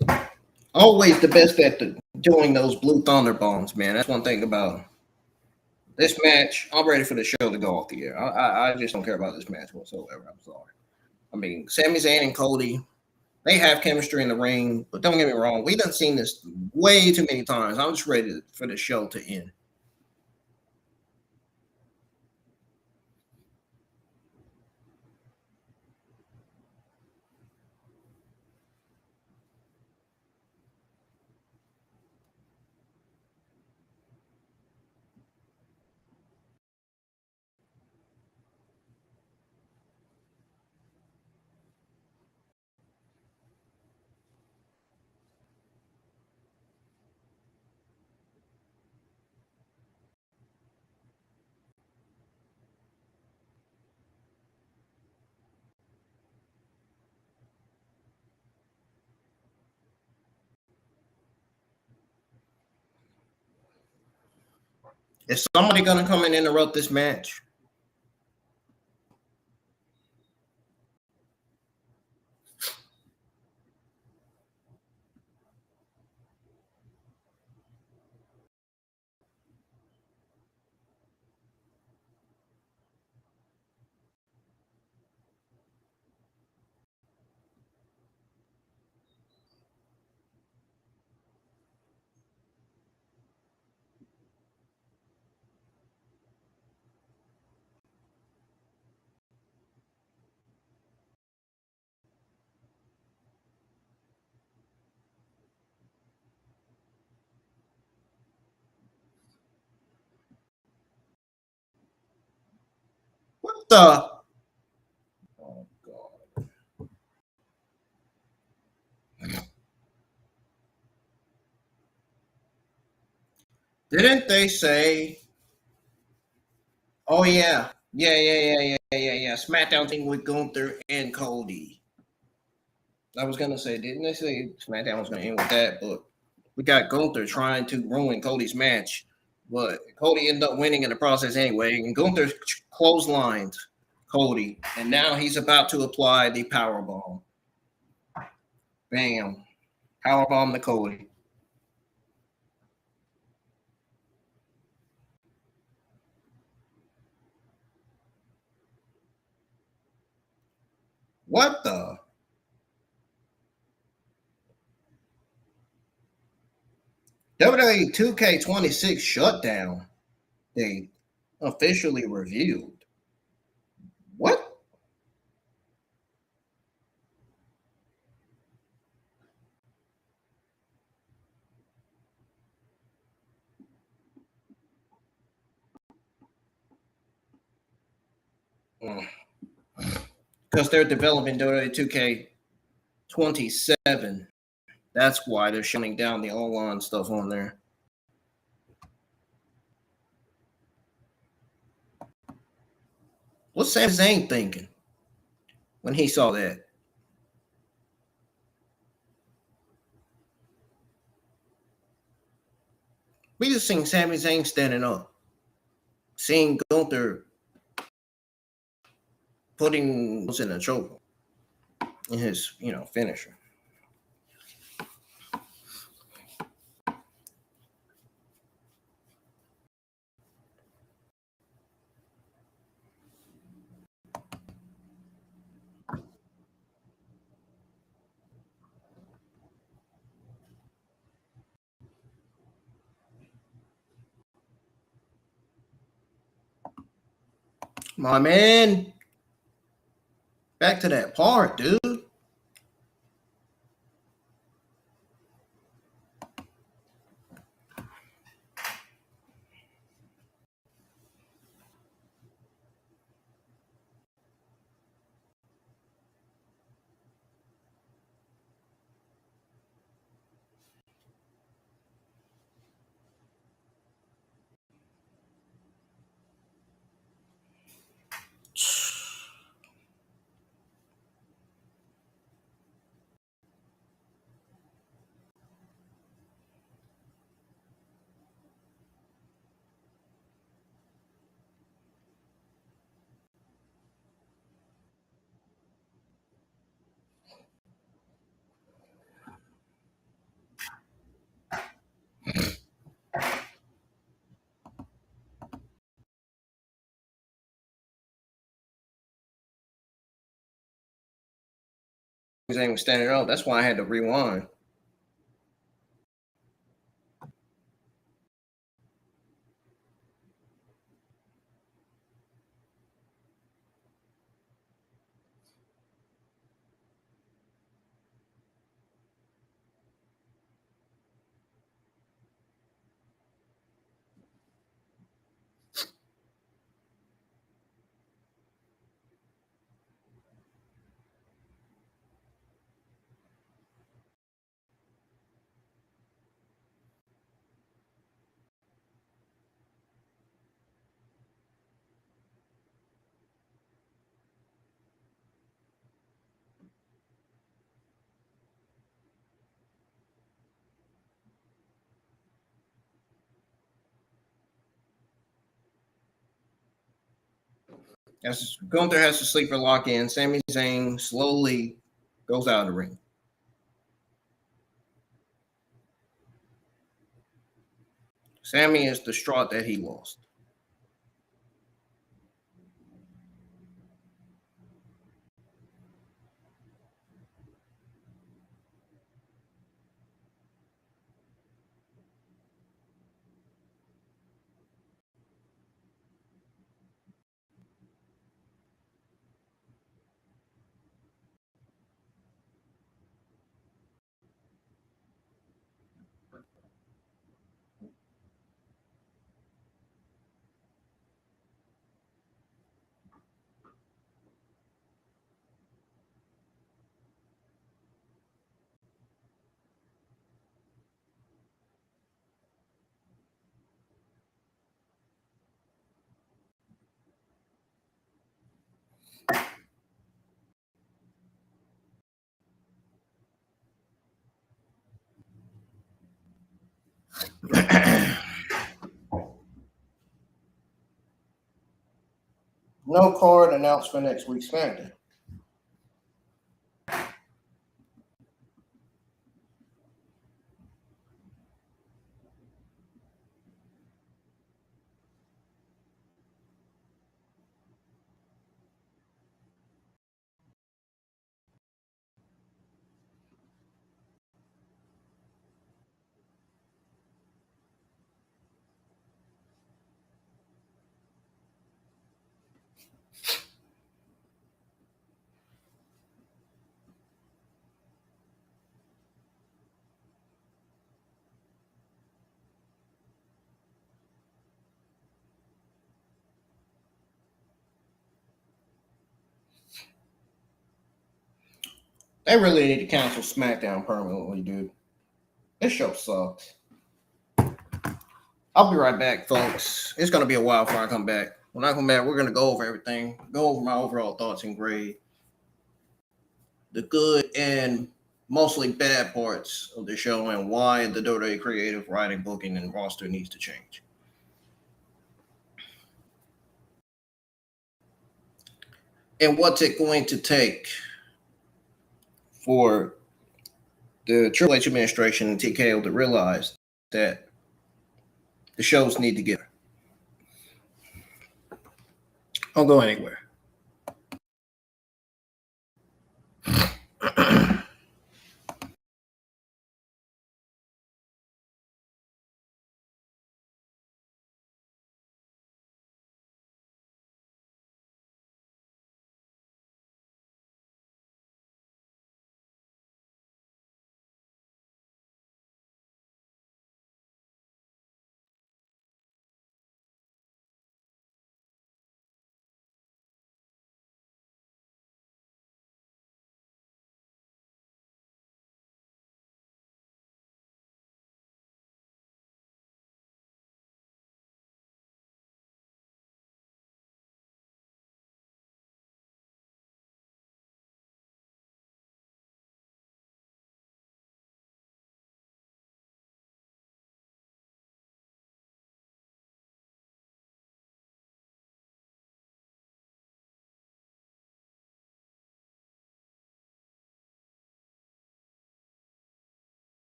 [SPEAKER 2] always the best at doing those blue thunder bombs, man. That's one thing about this match. I'm ready for the show to go off the air. I just don't care about this match whatsoever. I'm sorry. I mean, Sami Zayn and Cody, they have chemistry in the ring, but don't get me wrong. We done seen this way too many times. I'm just ready for the show to end. Is somebody gonna come and interrupt this match? What the? Oh God! Didn't they say? Oh yeah. SmackDown thing with Gunther and Cody. I was gonna say, didn't they say SmackDown was gonna end with that? But we got Gunther trying to ruin Cody's match, but Cody ended up winning in the process anyway. And Gunther clotheslined Cody, and now he's about to apply the power bomb. Bam, power bomb to Cody. What the? WWE 2K26 shutdown date officially reviewed. What? Because they're developing WWE 2K27. That's why they're shutting down the online stuff on there. What's Sami Zayn thinking when he saw that? We just seen Sami Zayn standing up, seeing Gunther putting in a choke in his, finisher. My man, back to that part, dude. Zayn was standing up. That's why I had to rewind. As Gunther has to sleeper lock in, Sami Zayn slowly goes out of the ring. Sami is distraught that he lost. No card announced for next week's SmackDown. They really need to cancel SmackDown permanently, dude. This show sucks. I'll be right back, folks. It's going to be a while before I come back. When I come back, we're going to go over everything, go over my overall thoughts and grade, the good and mostly bad parts of the show, and why the WWE creative writing, booking, and roster needs to change. And what's it going to take for the Triple H administration and TKO to realize that the shows need to get her? Don't go anywhere.